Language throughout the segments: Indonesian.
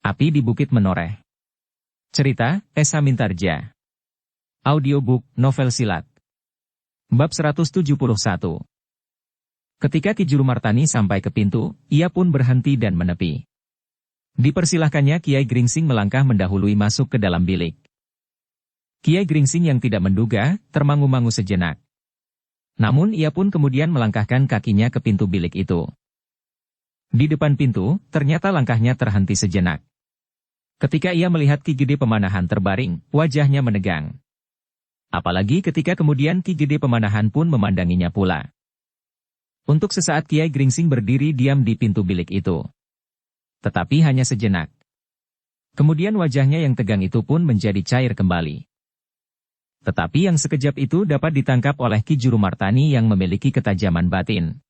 Api di Bukit Menoreh. Cerita, Esa Mintarja. Audiobook, novel silat. Bab 171. Ketika Ki Jurumartani sampai ke pintu, ia pun berhenti dan menepi. Dipersilahkannya Kiai Gringsing melangkah mendahului masuk ke dalam bilik. Kiai Gringsing yang tidak menduga, termangu-mangu sejenak. Namun ia pun kemudian melangkahkan kakinya ke pintu bilik itu. Di depan pintu, ternyata langkahnya terhenti sejenak. Ketika ia melihat Ki Gede Pemanahan terbaring, wajahnya menegang. Apalagi ketika kemudian Ki Gede Pemanahan pun memandanginya pula. Untuk sesaat Kiai Gringsing berdiri diam di pintu bilik itu. Tetapi hanya sejenak. Kemudian wajahnya yang tegang itu pun menjadi cair kembali. Tetapi yang sekejap itu dapat ditangkap oleh Ki Jurumartani yang memiliki ketajaman batin.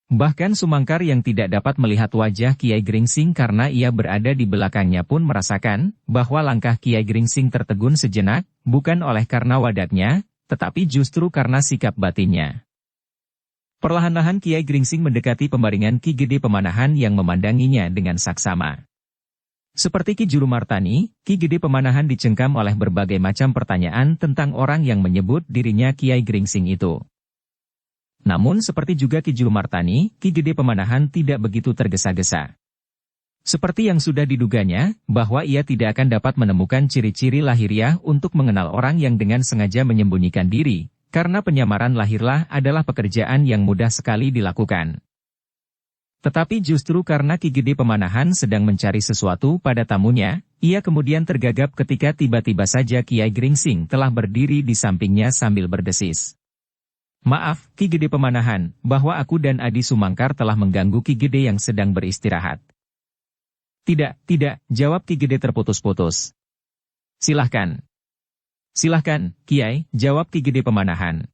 Bahkan Sumangkar yang tidak dapat melihat wajah Kiai Gringsing karena ia berada di belakangnya pun merasakan bahwa langkah Kiai Gringsing tertegun sejenak, bukan oleh karena wadaknya, tetapi justru karena sikap batinnya. Perlahan-lahan Kiai Gringsing mendekati pembaringan Ki Gede Pemanahan yang memandanginya dengan saksama. Seperti Ki Jurumartani, Ki Gede Pemanahan dicengkam oleh berbagai macam pertanyaan tentang orang yang menyebut dirinya Kiai Gringsing itu. Namun seperti juga Ki Jurumartani, Ki Gede Pemanahan tidak begitu tergesa-gesa. Seperti yang sudah diduganya, bahwa ia tidak akan dapat menemukan ciri-ciri lahiriah untuk mengenal orang yang dengan sengaja menyembunyikan diri, karena penyamaran lahirlah adalah pekerjaan yang mudah sekali dilakukan. Tetapi justru karena Ki Gede Pemanahan sedang mencari sesuatu pada tamunya, ia kemudian tergagap ketika tiba-tiba saja Kiai Gringsing telah berdiri di sampingnya sambil berdesis. "Maaf, Ki Gede Pemanahan, bahwa aku dan Adi Sumangkar telah mengganggu Ki Gede yang sedang beristirahat." Tidak, jawab Ki Gede terputus-putus. Silahkan, Kiai, jawab Ki Gede Pemanahan.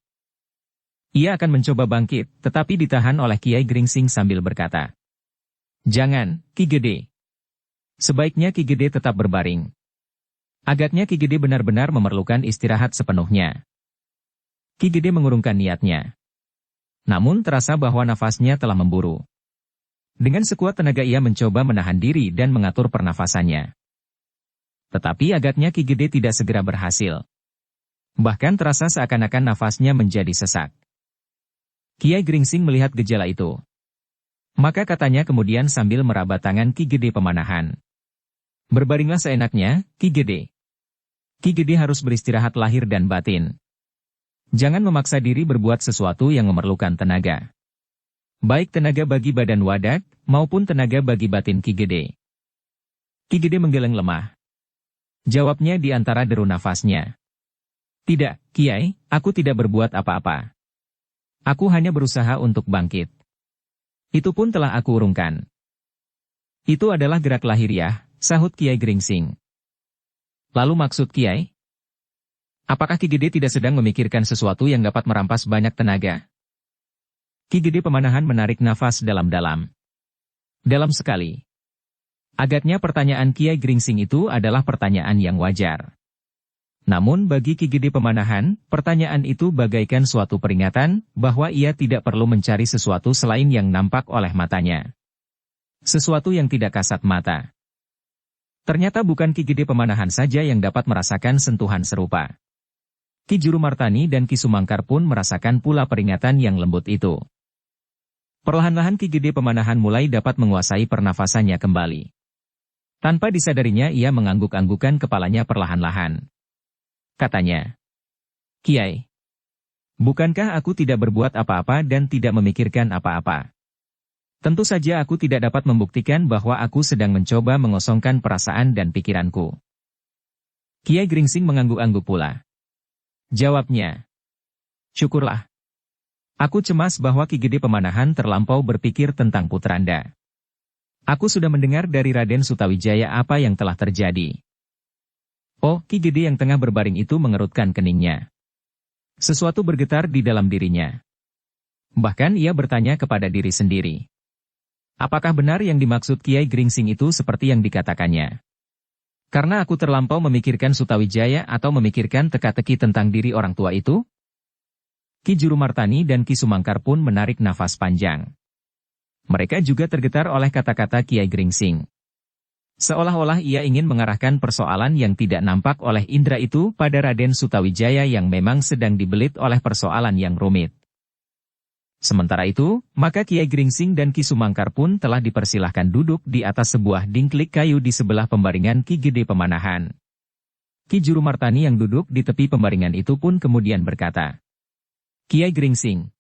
Ia akan mencoba bangkit, tetapi ditahan oleh Kiai Gringsing sambil berkata, "Jangan, Ki Gede. Sebaiknya Ki Gede tetap berbaring. Agaknya Ki Gede benar-benar memerlukan istirahat sepenuhnya." Ki Gede mengurungkan niatnya. Namun terasa bahwa nafasnya telah memburu. Dengan sekuat tenaga ia mencoba menahan diri dan mengatur pernafasannya. Tetapi agaknya Ki Gede tidak segera berhasil. Bahkan terasa seakan-akan nafasnya menjadi sesak. Kiai Gringsing melihat gejala itu. Maka katanya kemudian sambil meraba tangan Ki Gede Pemanahan. "Berbaringlah seenaknya, Ki Gede. Ki Gede harus beristirahat lahir dan batin. Jangan memaksa diri berbuat sesuatu yang memerlukan tenaga. Baik tenaga bagi badan wadak, maupun tenaga bagi batin Ki Gede." Ki Gede menggeleng lemah. Jawabnya di antara deru nafasnya. "Tidak, Kiai, aku tidak berbuat apa-apa. Aku hanya berusaha untuk bangkit. Itu pun telah aku urungkan." "Itu adalah gerak lahiriah," sahut Kiai Gringsing. "Lalu maksud Kiai? Apakah Ki Gede tidak sedang memikirkan sesuatu yang dapat merampas banyak tenaga?" Ki Gede Pemanahan menarik nafas dalam-dalam. Dalam sekali. Agaknya pertanyaan Kiai Gringsing itu adalah pertanyaan yang wajar. Namun bagi Ki Gede Pemanahan, pertanyaan itu bagaikan suatu peringatan bahwa ia tidak perlu mencari sesuatu selain yang nampak oleh matanya. Sesuatu yang tidak kasat mata. Ternyata bukan Ki Gede Pemanahan saja yang dapat merasakan sentuhan serupa. Ki Jurumartani dan Ki Sumangkar pun merasakan pula peringatan yang lembut itu. Perlahan-lahan Ki Gede Pemanahan mulai dapat menguasai pernafasannya kembali. Tanpa disadarinya ia mengangguk-anggukan kepalanya perlahan-lahan. Katanya, "Kiai, bukankah aku tidak berbuat apa-apa dan tidak memikirkan apa-apa? Tentu saja aku tidak dapat membuktikan bahwa aku sedang mencoba mengosongkan perasaan dan pikiranku." Kiai Gringsing mengangguk-angguk pula. Jawabnya, "Syukurlah. Aku cemas bahwa Ki Gede Pemanahan terlampau berpikir tentang putranda. Aku sudah mendengar dari Raden Sutawijaya apa yang telah terjadi." Oh, Ki Gede yang tengah berbaring itu mengerutkan keningnya. Sesuatu bergetar di dalam dirinya. Bahkan ia bertanya kepada diri sendiri. Apakah benar yang dimaksud Kiai Gringsing itu seperti yang dikatakannya? Karena aku terlampau memikirkan Sutawijaya atau memikirkan teka-teki tentang diri orang tua itu? Ki Jurumartani dan Ki Sumangkar pun menarik nafas panjang. Mereka juga tergetar oleh kata-kata Kiai Gringsing. Seolah-olah ia ingin mengarahkan persoalan yang tidak nampak oleh indera itu pada Raden Sutawijaya yang memang sedang dibelit oleh persoalan yang rumit. Sementara itu, maka Kiai Gringsing dan Ki Sumangkar pun telah dipersilahkan duduk di atas sebuah dingklik kayu di sebelah pembaringan Ki Gede Pemanahan. Ki Juru Martani yang duduk di tepi pembaringan itu pun kemudian berkata, "Kiai Gringsing,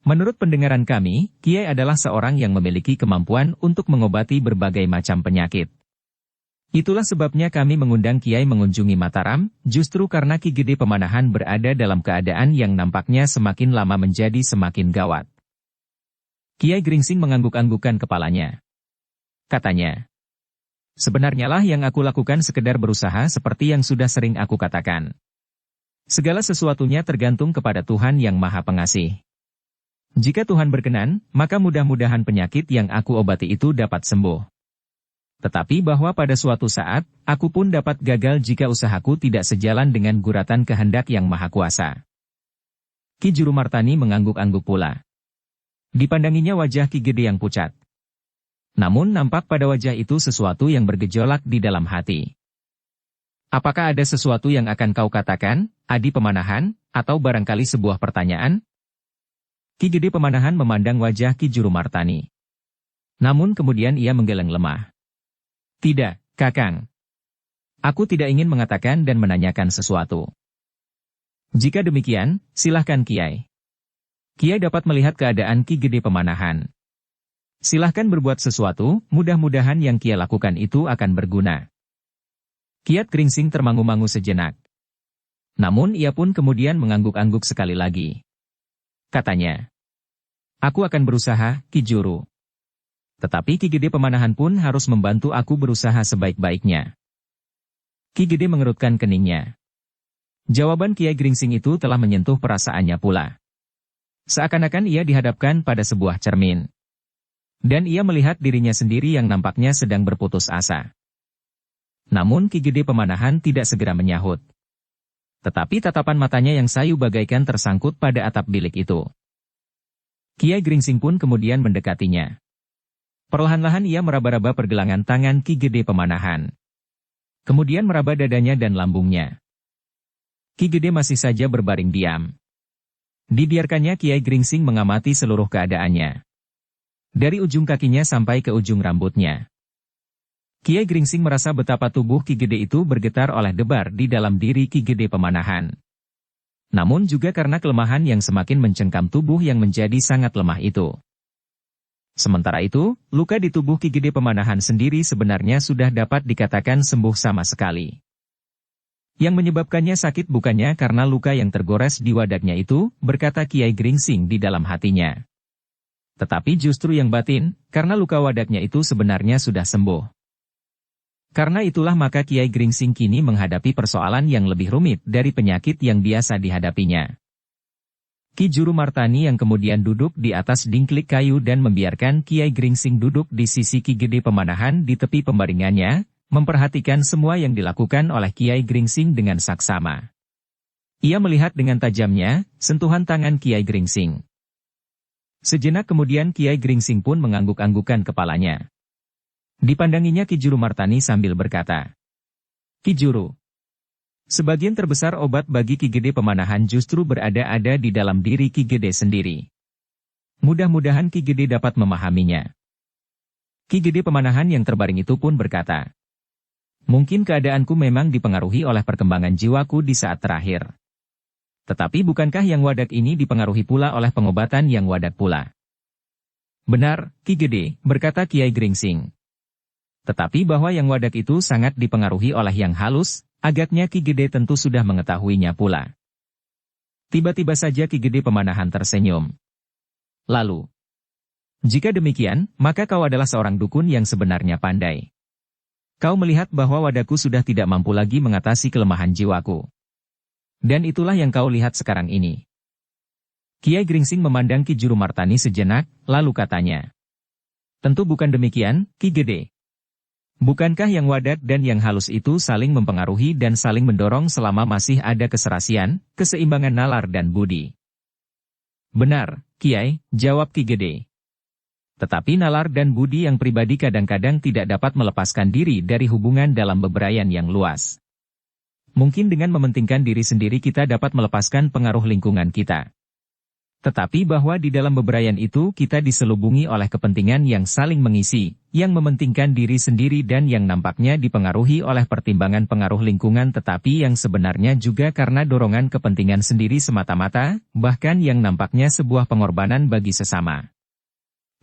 menurut pendengaran kami, Kiai adalah seorang yang memiliki kemampuan untuk mengobati berbagai macam penyakit. Itulah sebabnya kami mengundang Kiai mengunjungi Mataram, justru karena Ki Gede Pemanahan berada dalam keadaan yang nampaknya semakin lama menjadi semakin gawat." Kiai Gringsing mengangguk-anggukkan kepalanya. Katanya, "Sebenarnya lah yang aku lakukan sekedar berusaha seperti yang sudah sering aku katakan. Segala sesuatunya tergantung kepada Tuhan yang Maha Pengasih. Jika Tuhan berkenan, maka mudah-mudahan penyakit yang aku obati itu dapat sembuh. Tetapi bahwa pada suatu saat, aku pun dapat gagal jika usahaku tidak sejalan dengan guratan kehendak yang Maha Kuasa." Ki Juru Martani mengangguk-angguk pula. Dipandanginya wajah Ki Gede yang pucat. Namun nampak pada wajah itu sesuatu yang bergejolak di dalam hati. "Apakah ada sesuatu yang akan kau katakan, Adi Pemanahan, atau barangkali sebuah pertanyaan?" Ki Gede Pemanahan memandang wajah Ki Juru Martani. Namun kemudian ia menggeleng lemah. "Tidak, Kakang. Aku tidak ingin mengatakan dan menanyakan sesuatu." "Jika demikian, silahkan Kiai. Kiai dapat melihat keadaan Ki Gede Pemanahan. Silahkan berbuat sesuatu, mudah-mudahan yang Kiai lakukan itu akan berguna." Kiai Gringsing termangu-mangu sejenak. Namun ia pun kemudian mengangguk-angguk sekali lagi. Katanya, "Aku akan berusaha, Ki Juru. Tetapi Ki Gede Pemanahan pun harus membantu aku berusaha sebaik-baiknya." Ki Gede mengerutkan keningnya. Jawaban Kiai Gringsing itu telah menyentuh perasaannya pula. Seakan-akan ia dihadapkan pada sebuah cermin. Dan ia melihat dirinya sendiri yang nampaknya sedang berputus asa. Namun Ki Gede Pemanahan tidak segera menyahut. Tetapi tatapan matanya yang sayu bagaikan tersangkut pada atap bilik itu. Kiai Gringsing pun kemudian mendekatinya. Perlahan-lahan ia meraba-raba pergelangan tangan Ki Gede Pemanahan. Kemudian meraba dadanya dan lambungnya. Ki Gede masih saja berbaring diam. Dibiarkannya Kiai Gringsing mengamati seluruh keadaannya. Dari ujung kakinya sampai ke ujung rambutnya. Kiai Gringsing merasa betapa tubuh Ki Gede itu bergetar oleh debar di dalam diri Ki Gede Pemanahan. Namun juga karena kelemahan yang semakin mencengkam tubuh yang menjadi sangat lemah itu. Sementara itu, luka di tubuh Ki Gede Pemanahan sendiri sebenarnya sudah dapat dikatakan sembuh sama sekali. Yang menyebabkannya sakit bukannya karena luka yang tergores di wadaknya itu, berkata Kiai Gringsing di dalam hatinya. Tetapi justru yang batin, karena luka wadaknya itu sebenarnya sudah sembuh. Karena itulah maka Kiai Gringsing kini menghadapi persoalan yang lebih rumit dari penyakit yang biasa dihadapinya. Ki Juru Martani yang kemudian duduk di atas dingklik kayu dan membiarkan Kiai Gringsing duduk di sisi Ki Gede Pemanahan di tepi pembaringannya, memperhatikan semua yang dilakukan oleh Kiai Gringsing dengan saksama. Ia melihat dengan tajamnya, sentuhan tangan Kiai Gringsing. Sejenak kemudian Kiai Gringsing pun mengangguk-anggukkan kepalanya. Dipandanginya Ki Juru Martani sambil berkata, "Ki Juru, sebagian terbesar obat bagi Ki Gede Pemanahan justru berada-ada di dalam diri Ki Gede sendiri. Mudah-mudahan Ki Gede dapat memahaminya." Ki Gede Pemanahan yang terbaring itu pun berkata, "Mungkin keadaanku memang dipengaruhi oleh perkembangan jiwaku di saat terakhir. Tetapi bukankah yang wadak ini dipengaruhi pula oleh pengobatan yang wadak pula?" "Benar, Ki Gede," berkata Kiai Gringsing. "Tetapi bahwa yang wadak itu sangat dipengaruhi oleh yang halus, agaknya Ki Gede tentu sudah mengetahuinya pula." Tiba-tiba saja Ki Gede Pemanahan tersenyum. Lalu, "Jika demikian, maka kau adalah seorang dukun yang sebenarnya pandai. Kau melihat bahwa wadakku sudah tidak mampu lagi mengatasi kelemahan jiwaku. Dan itulah yang kau lihat sekarang ini." Kiai Gringsing memandang Ki Juru Martani sejenak, lalu katanya, "Tentu bukan demikian, Ki Gede. Bukankah yang wadak dan yang halus itu saling mempengaruhi dan saling mendorong selama masih ada keserasian, keseimbangan nalar dan budi?" "Benar, Kiai," jawab Ki Gede. Tetapi nalar dan budi yang pribadi kadang-kadang tidak dapat melepaskan diri dari hubungan dalam bebrayan yang luas. Mungkin dengan mementingkan diri sendiri kita dapat melepaskan pengaruh lingkungan kita. Tetapi bahwa di dalam bebrayan itu kita diselubungi oleh kepentingan yang saling mengisi, yang mementingkan diri sendiri dan yang nampaknya dipengaruhi oleh pertimbangan pengaruh lingkungan tetapi yang sebenarnya juga karena dorongan kepentingan sendiri semata-mata, bahkan yang nampaknya sebuah pengorbanan bagi sesama.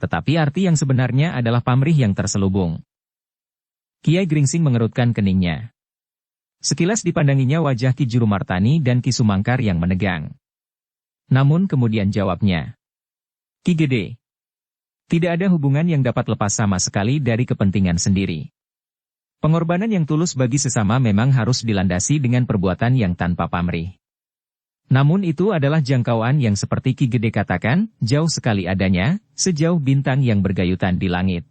Tetapi arti yang sebenarnya adalah pamrih yang terselubung. Kiai Gringsing mengerutkan keningnya. Sekilas dipandanginya wajah Ki Jurumartani dan Ki Sumangkar yang menegang. Namun kemudian jawabnya. Ki Gede. Tidak ada hubungan yang dapat lepas sama sekali dari kepentingan sendiri. Pengorbanan yang tulus bagi sesama memang harus dilandasi dengan perbuatan yang tanpa pamrih. Namun itu adalah jangkauan yang seperti Ki Gede katakan, jauh sekali adanya, sejauh bintang yang bergayutan di langit.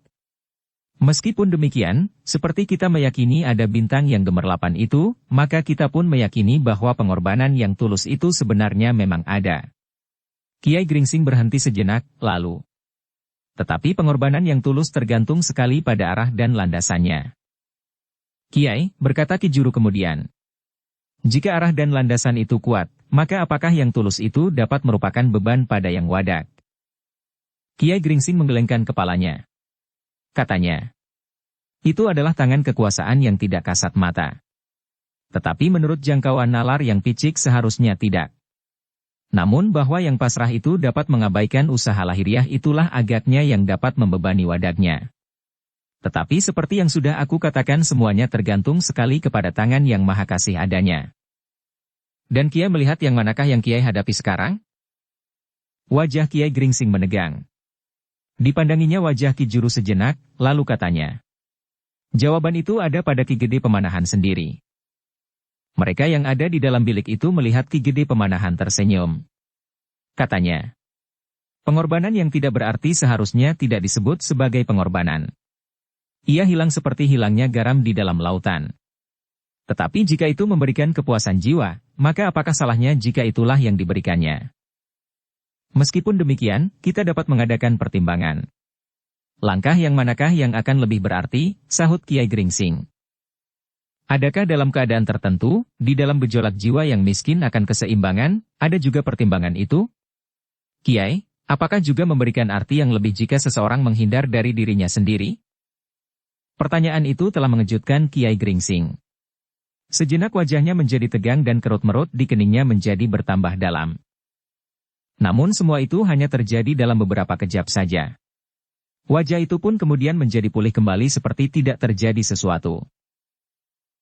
Meskipun demikian, seperti kita meyakini ada bintang yang gemerlapan itu, maka kita pun meyakini bahwa pengorbanan yang tulus itu sebenarnya memang ada. Kiai Gringsing berhenti sejenak, lalu. Tetapi pengorbanan yang tulus tergantung sekali pada arah dan landasannya. Kiai, berkata Ki Juru kemudian. Jika arah dan landasan itu kuat, maka apakah yang tulus itu dapat merupakan beban pada yang wadak? Kiai Gringsing menggelengkan kepalanya. Katanya, itu adalah tangan kekuasaan yang tidak kasat mata. Tetapi menurut jangkauan nalar yang picik seharusnya tidak. Namun bahwa yang pasrah itu dapat mengabaikan usaha lahiriah itulah agaknya yang dapat membebani wadaknya. Tetapi seperti yang sudah aku katakan semuanya tergantung sekali kepada tangan yang maha kasih adanya. Dan Kiai melihat yang manakah yang Kiai hadapi sekarang? Wajah Kiai Gringsing menegang. Dipandanginya wajah Ki Juru sejenak, lalu katanya. Jawaban itu ada pada Ki Gede Pemanahan sendiri. Mereka yang ada di dalam bilik itu melihat Ki Gede Pemanahan tersenyum. Katanya. Pengorbanan yang tidak berarti seharusnya tidak disebut sebagai pengorbanan. Ia hilang seperti hilangnya garam di dalam lautan. Tetapi jika itu memberikan kepuasan jiwa, maka apakah salahnya jika itulah yang diberikannya? Meskipun demikian, kita dapat mengadakan pertimbangan. Langkah yang manakah yang akan lebih berarti, sahut Kiai Gringsing. Adakah dalam keadaan tertentu, di dalam gejolak jiwa yang miskin akan keseimbangan, ada juga pertimbangan itu? Kiai, apakah juga memberikan arti yang lebih jika seseorang menghindar dari dirinya sendiri? Pertanyaan itu telah mengejutkan Kiai Gringsing. Sejenak wajahnya menjadi tegang dan kerut-merut di keningnya menjadi bertambah dalam. Namun semua itu hanya terjadi dalam beberapa kejap saja. Wajah itu pun kemudian menjadi pulih kembali seperti tidak terjadi sesuatu.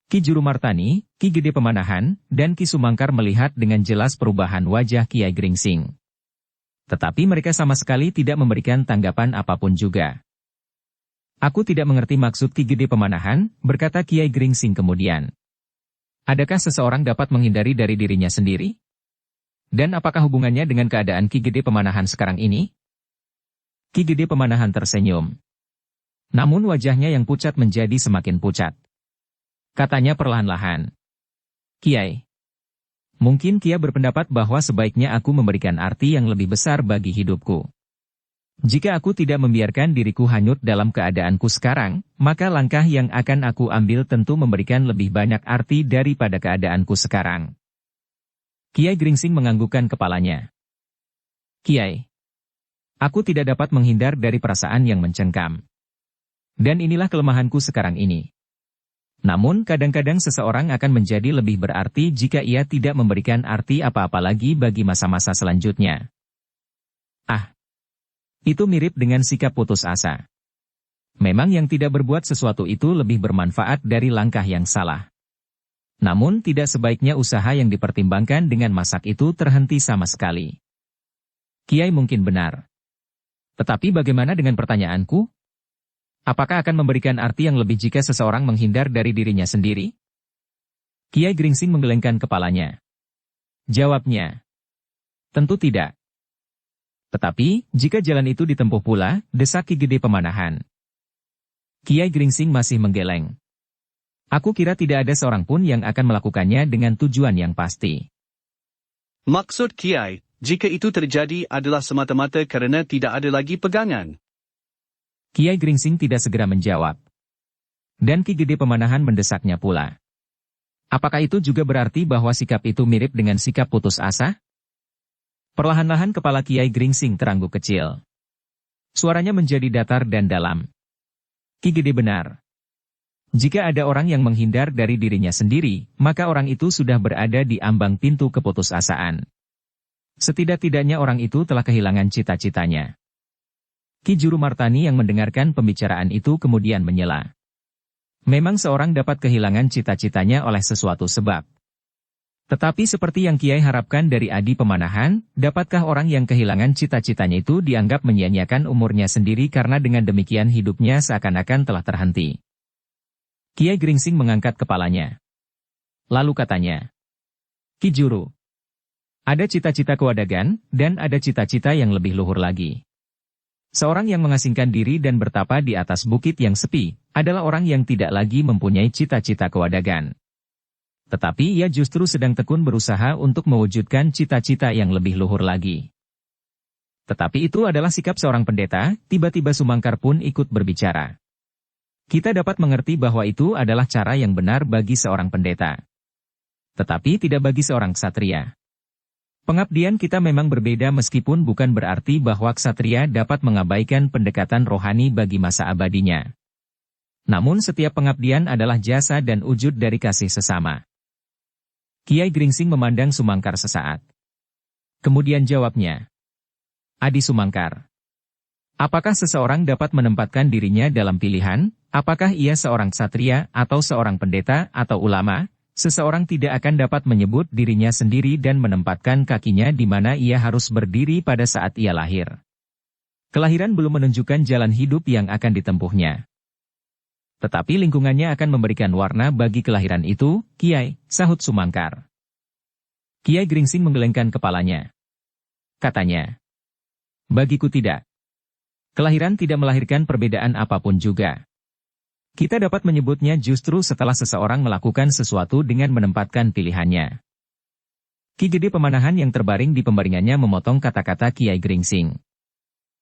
Ki Jurumartani, Ki Gede Pemanahan, dan Ki Sumangkar melihat dengan jelas perubahan wajah Kiai Gringsing. Tetapi mereka sama sekali tidak memberikan tanggapan apapun juga. Aku tidak mengerti maksud Ki Gede Pemanahan, berkata Kiai Gringsing kemudian. Adakah seseorang dapat menghindari dari dirinya sendiri? Dan apakah hubungannya dengan keadaan Ki Gede Pemanahan sekarang ini? Ki Gede Pemanahan tersenyum. Namun wajahnya yang pucat menjadi semakin pucat. Katanya perlahan-lahan. Kiai. Mungkin Kiai berpendapat bahwa sebaiknya aku memberikan arti yang lebih besar bagi hidupku. Jika aku tidak membiarkan diriku hanyut dalam keadaanku sekarang, maka langkah yang akan aku ambil tentu memberikan lebih banyak arti daripada keadaanku sekarang. Kiai Gringsing menganggukkan kepalanya. Kiai. Aku tidak dapat menghindar dari perasaan yang mencengkam. Dan inilah kelemahanku sekarang ini. Namun kadang-kadang seseorang akan menjadi lebih berarti jika ia tidak memberikan arti apa-apa lagi bagi masa-masa selanjutnya. Itu mirip dengan sikap putus asa. Memang yang tidak berbuat sesuatu itu lebih bermanfaat dari langkah yang salah. Namun tidak sebaiknya usaha yang dipertimbangkan dengan masak itu terhenti sama sekali. Kiai mungkin benar. Tetapi bagaimana dengan pertanyaanku? Apakah akan memberikan arti yang lebih jika seseorang menghindar dari dirinya sendiri? Kiai Gringsing menggelengkan kepalanya. Jawabnya. Tentu tidak. Tetapi, jika jalan itu ditempuh pula, desak Ki Gede Pemanahan. Kiai Gringsing masih menggeleng. Aku kira tidak ada seorang pun yang akan melakukannya dengan tujuan yang pasti. Maksud Kiai, jika itu terjadi adalah semata-mata kerana tidak ada lagi pegangan. Kiai Gringsing tidak segera menjawab. Dan Ki Gede Pemanahan mendesaknya pula. Apakah itu juga berarti bahwa sikap itu mirip dengan sikap putus asa? Perlahan-lahan kepala Kiai Gringsing terangguk kecil. Suaranya menjadi datar dan dalam. Ki Gede benar. Jika ada orang yang menghindar dari dirinya sendiri, maka orang itu sudah berada di ambang pintu keputusasaan. Setidak-tidaknya orang itu telah kehilangan cita-citanya. Ki Juru Martani yang mendengarkan pembicaraan itu kemudian menyela. Memang seorang dapat kehilangan cita-citanya oleh sesuatu sebab. Tetapi seperti yang Kiai harapkan dari Adi Pemanahan, dapatkah orang yang kehilangan cita-citanya itu dianggap menyia-nyiakan umurnya sendiri karena dengan demikian hidupnya seakan-akan telah terhenti? Kiai Gringsing mengangkat kepalanya. Lalu katanya, Ki Juru, ada cita-cita kewadagan, dan ada cita-cita yang lebih luhur lagi. Seorang yang mengasingkan diri dan bertapa di atas bukit yang sepi, adalah orang yang tidak lagi mempunyai cita-cita kewadagan. Tetapi ia justru sedang tekun berusaha untuk mewujudkan cita-cita yang lebih luhur lagi. Tetapi itu adalah sikap seorang pendeta, tiba-tiba Sumangkar pun ikut berbicara. Kita dapat mengerti bahwa itu adalah cara yang benar bagi seorang pendeta. Tetapi tidak bagi seorang ksatria. Pengabdian kita memang berbeda meskipun bukan berarti bahwa ksatria dapat mengabaikan pendekatan rohani bagi masa abadinya. Namun setiap pengabdian adalah jasa dan wujud dari kasih sesama. Kiai Gringsing memandang Sumangkar sesaat. Kemudian jawabnya, Adi Sumangkar, apakah seseorang dapat menempatkan dirinya dalam pilihan, apakah ia seorang ksatria atau seorang pendeta atau ulama? Seseorang tidak akan dapat menyebut dirinya sendiri dan menempatkan kakinya di mana ia harus berdiri pada saat ia lahir. Kelahiran belum menunjukkan jalan hidup yang akan ditempuhnya. Tetapi lingkungannya akan memberikan warna bagi kelahiran itu, Kiai, sahut Sumangkar. Kiai Gringsing menggelengkan kepalanya. Katanya, bagiku tidak. Kelahiran tidak melahirkan perbedaan apapun juga. Kita dapat menyebutnya justru setelah seseorang melakukan sesuatu dengan menempatkan pilihannya. Ki Gede Pemanahan yang terbaring di pembaringannya memotong kata-kata Kiai Gringsing.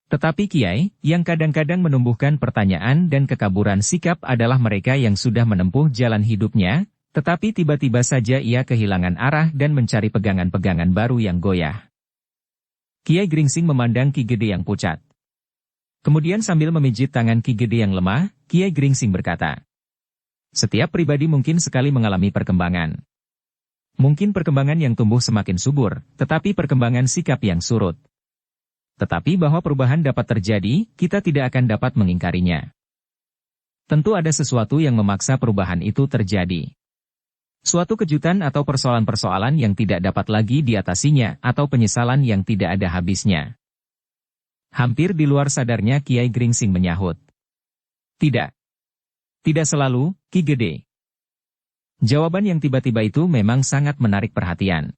Tetapi Kiai, yang kadang-kadang menumbuhkan pertanyaan dan kekaburan sikap adalah mereka yang sudah menempuh jalan hidupnya, tetapi tiba-tiba saja ia kehilangan arah dan mencari pegangan-pegangan baru yang goyah. Kiai Gringsing memandang Ki Gede yang pucat. Kemudian sambil memijit tangan Ki Gede yang lemah, Kiai Gringsing berkata, setiap pribadi mungkin sekali mengalami perkembangan. Mungkin perkembangan yang tumbuh semakin subur, tetapi perkembangan sikap yang surut. Tetapi bahwa perubahan dapat terjadi, kita tidak akan dapat mengingkarinya. Tentu ada sesuatu yang memaksa perubahan itu terjadi. Suatu kejutan atau persoalan-persoalan yang tidak dapat lagi diatasinya, atau penyesalan yang tidak ada habisnya. Hampir di luar sadarnya Kiai Gringsing menyahut. Tidak. Tidak selalu, Ki Gede. Jawaban yang tiba-tiba itu memang sangat menarik perhatian.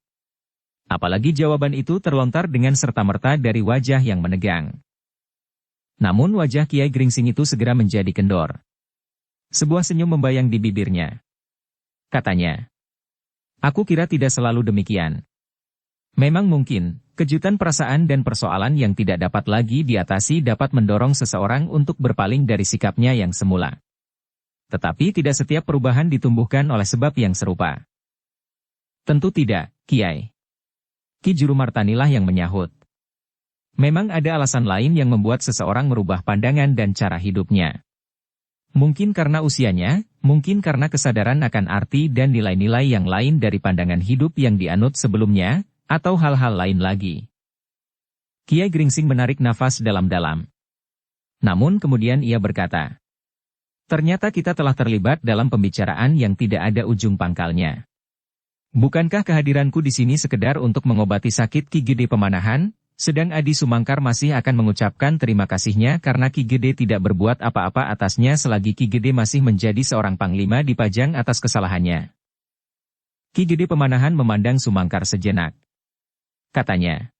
Apalagi jawaban itu terlontar dengan serta-merta dari wajah yang menegang. Namun wajah Kiai Gringsing itu segera menjadi kendor. Sebuah senyum membayang di bibirnya. Katanya, aku kira tidak selalu demikian. Memang mungkin, kejutan perasaan dan persoalan yang tidak dapat lagi diatasi dapat mendorong seseorang untuk berpaling dari sikapnya yang semula. Tetapi tidak setiap perubahan ditumbuhkan oleh sebab yang serupa. Tentu tidak, Kiai. Ki Juru Martanilah yang menyahut. Memang ada alasan lain yang membuat seseorang merubah pandangan dan cara hidupnya. Mungkin karena usianya, mungkin karena kesadaran akan arti dan nilai-nilai yang lain dari pandangan hidup yang dianut sebelumnya, atau hal-hal lain lagi. Kiai Gringsing menarik nafas dalam-dalam. Namun kemudian ia berkata, ternyata kita telah terlibat dalam pembicaraan yang tidak ada ujung pangkalnya. Bukankah kehadiranku di sini sekedar untuk mengobati sakit Ki Gede Pemanahan, sedang Adi Sumangkar masih akan mengucapkan terima kasihnya karena Ki Gede tidak berbuat apa-apa atasnya selagi Ki Gede masih menjadi seorang panglima di Pajang atas kesalahannya. Ki Gede Pemanahan memandang Sumangkar sejenak. Katanya,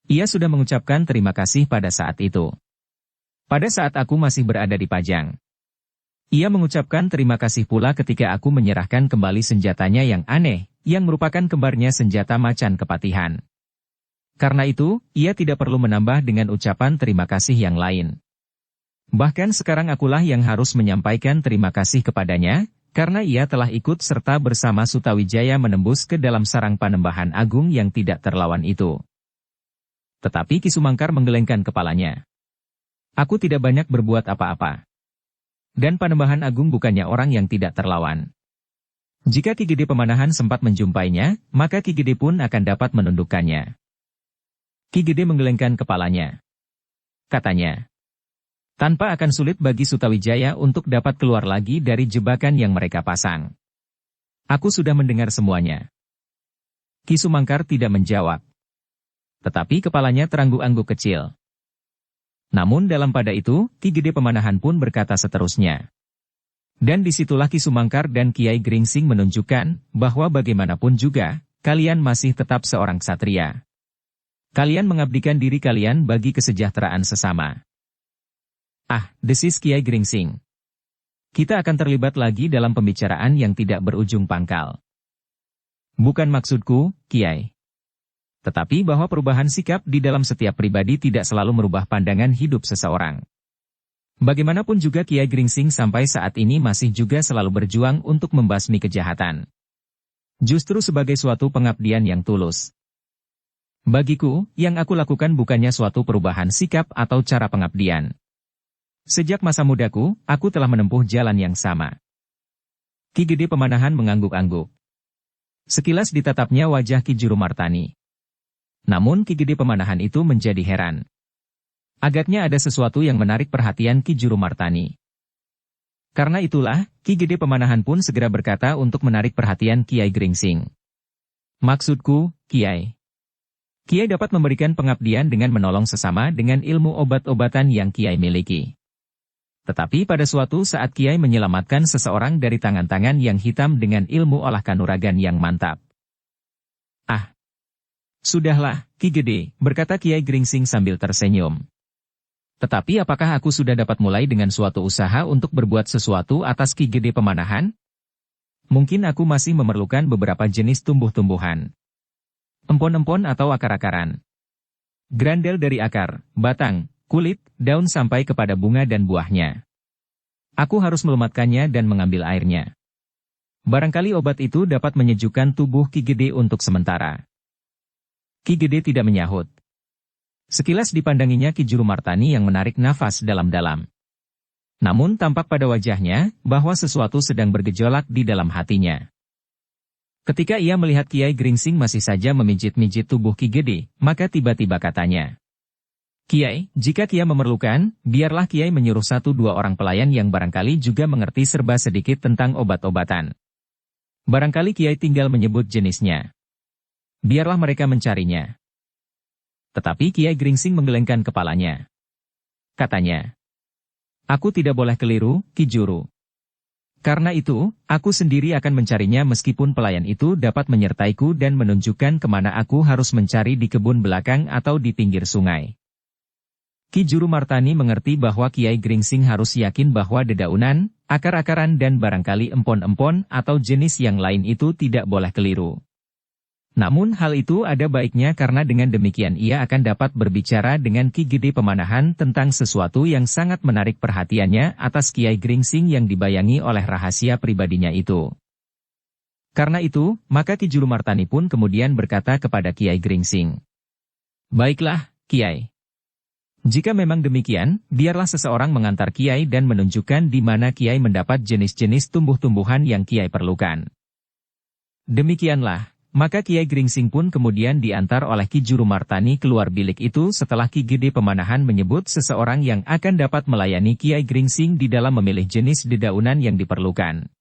ia sudah mengucapkan terima kasih pada saat itu. Pada saat aku masih berada di Pajang. Ia mengucapkan terima kasih pula ketika aku menyerahkan kembali senjatanya yang aneh, yang merupakan kembarnya senjata macan kepatihan. Karena itu, ia tidak perlu menambah dengan ucapan terima kasih yang lain. Bahkan sekarang akulah yang harus menyampaikan terima kasih kepadanya, karena ia telah ikut serta bersama Sutawijaya menembus ke dalam sarang Panembahan Agung yang tidak terlawan itu. Tetapi Ki Sumangkar menggelengkan kepalanya. Aku tidak banyak berbuat apa-apa. Dan Panembahan Agung bukannya orang yang tidak terlawan. Jika Ki Gede Pemanahan sempat menjumpainya, maka Ki Gede pun akan dapat menundukkannya. Ki Gede menggelengkan kepalanya. Katanya, tanpa akan sulit bagi Sutawijaya untuk dapat keluar lagi dari jebakan yang mereka pasang. Aku sudah mendengar semuanya. Ki Sumangkar tidak menjawab. Tetapi kepalanya terangguk-angguk kecil. Namun dalam pada itu, Ki Gede Pemanahan pun berkata seterusnya. Dan disitulah Ki Sumangkar dan Kiai Gringsing menunjukkan bahwa bagaimanapun juga, kalian masih tetap seorang ksatria. Kalian mengabdikan diri kalian bagi kesejahteraan sesama. Ah, desis Kiai Gringsing. Kita akan terlibat lagi dalam pembicaraan yang tidak berujung pangkal. Bukan maksudku, Kiai. Tetapi bahwa perubahan sikap di dalam setiap pribadi tidak selalu merubah pandangan hidup seseorang. Bagaimanapun juga Kiai Gringsing sampai saat ini masih juga selalu berjuang untuk membasmi kejahatan. Justru sebagai suatu pengabdian yang tulus. Bagiku, yang aku lakukan bukannya suatu perubahan sikap atau cara pengabdian. Sejak masa mudaku, aku telah menempuh jalan yang sama. Ki Gede Pemanahan mengangguk-angguk. Sekilas ditatapnya wajah Ki Juru Martani. Namun Ki Gede Pemanahan itu menjadi heran. Agaknya ada sesuatu yang menarik perhatian Ki Juru Martani. Karena itulah, Ki Gede Pemanahan pun segera berkata untuk menarik perhatian Kiai Gringsing. Maksudku, Kiai. Kiai dapat memberikan pengabdian dengan menolong sesama dengan ilmu obat-obatan yang Kiai miliki. Tetapi pada suatu saat Kiai menyelamatkan seseorang dari tangan-tangan yang hitam dengan ilmu olah kanuragan yang mantap. Ah, sudahlah, Ki Gede, berkata Kiai Gringsing sambil tersenyum. Tetapi apakah aku sudah dapat mulai dengan suatu usaha untuk berbuat sesuatu atas Ki Gede Pemanahan? Mungkin aku masih memerlukan beberapa jenis tumbuh-tumbuhan. Empon-empon atau akar-akaran. Grandel dari akar, batang, kulit, daun sampai kepada bunga dan buahnya. Aku harus melumatkannya dan mengambil airnya. Barangkali obat itu dapat menyejukkan tubuh Ki Gede untuk sementara. Ki Gede tidak menyahut. Sekilas dipandanginya Ki Juru Martani yang menarik nafas dalam-dalam. Namun tampak pada wajahnya bahwa sesuatu sedang bergejolak di dalam hatinya. Ketika ia melihat Kiai Gringsing masih saja memijit-mijit tubuh Ki Gede, maka tiba-tiba katanya. Kiai, jika Kiai memerlukan, biarlah Kiai menyuruh 1-2 orang pelayan yang barangkali juga mengerti serba sedikit tentang obat-obatan. Barangkali Kiai tinggal menyebut jenisnya. Biarlah mereka mencarinya. Tetapi Kiai Gringsing menggelengkan kepalanya. Katanya. Aku tidak boleh keliru, Ki Juru. Karena itu, aku sendiri akan mencarinya meskipun pelayan itu dapat menyertaiku dan menunjukkan kemana aku harus mencari di kebun belakang atau di pinggir sungai. Ki Juru Martani mengerti bahwa Kiai Gringsing harus yakin bahwa dedaunan, akar-akaran dan barangkali empon-empon atau jenis yang lain itu tidak boleh keliru. Namun hal itu ada baiknya karena dengan demikian ia akan dapat berbicara dengan Ki Gede Pemanahan tentang sesuatu yang sangat menarik perhatiannya atas Kiai Gringsing yang dibayangi oleh rahasia pribadinya itu. Karena itu, maka Ki Juru Martani pun kemudian berkata kepada Kiai Gringsing. Baiklah, Kiai. Jika memang demikian, biarlah seseorang mengantar Kiai dan menunjukkan di mana Kiai mendapat jenis-jenis tumbuh-tumbuhan yang Kiai perlukan. Demikianlah. Maka Kiai Gringsing pun kemudian diantar oleh Ki Juru Martani keluar bilik itu setelah Ki Gede Pemanahan menyebut seseorang yang akan dapat melayani Kiai Gringsing di dalam memilih jenis dedaunan yang diperlukan.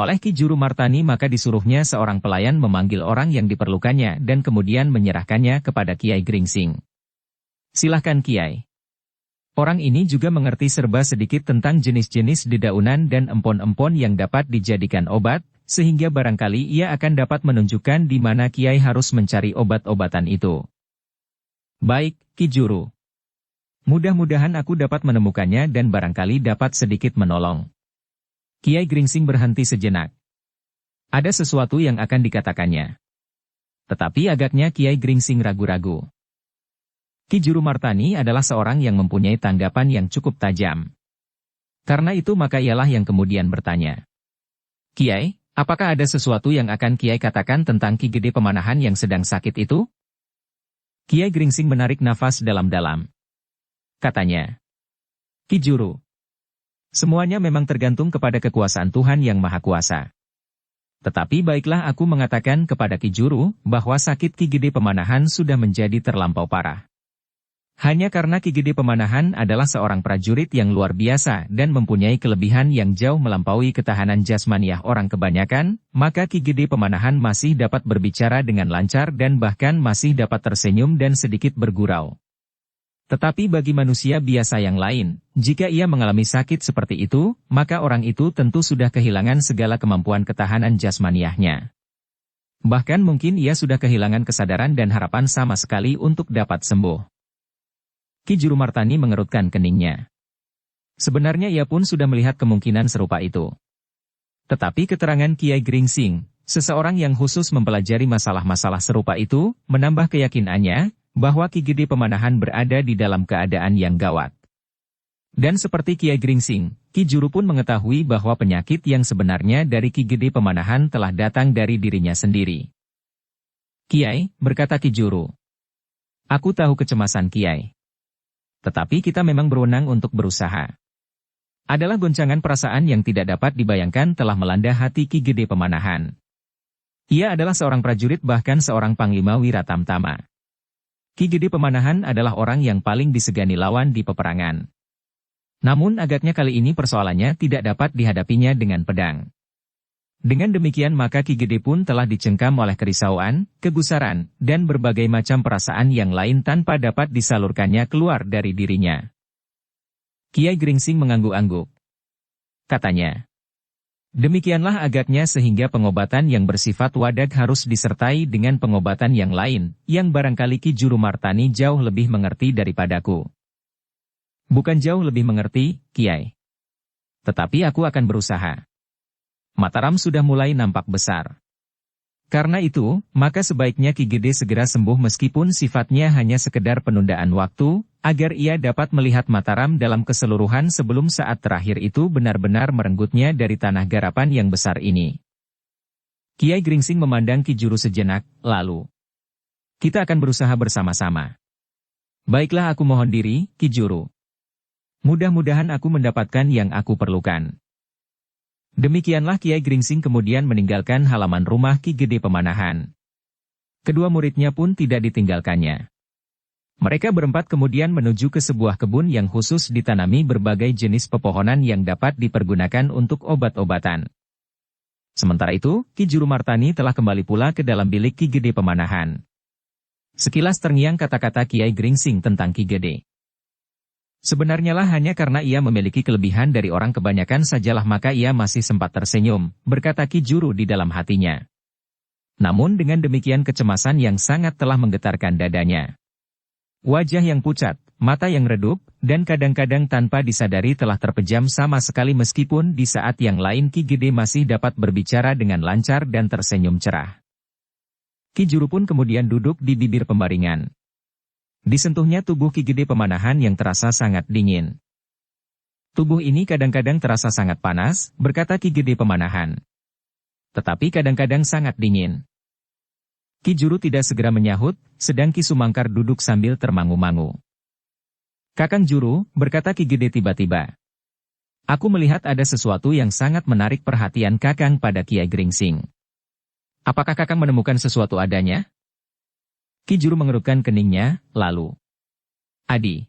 Oleh Ki Juru Martani maka disuruhnya seorang pelayan memanggil orang yang diperlukannya dan kemudian menyerahkannya kepada Kiai Gringsing. Silahkan Kiai. Orang ini juga mengerti serba sedikit tentang jenis-jenis dedaunan dan empon-empon yang dapat dijadikan obat, sehingga barangkali ia akan dapat menunjukkan di mana Kiai harus mencari obat-obatan itu. Baik, Ki Juru. Mudah-mudahan aku dapat menemukannya dan barangkali dapat sedikit menolong. Kiai Gringsing berhenti sejenak. Ada sesuatu yang akan dikatakannya. Tetapi agaknya Kiai Gringsing ragu-ragu. Ki Juru Martani adalah seorang yang mempunyai tanggapan yang cukup tajam. Karena itu maka ialah yang kemudian bertanya. Kiai, apakah ada sesuatu yang akan Kiai katakan tentang Ki Gede Pemanahan yang sedang sakit itu? Kiai Gringsing menarik nafas dalam-dalam. Katanya. Ki Juru. Semuanya memang tergantung kepada kekuasaan Tuhan Yang Maha Kuasa. Tetapi baiklah aku mengatakan kepada Ki Juru bahwa sakit Ki Gede Pemanahan sudah menjadi terlampau parah. Hanya karena Ki Gede Pemanahan adalah seorang prajurit yang luar biasa dan mempunyai kelebihan yang jauh melampaui ketahanan jasmaniah orang kebanyakan, maka Ki Gede Pemanahan masih dapat berbicara dengan lancar dan bahkan masih dapat tersenyum dan sedikit bergurau. Tetapi bagi manusia biasa yang lain, jika ia mengalami sakit seperti itu, maka orang itu tentu sudah kehilangan segala kemampuan ketahanan jasmaniahnya. Bahkan mungkin ia sudah kehilangan kesadaran dan harapan sama sekali untuk dapat sembuh. Ki Juru Martani mengerutkan keningnya. Sebenarnya ia pun sudah melihat kemungkinan serupa itu. Tetapi keterangan Kiai Gringsing, seseorang yang khusus mempelajari masalah-masalah serupa itu, menambah keyakinannya bahwa Ki Gede Pemanahan berada di dalam keadaan yang gawat. Dan seperti Kiai Gringsing, Ki Juru pun mengetahui bahwa penyakit yang sebenarnya dari Ki Gede Pemanahan telah datang dari dirinya sendiri. Kiai, berkata Ki Juru. Aku tahu kecemasan Kiai. Tetapi kita memang berwenang untuk berusaha. Adalah goncangan perasaan yang tidak dapat dibayangkan telah melanda hati Ki Gede Pemanahan. Ia adalah seorang prajurit bahkan seorang panglima wiratamtama. Ki Gede Pemanahan adalah orang yang paling disegani lawan di peperangan. Namun agaknya kali ini persoalannya tidak dapat dihadapinya dengan pedang. Dengan demikian maka Ki Gede pun telah dicengkam oleh kerisauan, kegusaran, dan berbagai macam perasaan yang lain tanpa dapat disalurkannya keluar dari dirinya. Kiai Gringsing mengangguk-angguk. Katanya. Demikianlah agaknya sehingga pengobatan yang bersifat wadag harus disertai dengan pengobatan yang lain, yang barangkali Ki Juru Martani jauh lebih mengerti daripadaku. Bukan jauh lebih mengerti, Kiai. Tetapi aku akan berusaha. Mataram sudah mulai nampak besar. Karena itu, maka sebaiknya Ki Gede segera sembuh meskipun sifatnya hanya sekedar penundaan waktu, agar ia dapat melihat Mataram dalam keseluruhan sebelum saat terakhir itu benar-benar merenggutnya dari tanah garapan yang besar ini. Kiai Gringsing memandang Ki Juru sejenak, lalu. Kita akan berusaha bersama-sama. Baiklah aku mohon diri, Ki Juru. Mudah-mudahan aku mendapatkan yang aku perlukan. Demikianlah Kiai Gringsing kemudian meninggalkan halaman rumah Ki Gede Pemanahan. Kedua muridnya pun tidak ditinggalkannya. Mereka berempat kemudian menuju ke sebuah kebun yang khusus ditanami berbagai jenis pepohonan yang dapat dipergunakan untuk obat-obatan. Sementara itu, Ki Juru Martani telah kembali pula ke dalam bilik Ki Gede Pemanahan. Sekilas terngiang kata-kata Kiai Gringsing tentang Ki Gede. Sebenarnya lah hanya karena ia memiliki kelebihan dari orang kebanyakan sajalah maka ia masih sempat tersenyum, berkata Ki Juru di dalam hatinya. Namun dengan demikian kecemasan yang sangat telah menggetarkan dadanya. Wajah yang pucat, mata yang redup, dan kadang-kadang tanpa disadari telah terpejam sama sekali meskipun di saat yang lain Ki Gede masih dapat berbicara dengan lancar dan tersenyum cerah. Ki Juru pun kemudian duduk di bibir pembaringan. Disentuhnya tubuh Ki Gede Pemanahan yang terasa sangat dingin. Tubuh ini kadang-kadang terasa sangat panas, berkata Ki Gede Pemanahan. Tetapi kadang-kadang sangat dingin. Ki Juru tidak segera menyahut, sedang Ki Sumangkar duduk sambil termangu-mangu. Kakang Juru, berkata Ki Gede tiba-tiba. Aku melihat ada sesuatu yang sangat menarik perhatian Kakang pada Kiai Gringsing. Apakah Kakang menemukan sesuatu adanya? Ki Juru mengerutkan keningnya, lalu. Adi.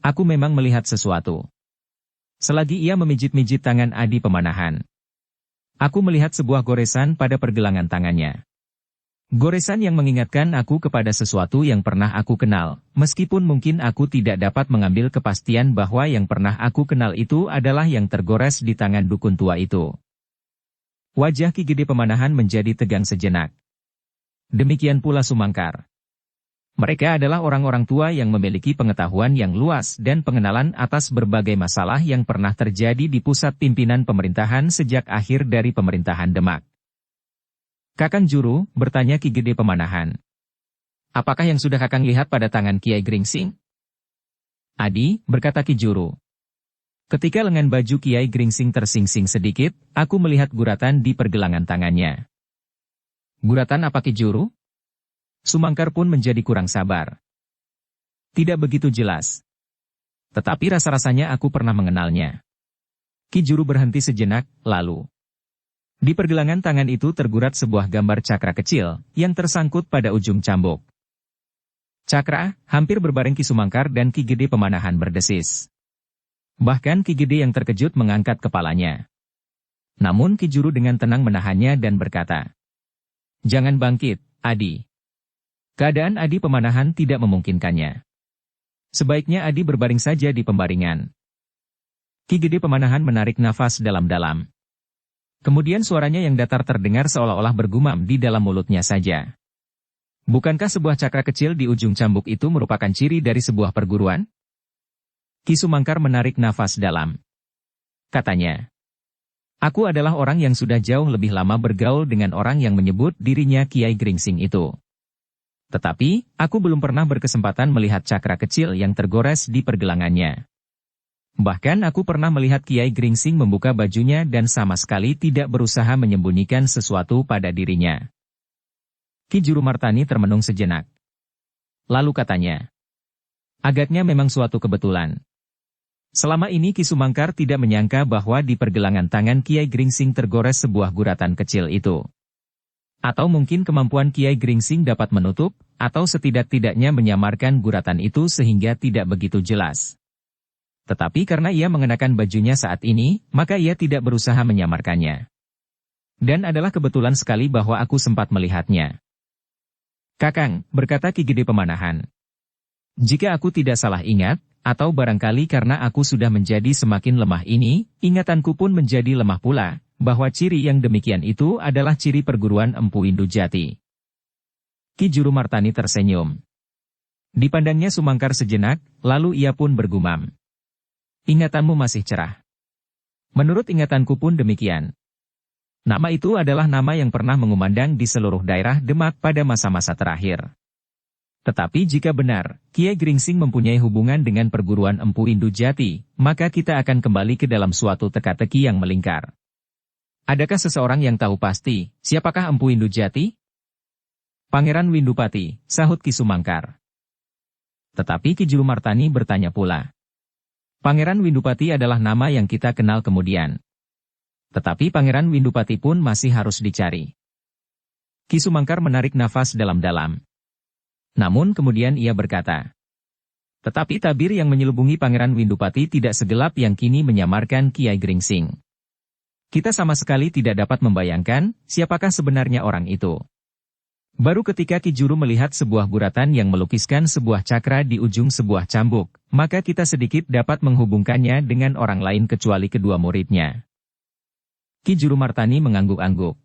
Aku memang melihat sesuatu. Selagi ia memijit-mijit tangan Adi Pemanahan. Aku melihat sebuah goresan pada pergelangan tangannya. Goresan yang mengingatkan aku kepada sesuatu yang pernah aku kenal, meskipun mungkin aku tidak dapat mengambil kepastian bahwa yang pernah aku kenal itu adalah yang tergores di tangan dukun tua itu. Wajah Ki Gede Pemanahan menjadi tegang sejenak. Demikian pula Sumangkar. Mereka adalah orang-orang tua yang memiliki pengetahuan yang luas dan pengenalan atas berbagai masalah yang pernah terjadi di pusat pimpinan pemerintahan sejak akhir dari pemerintahan Demak. Kakang Juru, bertanya Ki Gede Pemanahan. apakah yang sudah Kakang lihat pada tangan Kiai Gringsing? Adi, berkata Ki Juru. Ketika lengan baju Kiai Gringsing tersingsing sedikit, aku melihat guratan di pergelangan tangannya. Guratan apa Ki Juru? Sumangkar pun menjadi kurang sabar. Tidak begitu jelas. Tetapi rasa-rasanya aku pernah mengenalnya. Ki Juru berhenti sejenak, lalu. Di pergelangan tangan itu tergurat sebuah gambar cakra kecil, yang tersangkut pada ujung cambuk. Cakra, hampir berbareng Ki Sumangkar dan Ki Gede Pemanahan berdesis. Bahkan Ki Gede yang terkejut mengangkat kepalanya. Namun Ki Juru dengan tenang menahannya dan berkata, "Jangan bangkit, Adi." Keadaan Adi Pemanahan tidak memungkinkannya. Sebaiknya Adi berbaring saja di pembaringan. Ki Gede Pemanahan menarik nafas dalam-dalam. Kemudian suaranya yang datar terdengar seolah-olah bergumam di dalam mulutnya saja. Bukankah sebuah cakra kecil di ujung cambuk itu merupakan ciri dari sebuah perguruan? Ki Sumangkar menarik nafas dalam. Katanya, "Aku adalah orang yang sudah jauh lebih lama bergaul dengan orang yang menyebut dirinya Kiai Gringsing itu. Tetapi, aku belum pernah berkesempatan melihat cakra kecil yang tergores di pergelangannya. Bahkan aku pernah melihat Kiai Gringsing membuka bajunya dan sama sekali tidak berusaha menyembunyikan sesuatu pada dirinya." Ki Juru Martani termenung sejenak. Lalu katanya, "Agaknya memang suatu kebetulan. Selama ini Ki Sumangkar tidak menyangka bahwa di pergelangan tangan Kiai Gringsing tergores sebuah guratan kecil itu. Atau mungkin kemampuan Kiai Gringsing dapat menutup, atau setidak-tidaknya menyamarkan guratan itu sehingga tidak begitu jelas. Tetapi karena ia mengenakan bajunya saat ini, maka ia tidak berusaha menyamarkannya. Dan adalah kebetulan sekali bahwa aku sempat melihatnya." "Kakang," berkata Ki Gede Pemanahan. "Jika aku tidak salah ingat, atau barangkali karena aku sudah menjadi semakin lemah ini, ingatanku pun menjadi lemah pula, bahwa ciri yang demikian itu adalah ciri perguruan Empu Indujati." Ki Juru Martani tersenyum. Dipandangnya Sumangkar sejenak, lalu ia pun bergumam, "Ingatanmu masih cerah. Menurut ingatanku pun demikian. Nama itu adalah nama yang pernah mengumandang di seluruh daerah Demak pada masa-masa terakhir. Tetapi jika benar, Kiai Gringsing mempunyai hubungan dengan perguruan Empu Indujati, maka kita akan kembali ke dalam suatu teka-teki yang melingkar. Adakah seseorang yang tahu pasti, siapakah Empu Indujati?" "Pangeran Windupati," sahut Ki Sumangkar. Tetapi Ki Juru Martani bertanya pula. "Pangeran Windupati adalah nama yang kita kenal kemudian. Tetapi Pangeran Windupati pun masih harus dicari." Ki Sumangkar menarik nafas dalam-dalam. Namun kemudian ia berkata, "Tetapi tabir yang menyelubungi Pangeran Windupati tidak segelap yang kini menyamarkan Kiai Gringsing. Kita sama sekali tidak dapat membayangkan siapakah sebenarnya orang itu." Baru ketika Ki Juru melihat sebuah guratan yang melukiskan sebuah cakra di ujung sebuah cambuk, maka kita sedikit dapat menghubungkannya dengan orang lain kecuali kedua muridnya. Ki Juru Martani mengangguk-angguk.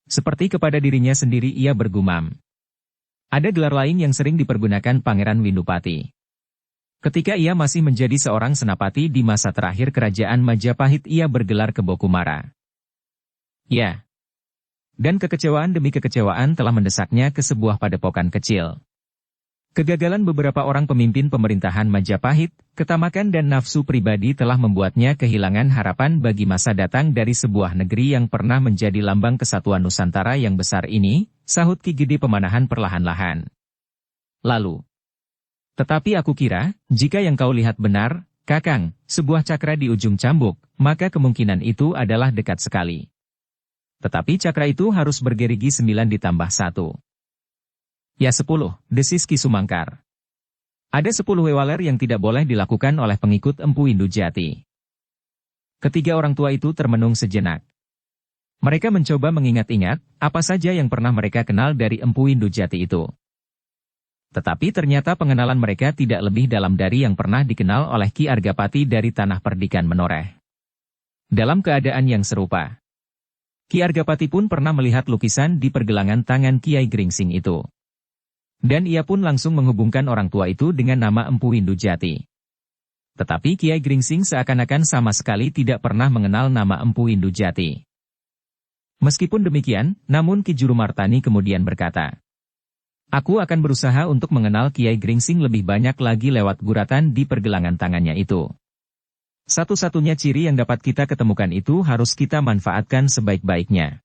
Seperti kepada dirinya sendiri ia bergumam. Ada gelar lain yang sering dipergunakan Pangeran Windupati. Ketika ia masih menjadi seorang senapati di masa terakhir kerajaan Majapahit, ia bergelar Kebo Kumara. Ya. Dan kekecewaan demi kekecewaan telah mendesaknya ke sebuah padepokan kecil. Kegagalan beberapa orang pemimpin pemerintahan Majapahit, ketamakan dan nafsu pribadi telah membuatnya kehilangan harapan bagi masa datang dari sebuah negeri yang pernah menjadi lambang kesatuan Nusantara yang besar ini, sahut Ki Gede Pemanahan perlahan-lahan. Lalu, "Tetapi aku kira, jika yang kau lihat benar, Kakang, sebuah cakra di ujung cambuk, maka kemungkinan itu adalah dekat sekali. Tetapi cakra itu harus bergerigi 9 ditambah 1. Ya 10, desis Ki Sumangkar. Ada 10 wewaler yang tidak boleh dilakukan oleh pengikut Empu Indujati." Ketiga orang tua itu termenung sejenak. Mereka mencoba mengingat-ingat, apa saja yang pernah mereka kenal dari Empu Indujati itu. Tetapi ternyata pengenalan mereka tidak lebih dalam dari yang pernah dikenal oleh Ki Argapati dari Tanah Perdikan Menoreh. Dalam keadaan yang serupa, Ki Argapati pun pernah melihat lukisan di pergelangan tangan Kiai Gringsing itu. Dan ia pun langsung menghubungkan orang tua itu dengan nama Empu Indujati. Tetapi Kiai Gringsing seakan-akan sama sekali tidak pernah mengenal nama Empu Indujati. Meskipun demikian, namun Ki Juru Martani kemudian berkata, Aku akan berusaha untuk mengenal Kiai Gringsing lebih banyak lagi lewat guratan di pergelangan tangannya itu. Satu-satunya ciri yang dapat kita ketemukan itu harus kita manfaatkan sebaik-baiknya.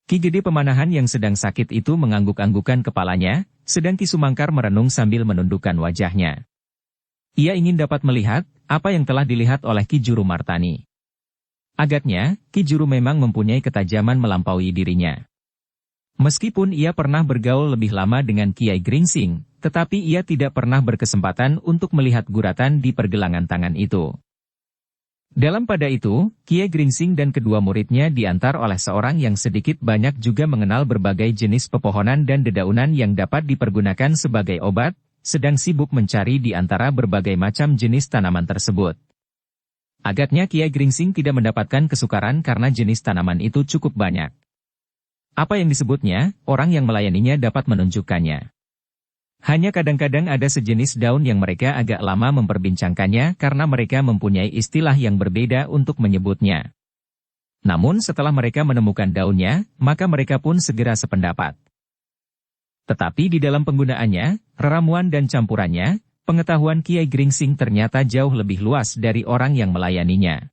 Ki Gede Pemanahan yang sedang sakit itu mengangguk-anggukan kepalanya, sedang Ki Sumangkar merenung sambil menundukkan wajahnya. Ia ingin dapat melihat apa yang telah dilihat oleh Ki Juru Martani. Agaknya, Ki Juru memang mempunyai ketajaman melampaui dirinya. Meskipun ia pernah bergaul lebih lama dengan Kiai Gringsing, tetapi ia tidak pernah berkesempatan untuk melihat guratan di pergelangan tangan itu. Dalam pada itu, Kiai Gringsing dan kedua muridnya diantar oleh seorang yang sedikit banyak juga mengenal berbagai jenis pepohonan dan dedaunan yang dapat dipergunakan sebagai obat, sedang sibuk mencari di antara berbagai macam jenis tanaman tersebut. Agaknya Kiai Gringsing tidak mendapatkan kesukaran karena jenis tanaman itu cukup banyak. Apa yang disebutnya, orang yang melayaninya dapat menunjukkannya. Hanya kadang-kadang ada sejenis daun yang mereka agak lama memperbincangkannya karena mereka mempunyai istilah yang berbeda untuk menyebutnya. Namun setelah mereka menemukan daunnya, maka mereka pun segera sependapat. Tetapi di dalam penggunaannya, reramuan dan campurannya, pengetahuan Kiai Gringsing ternyata jauh lebih luas dari orang yang melayaninya.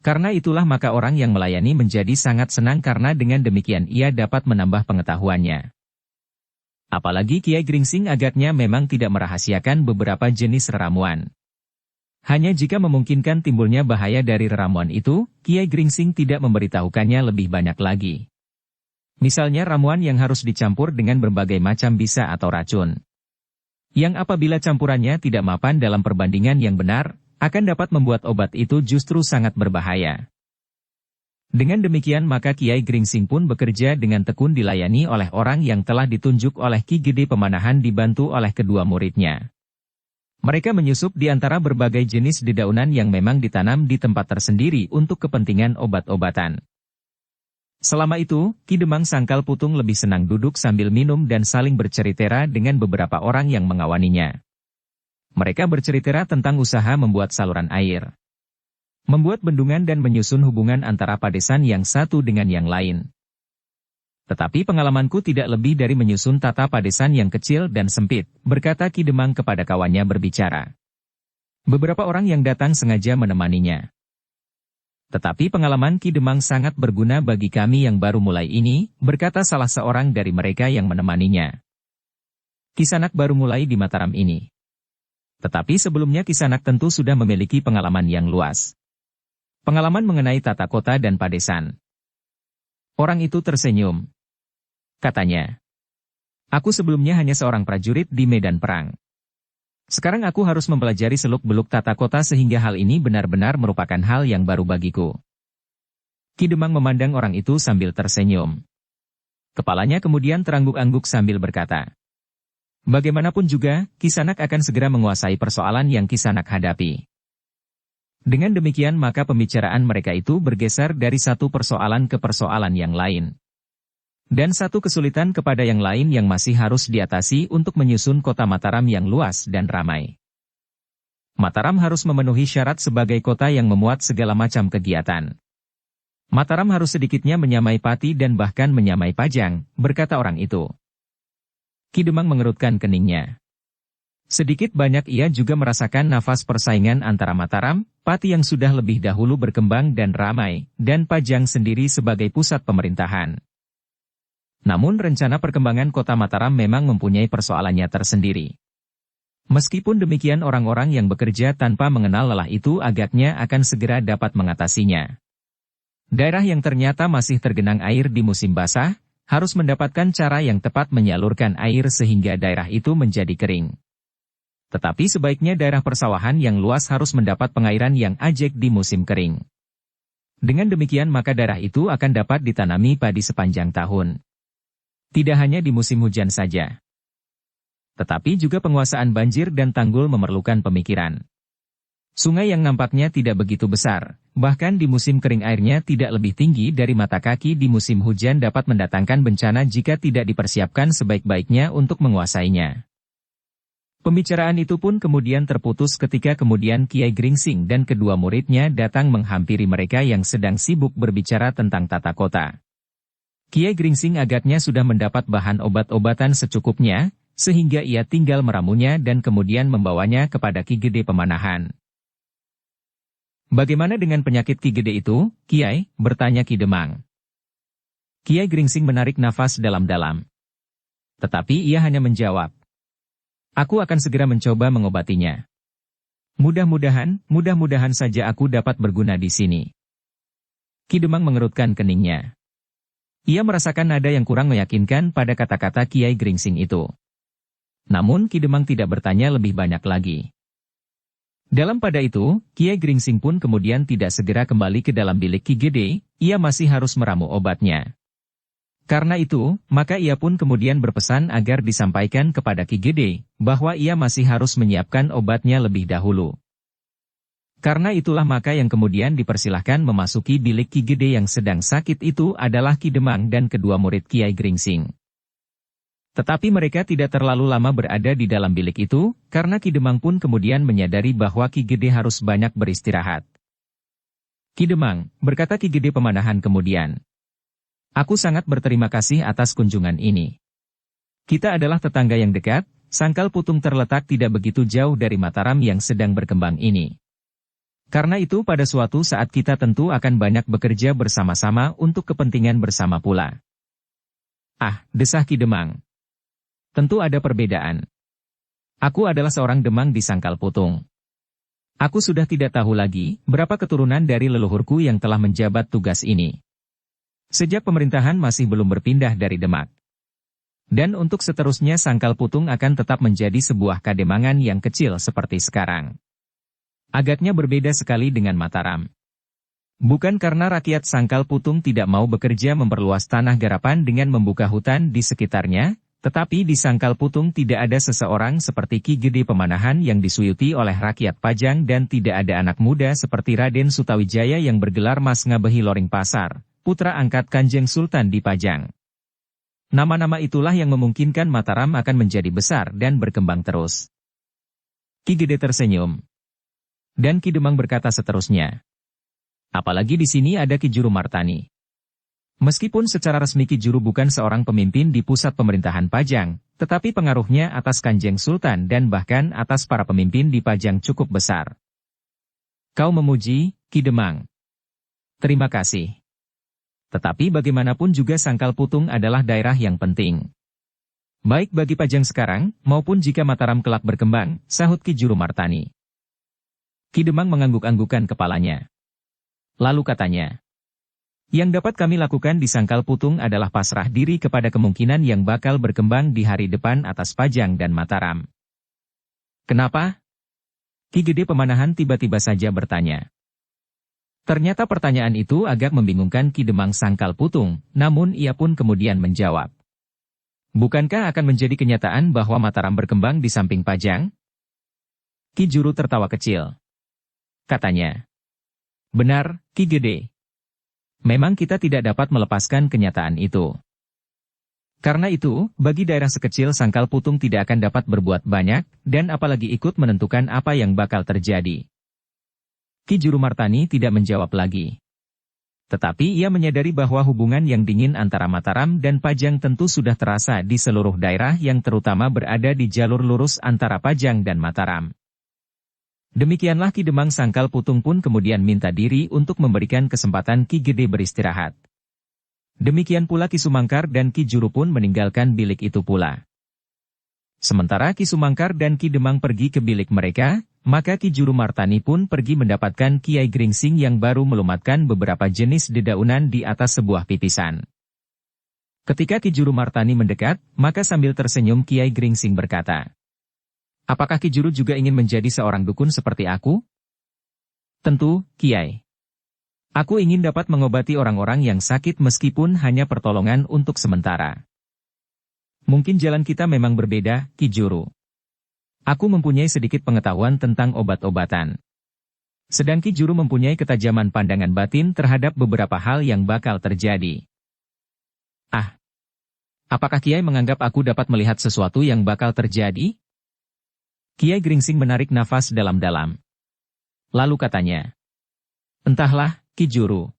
Karena itulah maka orang yang melayani menjadi sangat senang karena dengan demikian ia dapat menambah pengetahuannya. Apalagi Kiai Gringsing agaknya memang tidak merahasiakan beberapa jenis reramuan. Hanya jika memungkinkan timbulnya bahaya dari reramuan itu, Kiai Gringsing tidak memberitahukannya lebih banyak lagi. Misalnya ramuan yang harus dicampur dengan berbagai macam bisa atau racun. Yang apabila campurannya tidak mapan dalam perbandingan yang benar, akan dapat membuat obat itu justru sangat berbahaya. Dengan demikian maka Kiai Gringsing pun bekerja dengan tekun dilayani oleh orang yang telah ditunjuk oleh Ki Gede Pemanahan dibantu oleh kedua muridnya. Mereka menyusup di antara berbagai jenis dedaunan yang memang ditanam di tempat tersendiri untuk kepentingan obat-obatan. Selama itu, Ki Demang Sangkal Putung lebih senang duduk sambil minum dan saling bercerita dengan beberapa orang yang mengawaninya. Mereka bercerita tentang usaha membuat saluran air, membuat bendungan dan menyusun hubungan antara padesan yang satu dengan yang lain. Tetapi pengalamanku tidak lebih dari menyusun tata padesan yang kecil dan sempit, berkata Ki Demang kepada kawannya berbicara. Beberapa orang yang datang sengaja menemaninya. Tetapi pengalaman Ki Demang sangat berguna bagi kami yang baru mulai ini, berkata salah seorang dari mereka yang menemaninya. Kisanak baru mulai di Mataram ini. Tetapi sebelumnya Kisanak tentu sudah memiliki pengalaman yang luas. Pengalaman mengenai tata kota dan padesan. Orang itu tersenyum. Katanya, aku sebelumnya hanya seorang prajurit di medan perang. Sekarang aku harus mempelajari seluk-beluk tata kota sehingga hal ini benar-benar merupakan hal yang baru bagiku. Ki Demang memandang orang itu sambil tersenyum. Kepalanya kemudian terangguk-angguk sambil berkata, bagaimanapun juga, Kisanak akan segera menguasai persoalan yang Kisanak hadapi. Dengan demikian maka pembicaraan mereka itu bergeser dari satu persoalan ke persoalan yang lain. Dan satu kesulitan kepada yang lain yang masih harus diatasi untuk menyusun kota Mataram yang luas dan ramai. Mataram harus memenuhi syarat sebagai kota yang memuat segala macam kegiatan. Mataram harus sedikitnya menyamai Pati dan bahkan menyamai Pajang, berkata orang itu. Ki Demang mengerutkan keningnya. Sedikit banyak ia juga merasakan nafas persaingan antara Mataram, Pati yang sudah lebih dahulu berkembang dan ramai, dan Pajang sendiri sebagai pusat pemerintahan. Namun rencana perkembangan kota Mataram memang mempunyai persoalannya tersendiri. Meskipun demikian orang-orang yang bekerja tanpa mengenal lelah itu agaknya akan segera dapat mengatasinya. Daerah yang ternyata masih tergenang air di musim basah, harus mendapatkan cara yang tepat menyalurkan air sehingga daerah itu menjadi kering. Tetapi sebaiknya daerah persawahan yang luas harus mendapat pengairan yang ajek di musim kering. Dengan demikian maka daerah itu akan dapat ditanami padi sepanjang tahun. Tidak hanya di musim hujan saja. Tetapi juga penguasaan banjir dan tanggul memerlukan pemikiran. Sungai yang nampaknya tidak begitu besar, bahkan di musim kering airnya tidak lebih tinggi dari mata kaki di musim hujan dapat mendatangkan bencana jika tidak dipersiapkan sebaik-baiknya untuk menguasainya. Pembicaraan itu pun kemudian terputus ketika kemudian Kiai Gringsing dan kedua muridnya datang menghampiri mereka yang sedang sibuk berbicara tentang tata kota. Kiai Gringsing agaknya sudah mendapat bahan obat-obatan secukupnya, sehingga ia tinggal meramunya dan kemudian membawanya kepada Ki Gede Pemanahan. Bagaimana dengan penyakit Ki Gede itu, Kiai? Bertanya Ki Demang. Kiai Gringsing menarik nafas dalam-dalam. Tetapi ia hanya menjawab, "Aku akan segera mencoba mengobatinya. Mudah-mudahan saja aku dapat berguna di sini." Ki Demang mengerutkan keningnya. Ia merasakan nada yang kurang meyakinkan pada kata-kata Kiai Gringsing itu. Namun Ki Demang tidak bertanya lebih banyak lagi. Dalam pada itu, Kiai Gringsing pun kemudian tidak segera kembali ke dalam bilik Ki Gede, ia masih harus meramu obatnya. Karena itu, maka ia pun kemudian berpesan agar disampaikan kepada Ki Gede, bahwa ia masih harus menyiapkan obatnya lebih dahulu. Karena itulah maka yang kemudian dipersilahkan memasuki bilik Ki Gede yang sedang sakit itu adalah Ki Demang dan kedua murid Kiai Gringsing. Tetapi mereka tidak terlalu lama berada di dalam bilik itu, karena Ki Demang pun kemudian menyadari bahwa Ki Gede harus banyak beristirahat. "Ki Demang," berkata Ki Gede Pemanahan kemudian, "aku sangat berterima kasih atas kunjungan ini. Kita adalah tetangga yang dekat, Sangkal Putung terletak tidak begitu jauh dari Mataram yang sedang berkembang ini. Karena itu pada suatu saat kita tentu akan banyak bekerja bersama-sama untuk kepentingan bersama pula." "Ah," desah Ki Demang. "Tentu ada perbedaan. Aku adalah seorang Demang di Sangkal Putung. Aku sudah tidak tahu lagi berapa keturunan dari leluhurku yang telah menjabat tugas ini. Sejak pemerintahan masih belum berpindah dari Demak. Dan untuk seterusnya Sangkal Putung akan tetap menjadi sebuah kademangan yang kecil seperti sekarang. Agaknya berbeda sekali dengan Mataram. Bukan karena rakyat Sangkal Putung tidak mau bekerja memperluas tanah garapan dengan membuka hutan di sekitarnya, tetapi di Sangkal Putung tidak ada seseorang seperti Ki Gede Pemanahan yang disuyuti oleh rakyat Pajang dan tidak ada anak muda seperti Raden Sutawijaya yang bergelar Mas Ngabehi Loring Pasar, putra angkat Kanjeng Sultan di Pajang. Nama-nama itulah yang memungkinkan Mataram akan menjadi besar dan berkembang terus." Ki Gede tersenyum. Dan Ki Demang berkata seterusnya, "Apalagi di sini ada Ki Juru Martani. Meskipun secara resmi Ki Juru bukan seorang pemimpin di pusat pemerintahan Pajang, tetapi pengaruhnya atas Kanjeng Sultan dan bahkan atas para pemimpin di Pajang cukup besar." "Kau memuji, Ki Demang. Terima kasih. Tetapi bagaimanapun juga Sangkal Putung adalah daerah yang penting. Baik bagi Pajang sekarang, maupun jika Mataram kelak berkembang," sahut Ki Juru Martani. Ki Demang mengangguk-anggukan kepalanya. Lalu katanya, "Yang dapat kami lakukan di Sangkal Putung adalah pasrah diri kepada kemungkinan yang bakal berkembang di hari depan atas Pajang dan Mataram." "Kenapa?" Ki Gede Pemanahan tiba-tiba saja bertanya. Ternyata pertanyaan itu agak membingungkan Ki Demang Sangkal Putung, namun ia pun kemudian menjawab. "Bukankah akan menjadi kenyataan bahwa Mataram berkembang di samping Pajang?" Ki Juru tertawa kecil. Katanya, "Benar, Ki Gede. Memang kita tidak dapat melepaskan kenyataan itu. Karena itu, bagi daerah sekecil Sangkal Putung tidak akan dapat berbuat banyak, dan apalagi ikut menentukan apa yang bakal terjadi." Ki Juru Martani tidak menjawab lagi. Tetapi ia menyadari bahwa hubungan yang dingin antara Mataram dan Pajang tentu sudah terasa di seluruh daerah yang terutama berada di jalur lurus antara Pajang dan Mataram. Demikianlah Ki Demang Sangkal Putung pun kemudian minta diri untuk memberikan kesempatan Ki Gede beristirahat. Demikian pula Ki Sumangkar dan Ki Juru pun meninggalkan bilik itu pula. Sementara Ki Sumangkar dan Ki Demang pergi ke bilik mereka, maka Ki Juru Martani pun pergi mendapatkan Kiai Gringsing yang baru melumatkan beberapa jenis dedaunan di atas sebuah pipisan. Ketika Ki Juru Martani mendekat, maka sambil tersenyum Kiai Gringsing berkata, "Apakah Ki Juru juga ingin menjadi seorang dukun seperti aku?" "Tentu, Kiai. Aku ingin dapat mengobati orang-orang yang sakit meskipun hanya pertolongan untuk sementara." "Mungkin jalan kita memang berbeda, Ki Juru. Aku mempunyai sedikit pengetahuan tentang obat-obatan. Sedang Ki Juru mempunyai ketajaman pandangan batin terhadap beberapa hal yang bakal terjadi." "Ah, apakah Kiai menganggap aku dapat melihat sesuatu yang bakal terjadi?" Kiai Gringsing menarik nafas dalam-dalam. Lalu katanya, "Entahlah, Ki Juru.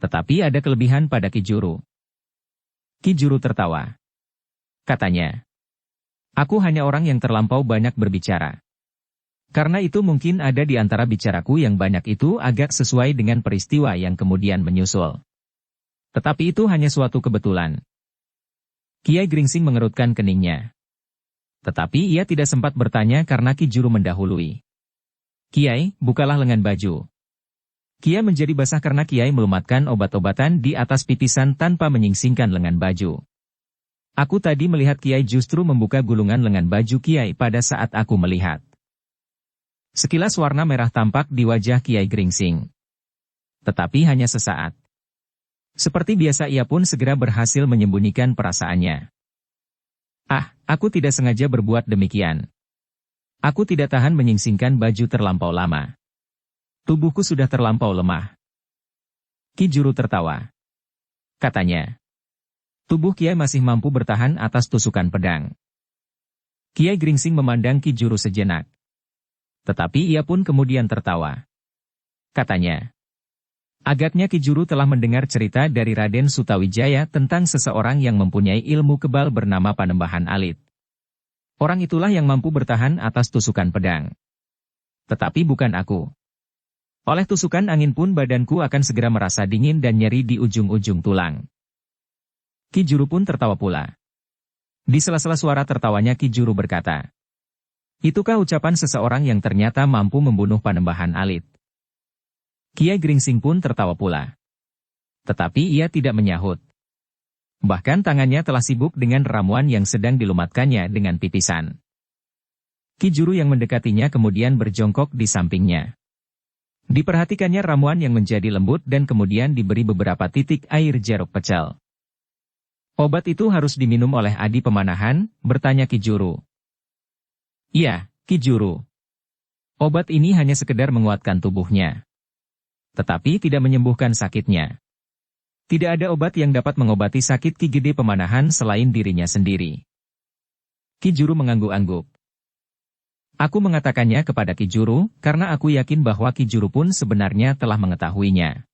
Tetapi ada kelebihan pada Ki Juru. Ki Juru tertawa. Katanya, aku hanya orang yang terlampau banyak berbicara. Karena itu mungkin ada di antara bicaraku yang banyak itu agak sesuai dengan peristiwa yang kemudian menyusul. Tetapi itu hanya suatu kebetulan. Kiai Gringsing mengerutkan keningnya. Tetapi ia tidak sempat bertanya karena Ki Juru mendahului. Kiai, bukalah lengan baju. Kiai menjadi basah karena Kiai melumatkan obat-obatan di atas pipisan tanpa menyingsingkan lengan baju. Aku tadi melihat Kiai justru membuka gulungan lengan baju Kiai pada saat aku melihat. Sekilas warna merah tampak di wajah Kiai Gringsing. Tetapi hanya sesaat. Seperti biasa ia pun segera berhasil menyembunyikan perasaannya. Ah, aku tidak sengaja berbuat demikian. Aku tidak tahan menyingsingkan baju terlampau lama. Tubuhku sudah terlampau lemah. Ki Juru tertawa. Katanya, tubuh Kiai masih mampu bertahan atas tusukan pedang. Kiai Gringsing memandang Ki Juru sejenak. Tetapi ia pun kemudian tertawa. Katanya, agaknya Ki Juru telah mendengar cerita dari Raden Sutawijaya tentang seseorang yang mempunyai ilmu kebal bernama Panembahan Alit. Orang itulah yang mampu bertahan atas tusukan pedang. Tetapi bukan aku. Oleh tusukan angin pun badanku akan segera merasa dingin dan nyeri di ujung-ujung tulang. Ki Juru pun tertawa pula. Di sela-sela suara tertawanya Ki Juru berkata, itukah ucapan seseorang yang ternyata mampu membunuh Panembahan Alit? Kiai Gringsing pun tertawa pula. Tetapi ia tidak menyahut. Bahkan tangannya telah sibuk dengan ramuan yang sedang dilumatkannya dengan pipisan. Ki Juru yang mendekatinya kemudian berjongkok di sampingnya. Diperhatikannya ramuan yang menjadi lembut dan kemudian diberi beberapa titik air jeruk pecel. Obat itu harus diminum oleh Adi Pemanahan, bertanya Ki Juru. Iya, Ki Juru. Obat ini hanya sekedar menguatkan tubuhnya. Tetapi tidak menyembuhkan sakitnya. Tidak ada obat yang dapat mengobati sakit Ki Gede Pemanahan selain dirinya sendiri. Ki Juru mengangguk-angguk. Aku mengatakannya kepada Ki Juru, karena aku yakin bahwa Ki Juru pun sebenarnya telah mengetahuinya.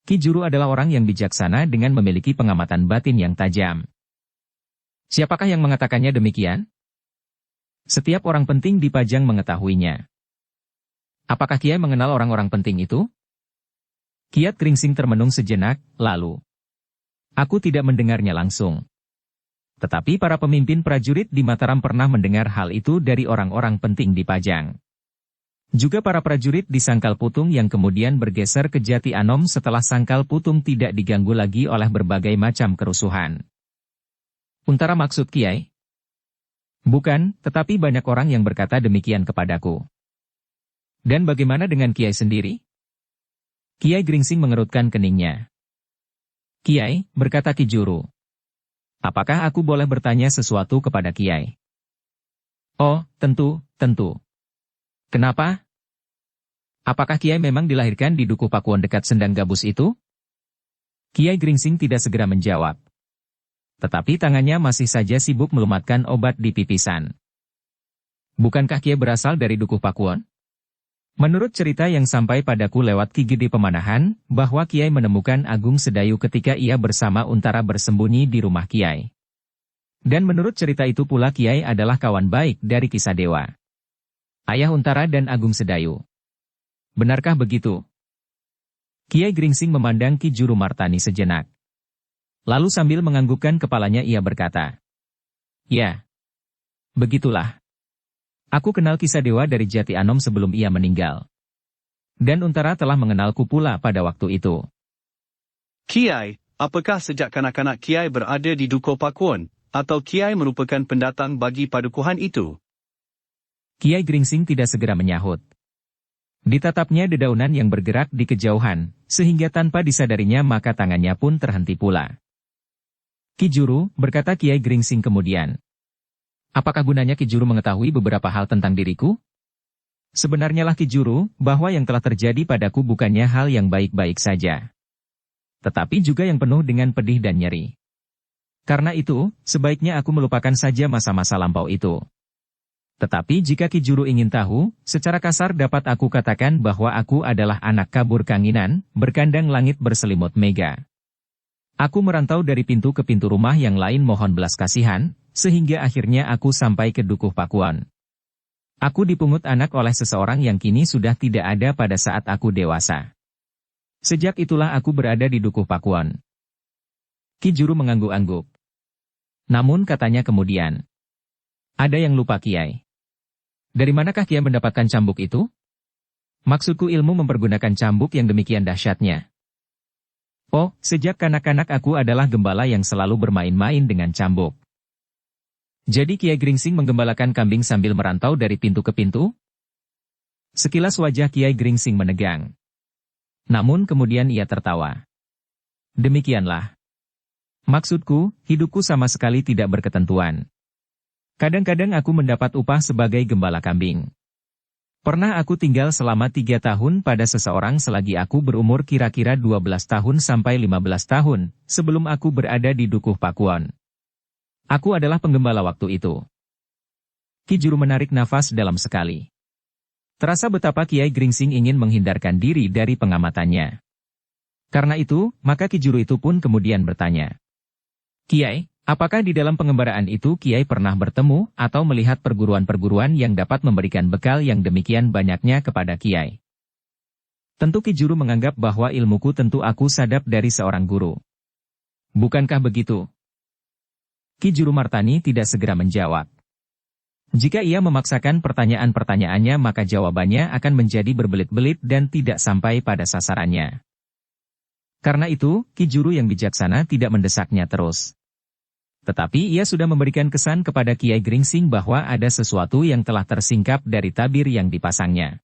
Ki Juru adalah orang yang bijaksana dengan memiliki pengamatan batin yang tajam. Siapakah yang mengatakannya demikian? Setiap orang penting di Pajang mengetahuinya. Apakah Kiai mengenal orang-orang penting itu? Kiai Gringsing termenung sejenak, lalu. Aku tidak mendengarnya langsung. Tetapi para pemimpin prajurit di Mataram pernah mendengar hal itu dari orang-orang penting di Pajang. Juga para prajurit di Sangkal Putung yang kemudian bergeser ke Jati Anom setelah Sangkal Putung tidak diganggu lagi oleh berbagai macam kerusuhan. Untara maksud Kiai? Bukan, tetapi banyak orang yang berkata demikian kepadaku. Dan bagaimana dengan Kiai sendiri? Kiai Gringsing mengerutkan keningnya. Kiai, berkata Ki Juru. Apakah aku boleh bertanya sesuatu kepada Kiai? Oh, tentu. Kenapa? Apakah Kiai memang dilahirkan di Dukuh Pakuwon dekat Sendang Gabus itu? Kiai Gringsing tidak segera menjawab. Tetapi tangannya masih saja sibuk melumatkan obat di pipisan. Bukankah Kiai berasal dari Dukuh Pakuwon? Menurut cerita yang sampai padaku lewat Ki Gede Pemanahan, bahwa Kiai menemukan Agung Sedayu ketika ia bersama Untara bersembunyi di rumah Kiai. Dan menurut cerita itu pula Kiai adalah kawan baik dari Kisah Dewa. Ayah Untara dan Agung Sedayu. Benarkah begitu? Kiai Gringsing memandang Ki Juru Martani sejenak. Lalu sambil menganggukkan kepalanya ia berkata, ya, begitulah. Aku kenal Kisah Dewa dari Jati Anom sebelum ia meninggal. Dan Untara telah mengenalku pula pada waktu itu. Kiai, apakah sejak kanak-kanak Kiai berada di Dukuh Pakuwon, atau Kiai merupakan pendatang bagi padukuhan itu? Kiai Gringsing tidak segera menyahut. Ditatapnya dedaunan yang bergerak di kejauhan, sehingga tanpa disadarinya maka tangannya pun terhenti pula. Ki Juru, berkata Kiai Gringsing kemudian. Apakah gunanya Ki Juru mengetahui beberapa hal tentang diriku? Sebenarnya lah Ki Juru, bahwa yang telah terjadi padaku bukannya hal yang baik-baik saja. Tetapi juga yang penuh dengan pedih dan nyeri. Karena itu, sebaiknya aku melupakan saja masa-masa lampau itu. Tetapi jika Ki Juru ingin tahu, secara kasar dapat aku katakan bahwa aku adalah anak kabur kanginan, berkandang langit berselimut mega. Aku merantau dari pintu ke pintu rumah yang lain mohon belas kasihan, sehingga akhirnya aku sampai ke Dukuh Pakuan. Aku dipungut anak oleh seseorang yang kini sudah tidak ada pada saat aku dewasa. Sejak itulah aku berada di Dukuh Pakuan. Ki Juru mengangguk-angguk. Namun katanya kemudian, ada yang lupa Kiai. Dari manakah Kiai mendapatkan cambuk itu? Maksudku ilmu mempergunakan cambuk yang demikian dahsyatnya. Oh, sejak kanak-kanak aku adalah gembala yang selalu bermain-main dengan cambuk. Jadi Kiai Gringsing menggembalakan kambing sambil merantau dari pintu ke pintu? Sekilas wajah Kiai Gringsing menegang. Namun kemudian ia tertawa. Demikianlah. Maksudku, hidupku sama sekali tidak berketentuan. Kadang-kadang aku mendapat upah sebagai gembala kambing. Pernah aku tinggal selama 3 tahun pada seseorang selagi aku berumur kira-kira 12 tahun sampai 15 tahun, sebelum aku berada di Dukuh Pakuan. Aku adalah penggembala waktu itu. Ki Juru menarik nafas dalam sekali. Terasa betapa Kiai Gringsing ingin menghindarkan diri dari pengamatannya. Karena itu, maka Ki Juru itu pun kemudian bertanya. Kiai, apakah di dalam pengembaraan itu Kiai pernah bertemu atau melihat perguruan-perguruan yang dapat memberikan bekal yang demikian banyaknya kepada Kiai? Tentu Ki Juru menganggap bahwa ilmuku tentu aku sadap dari seorang guru. Bukankah begitu? Ki Juru Martani tidak segera menjawab. Jika ia memaksakan pertanyaan-pertanyaannya maka jawabannya akan menjadi berbelit-belit dan tidak sampai pada sasarannya. Karena itu, Ki Juru yang bijaksana tidak mendesaknya terus. Tetapi ia sudah memberikan kesan kepada Kiai Gringsing bahwa ada sesuatu yang telah tersingkap dari tabir yang dipasangnya.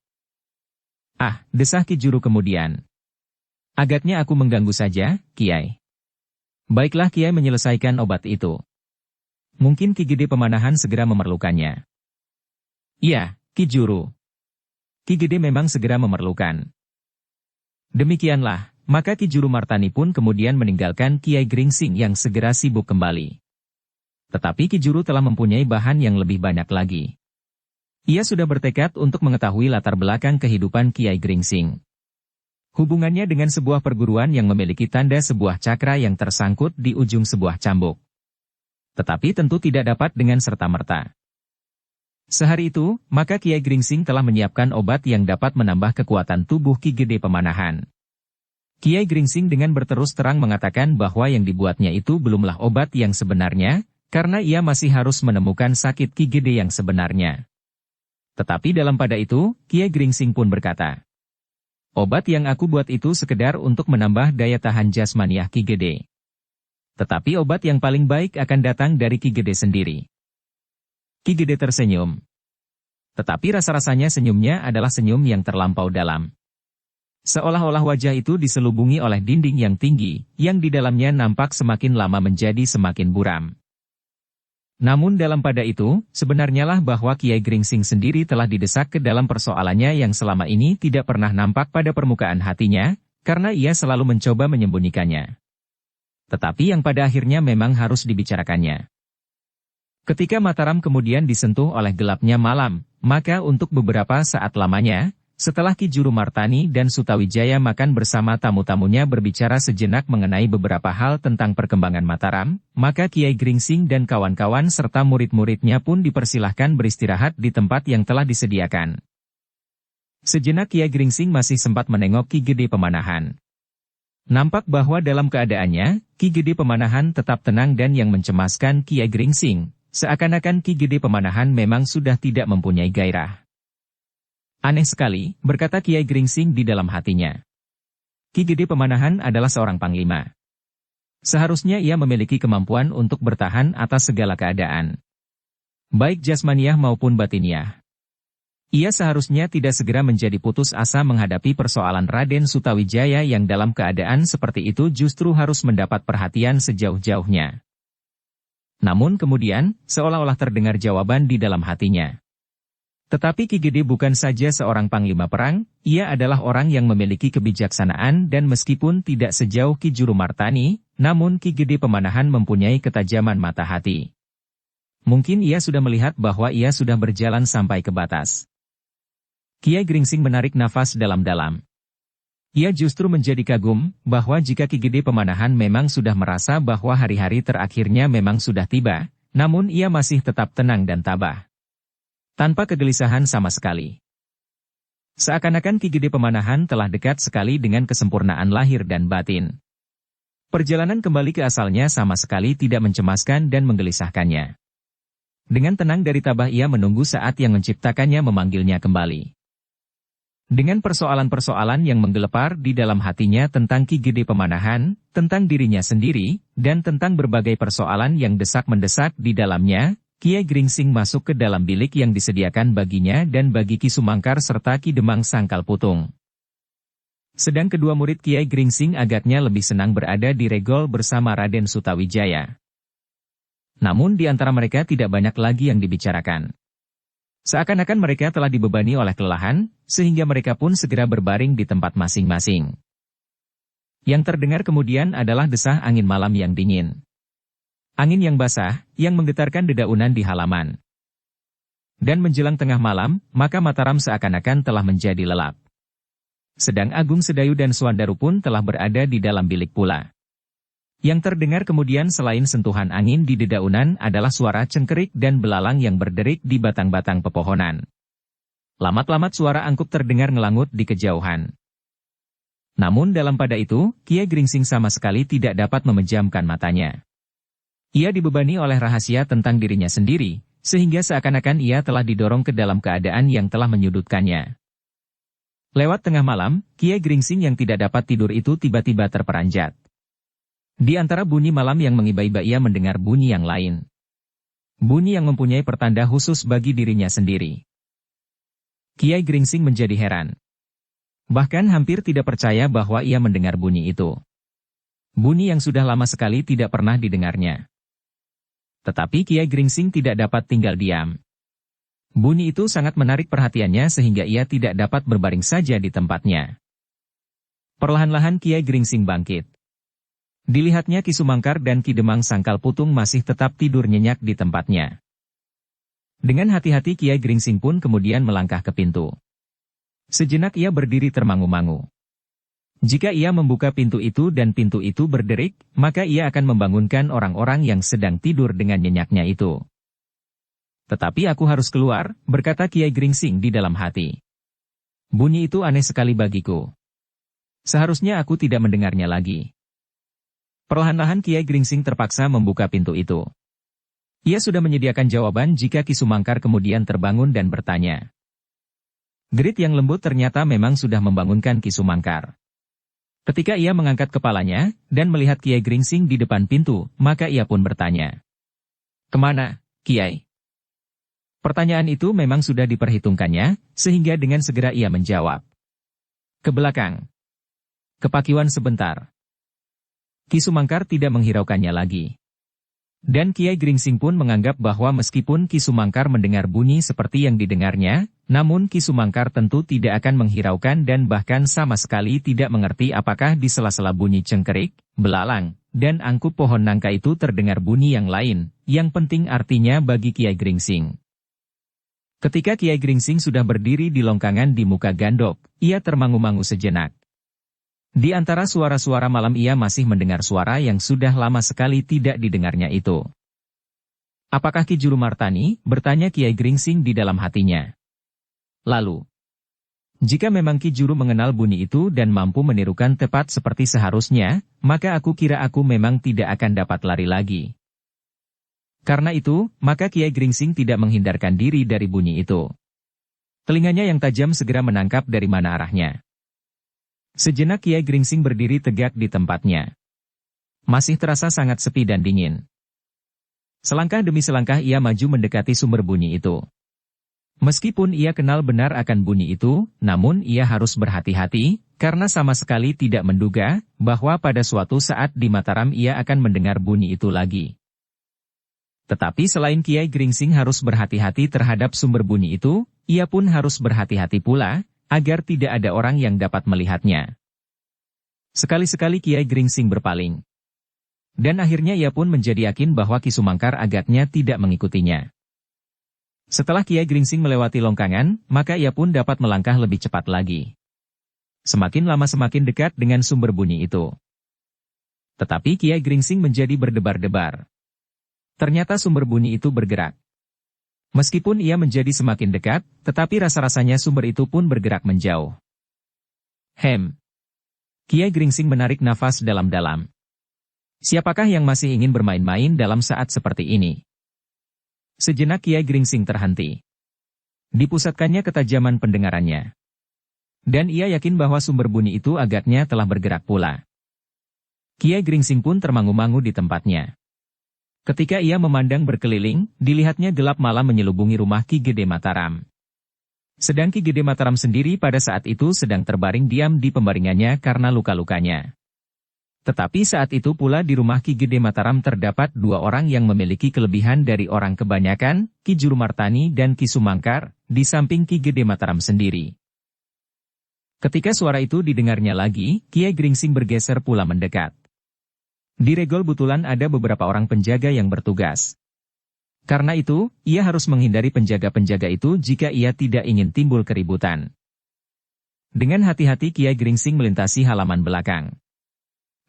Ah, desah Ki Juru kemudian. Agaknya aku mengganggu saja, Kiai. Baiklah Kiai menyelesaikan obat itu. Mungkin Ki Gede Pemanahan segera memerlukannya. Iya, Ki Juru. Ki Gede memang segera memerlukan. Demikianlah, maka Ki Juru Martani pun kemudian meninggalkan Kiai Gringsing yang segera sibuk kembali. Tetapi Ki Juru telah mempunyai bahan yang lebih banyak lagi. Ia sudah bertekad untuk mengetahui latar belakang kehidupan Kiai Gringsing. Hubungannya dengan sebuah perguruan yang memiliki tanda sebuah cakra yang tersangkut di ujung sebuah cambuk. Tetapi tentu tidak dapat dengan serta-merta. Sehari itu, maka Kiai Gringsing telah menyiapkan obat yang dapat menambah kekuatan tubuh Ki Gede Pemanahan. Kiai Gringsing dengan berterus terang mengatakan bahwa yang dibuatnya itu belumlah obat yang sebenarnya, karena ia masih harus menemukan sakit Ki Gede yang sebenarnya. Tetapi dalam pada itu, Kiai Gringsing pun berkata, obat yang aku buat itu sekedar untuk menambah daya tahan jasmaniah Ki Gede. Tetapi obat yang paling baik akan datang dari Ki Gede sendiri. Ki Gede tersenyum. Tetapi rasa-rasanya senyumnya adalah senyum yang terlampau dalam. Seolah-olah wajah itu diselubungi oleh dinding yang tinggi, yang di dalamnya nampak semakin lama menjadi semakin buram. Namun dalam pada itu, sebenarnya lah bahwa Kiai Gringsing sendiri telah didesak ke dalam persoalannya yang selama ini tidak pernah nampak pada permukaan hatinya, karena ia selalu mencoba menyembunyikannya. Tetapi yang pada akhirnya memang harus dibicarakannya. Ketika Mataram kemudian disentuh oleh gelapnya malam, maka untuk beberapa saat lamanya, setelah Ki Juru Martani dan Sutawijaya makan bersama tamu-tamunya berbicara sejenak mengenai beberapa hal tentang perkembangan Mataram, maka Kiai Gringsing dan kawan-kawan serta murid-muridnya pun dipersilahkan beristirahat di tempat yang telah disediakan. Sejenak Kiai Gringsing masih sempat menengok Ki Gede Pemanahan. Nampak bahwa dalam keadaannya, Ki Gede Pemanahan tetap tenang dan yang mencemaskan Kiai Gringsing, seakan-akan Ki Gede Pemanahan memang sudah tidak mempunyai gairah. Aneh sekali, berkata Kiai Gringsing di dalam hatinya. Ki Gede Pemanahan adalah seorang panglima. Seharusnya ia memiliki kemampuan untuk bertahan atas segala keadaan. Baik jasmaniah maupun batiniah. Ia seharusnya tidak segera menjadi putus asa menghadapi persoalan Raden Sutawijaya yang dalam keadaan seperti itu justru harus mendapat perhatian sejauh-jauhnya. Namun kemudian, seolah-olah terdengar jawaban di dalam hatinya. Tetapi Ki Gede bukan saja seorang panglima perang, ia adalah orang yang memiliki kebijaksanaan dan meskipun tidak sejauh Ki Juru Martani, namun Ki Gede Pemanahan mempunyai ketajaman mata hati. Mungkin ia sudah melihat bahwa ia sudah berjalan sampai ke batas. Kiai Gringsing menarik nafas dalam-dalam. Ia justru menjadi kagum, bahwa jika Ki Gede Pemanahan memang sudah merasa bahwa hari-hari terakhirnya memang sudah tiba, namun ia masih tetap tenang dan tabah. Tanpa kegelisahan sama sekali. Seakan-akan Ki Gede Pemanahan telah dekat sekali dengan kesempurnaan lahir dan batin. Perjalanan kembali ke asalnya sama sekali tidak mencemaskan dan menggelisahkannya. Dengan tenang dari tabah ia menunggu saat yang menciptakannya memanggilnya kembali. Dengan persoalan-persoalan yang menggelepar di dalam hatinya tentang Ki Gede Pemanahan, tentang dirinya sendiri, dan tentang berbagai persoalan yang desak-mendesak di dalamnya, Kiai Gringsing masuk ke dalam bilik yang disediakan baginya dan bagi Ki Sumangkar serta Ki Demang Sangkal Putung. Sedang kedua murid Kiai Gringsing agaknya lebih senang berada di regol bersama Raden Sutawijaya. Namun di antara mereka tidak banyak lagi yang dibicarakan. Seakan-akan mereka telah dibebani oleh kelelahan, sehingga mereka pun segera berbaring di tempat masing-masing. Yang terdengar kemudian adalah desah angin malam yang dingin. Angin yang basah, yang menggetarkan dedaunan di halaman. Dan menjelang tengah malam, maka Mataram seakan-akan telah menjadi lelap. Sedang Agung Sedayu dan Suandaru pun telah berada di dalam bilik pula. Yang terdengar kemudian selain sentuhan angin di dedaunan adalah suara cengkerik dan belalang yang berderik di batang-batang pepohonan. Lamat-lamat suara angkup terdengar ngelangut di kejauhan. Namun dalam pada itu, Kiai Gringsing sama sekali tidak dapat memejamkan matanya. Ia dibebani oleh rahasia tentang dirinya sendiri, sehingga seakan-akan ia telah didorong ke dalam keadaan yang telah menyudutkannya. Lewat tengah malam, Kiai Gringsing yang tidak dapat tidur itu tiba-tiba terperanjat. Di antara bunyi malam yang mengiba-iba ia mendengar bunyi yang lain. Bunyi yang mempunyai pertanda khusus bagi dirinya sendiri. Kiai Gringsing menjadi heran. Bahkan hampir tidak percaya bahwa ia mendengar bunyi itu. Bunyi yang sudah lama sekali tidak pernah didengarnya. Tetapi Kiai Gringsing tidak dapat tinggal diam. Bunyi itu sangat menarik perhatiannya sehingga ia tidak dapat berbaring saja di tempatnya. Perlahan-lahan Kiai Gringsing bangkit. Dilihatnya Ki Sumangkar dan Ki Demang Sangkal Putung masih tetap tidur nyenyak di tempatnya. Dengan hati-hati Kiai Gringsing pun kemudian melangkah ke pintu. Sejenak ia berdiri termangu-mangu. Jika ia membuka pintu itu dan pintu itu berderik, maka ia akan membangunkan orang-orang yang sedang tidur dengan nyenyaknya itu. Tetapi aku harus keluar, berkata Kiai Gringsing di dalam hati. Bunyi itu aneh sekali bagiku. Seharusnya aku tidak mendengarnya lagi. Perlahan-lahan Kiai Gringsing terpaksa membuka pintu itu. Ia sudah menyediakan jawaban jika Ki Sumangkar kemudian terbangun dan bertanya. Gerit yang lembut ternyata memang sudah membangunkan Ki Sumangkar. Ketika ia mengangkat kepalanya, dan melihat Kiai Gringsing di depan pintu, maka ia pun bertanya. Kemana, Kiai? Pertanyaan itu memang sudah diperhitungkannya, sehingga dengan segera ia menjawab. Ke belakang. Ke pakiwan sebentar. Ki Sumangkar tidak menghiraukannya lagi. Dan Kiai Gringsing pun menganggap bahwa meskipun Ki Sumangkar mendengar bunyi seperti yang didengarnya, namun Ki Sumangkar tentu tidak akan menghiraukan dan bahkan sama sekali tidak mengerti apakah di sela-sela bunyi cengkerik, belalang, dan angkup pohon nangka itu terdengar bunyi yang lain, yang penting artinya bagi Kiai Gringsing. Ketika Kiai Gringsing sudah berdiri di longkangan di muka gandok, ia termangu-mangu sejenak. Di antara suara-suara malam ia masih mendengar suara yang sudah lama sekali tidak didengarnya itu. Apakah Ki Juru Martani? Bertanya Kiai Gringsing di dalam hatinya. Lalu, jika memang Ki Juru mengenal bunyi itu dan mampu menirukan tepat seperti seharusnya, maka aku kira aku memang tidak akan dapat lari lagi. Karena itu, maka Kiai Gringsing tidak menghindarkan diri dari bunyi itu. Telinganya yang tajam segera menangkap dari mana arahnya. Sejenak Kiai Gringsing berdiri tegak di tempatnya. Masih terasa sangat sepi dan dingin. Selangkah demi selangkah ia maju mendekati sumber bunyi itu. Meskipun ia kenal benar akan bunyi itu, namun ia harus berhati-hati, karena sama sekali tidak menduga, bahwa pada suatu saat di Mataram ia akan mendengar bunyi itu lagi. Tetapi selain Kiai Gringsing harus berhati-hati terhadap sumber bunyi itu, ia pun harus berhati-hati pula, agar tidak ada orang yang dapat melihatnya. Sekali-sekali Kiai Gringsing berpaling. Dan akhirnya ia pun menjadi yakin bahwa Ki Sumangkar agaknya tidak mengikutinya. Setelah Kiai Gringsing melewati longkangan, maka ia pun dapat melangkah lebih cepat lagi. Semakin lama semakin dekat dengan sumber bunyi itu. Tetapi Kiai Gringsing menjadi berdebar-debar. Ternyata sumber bunyi itu bergerak. Meskipun ia menjadi semakin dekat, tetapi rasa-rasanya sumber itu pun bergerak menjauh. Kiai Gringsing menarik nafas dalam-dalam. Siapakah yang masih ingin bermain-main dalam saat seperti ini? Sejenak Kiai Gringsing terhenti. Dipusatkannya ketajaman pendengarannya. Dan ia yakin bahwa sumber bunyi itu agaknya telah bergerak pula. Kiai Gringsing pun termangu-mangu di tempatnya. Ketika ia memandang berkeliling, dilihatnya gelap malam menyelubungi rumah Ki Gede Mataram. Sedang Ki Gede Mataram sendiri pada saat itu sedang terbaring diam di pembaringannya karena luka-lukanya. Tetapi saat itu pula di rumah Ki Gede Mataram terdapat dua orang yang memiliki kelebihan dari orang kebanyakan, Ki Jurumartani dan Ki Sumangkar, di samping Ki Gede Mataram sendiri. Ketika suara itu didengarnya lagi, Kiai Gringsing bergeser pula mendekat. Di regol butulan ada beberapa orang penjaga yang bertugas. Karena itu, ia harus menghindari penjaga-penjaga itu jika ia tidak ingin timbul keributan. Dengan hati-hati Kiai Gringsing melintasi halaman belakang.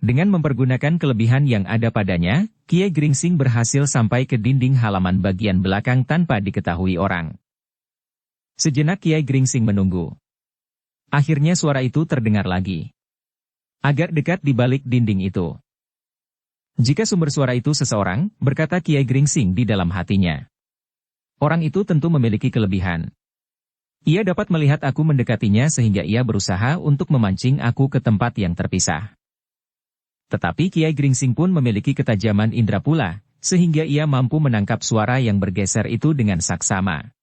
Dengan mempergunakan kelebihan yang ada padanya, Kiai Gringsing berhasil sampai ke dinding halaman bagian belakang tanpa diketahui orang. Sejenak Kiai Gringsing menunggu. Akhirnya suara itu terdengar lagi. Agak dekat di balik dinding itu. Jika sumber suara itu seseorang, berkata Kiai Gringsing di dalam hatinya. Orang itu tentu memiliki kelebihan. Ia dapat melihat aku mendekatinya sehingga ia berusaha untuk memancing aku ke tempat yang terpisah. Tetapi Kiai Gringsing pun memiliki ketajaman indera pula, sehingga ia mampu menangkap suara yang bergeser itu dengan saksama.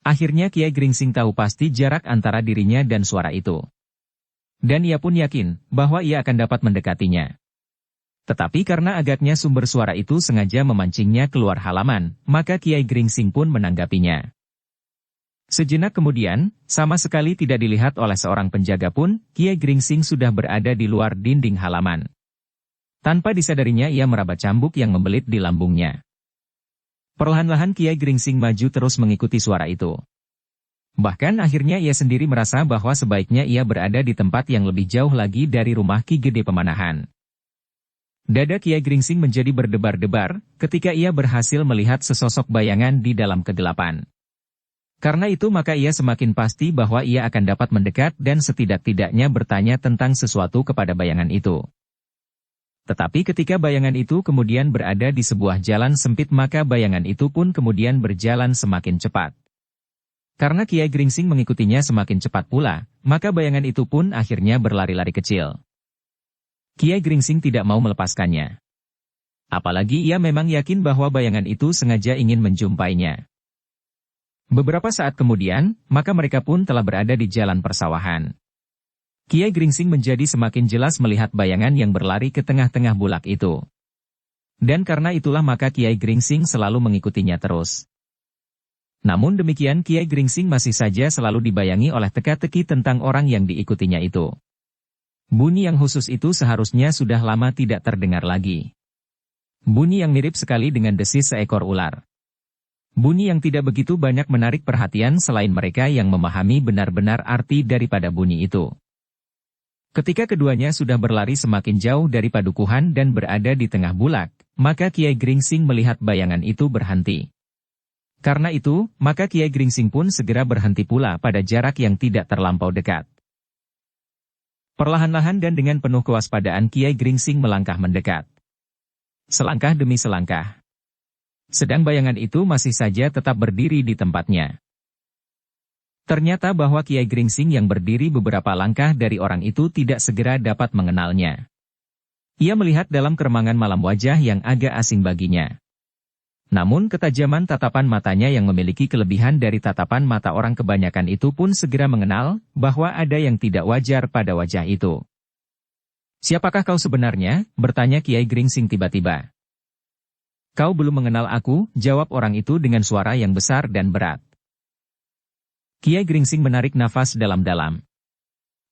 Akhirnya Kiai Gringsing tahu pasti jarak antara dirinya dan suara itu. Dan ia pun yakin bahwa ia akan dapat mendekatinya. Tetapi karena agaknya sumber suara itu sengaja memancingnya keluar halaman, maka Kiai Gringsing pun menanggapinya. Sejenak kemudian, sama sekali tidak dilihat oleh seorang penjaga pun, Kiai Gringsing sudah berada di luar dinding halaman. Tanpa disadarinya ia meraba cambuk yang membelit di lambungnya. Perlahan-lahan Kiai Gringsing maju terus mengikuti suara itu. Bahkan akhirnya ia sendiri merasa bahwa sebaiknya ia berada di tempat yang lebih jauh lagi dari rumah Ki Gede Pemanahan. Dada Kiai Gringsing menjadi berdebar-debar ketika ia berhasil melihat sesosok bayangan di dalam kegelapan. Karena itu maka ia semakin pasti bahwa ia akan dapat mendekat dan setidak-tidaknya bertanya tentang sesuatu kepada bayangan itu. Tetapi ketika bayangan itu kemudian berada di sebuah jalan sempit maka bayangan itu pun kemudian berjalan semakin cepat. Karena Kiai Gringsing mengikutinya semakin cepat pula, maka bayangan itu pun akhirnya berlari-lari kecil. Kiai Gringsing tidak mau melepaskannya. Apalagi ia memang yakin bahwa bayangan itu sengaja ingin menjumpainya. Beberapa saat kemudian, maka mereka pun telah berada di jalan persawahan. Kiai Gringsing menjadi semakin jelas melihat bayangan yang berlari ke tengah-tengah bulak itu. Dan karena itulah maka Kiai Gringsing selalu mengikutinya terus. Namun demikian Kiai Gringsing masih saja selalu dibayangi oleh teka-teki tentang orang yang diikutinya itu. Bunyi yang khusus itu seharusnya sudah lama tidak terdengar lagi. Bunyi yang mirip sekali dengan desis seekor ular. Bunyi yang tidak begitu banyak menarik perhatian selain mereka yang memahami benar-benar arti daripada bunyi itu. Ketika keduanya sudah berlari semakin jauh dari padukuhan dan berada di tengah bulak, maka Kiai Gringsing melihat bayangan itu berhenti. Karena itu, maka Kiai Gringsing pun segera berhenti pula pada jarak yang tidak terlampau dekat. Perlahan-lahan dan dengan penuh kewaspadaan Kiai Gringsing melangkah mendekat. Selangkah demi selangkah. Sedang bayangan itu masih saja tetap berdiri di tempatnya. Ternyata bahwa Kiai Gringsing yang berdiri beberapa langkah dari orang itu tidak segera dapat mengenalnya. Ia melihat dalam keremangan malam wajah yang agak asing baginya. Namun ketajaman tatapan matanya yang memiliki kelebihan dari tatapan mata orang kebanyakan itu pun segera mengenal bahwa ada yang tidak wajar pada wajah itu. "Siapakah kau sebenarnya?" bertanya Kiai Gringsing tiba-tiba. "Kau belum mengenal aku," jawab orang itu dengan suara yang besar dan berat. Kiai Gringsing menarik nafas dalam-dalam.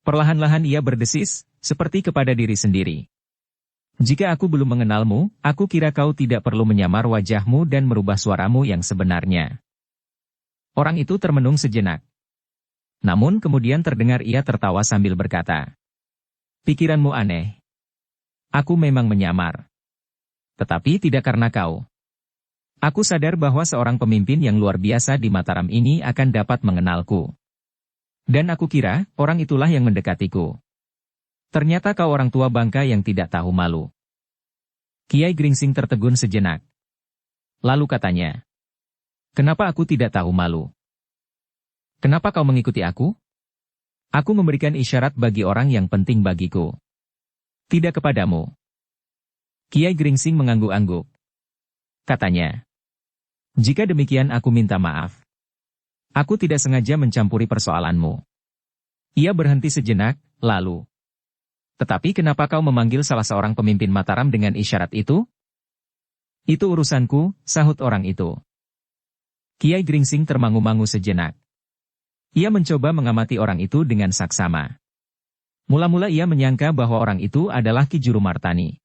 Perlahan-lahan ia berdesis, seperti kepada diri sendiri. "Jika aku belum mengenalmu, aku kira kau tidak perlu menyamar wajahmu dan merubah suaramu yang sebenarnya." Orang itu termenung sejenak. Namun kemudian terdengar ia tertawa sambil berkata, "Pikiranmu aneh. Aku memang menyamar. Tetapi tidak karena kau. Aku sadar bahwa seorang pemimpin yang luar biasa di Mataram ini akan dapat mengenalku. Dan aku kira, orang itulah yang mendekatiku. Ternyata kau orang tua bangka yang tidak tahu malu." Kiai Gringsing tertegun sejenak. Lalu katanya, "Kenapa aku tidak tahu malu? Kenapa kau mengikuti aku? Aku memberikan isyarat bagi orang yang penting bagiku. Tidak kepadamu." Kiai Gringsing mengangguk-angguk. Katanya, "Jika demikian aku minta maaf. Aku tidak sengaja mencampuri persoalanmu." Ia berhenti sejenak, lalu, "Tetapi kenapa kau memanggil salah seorang pemimpin Mataram dengan isyarat itu?" "Itu urusanku," sahut orang itu. Kiai Gringsing termangu-mangu sejenak. Ia mencoba mengamati orang itu dengan saksama. Mula-mula ia menyangka bahwa orang itu adalah Ki Juru Martani.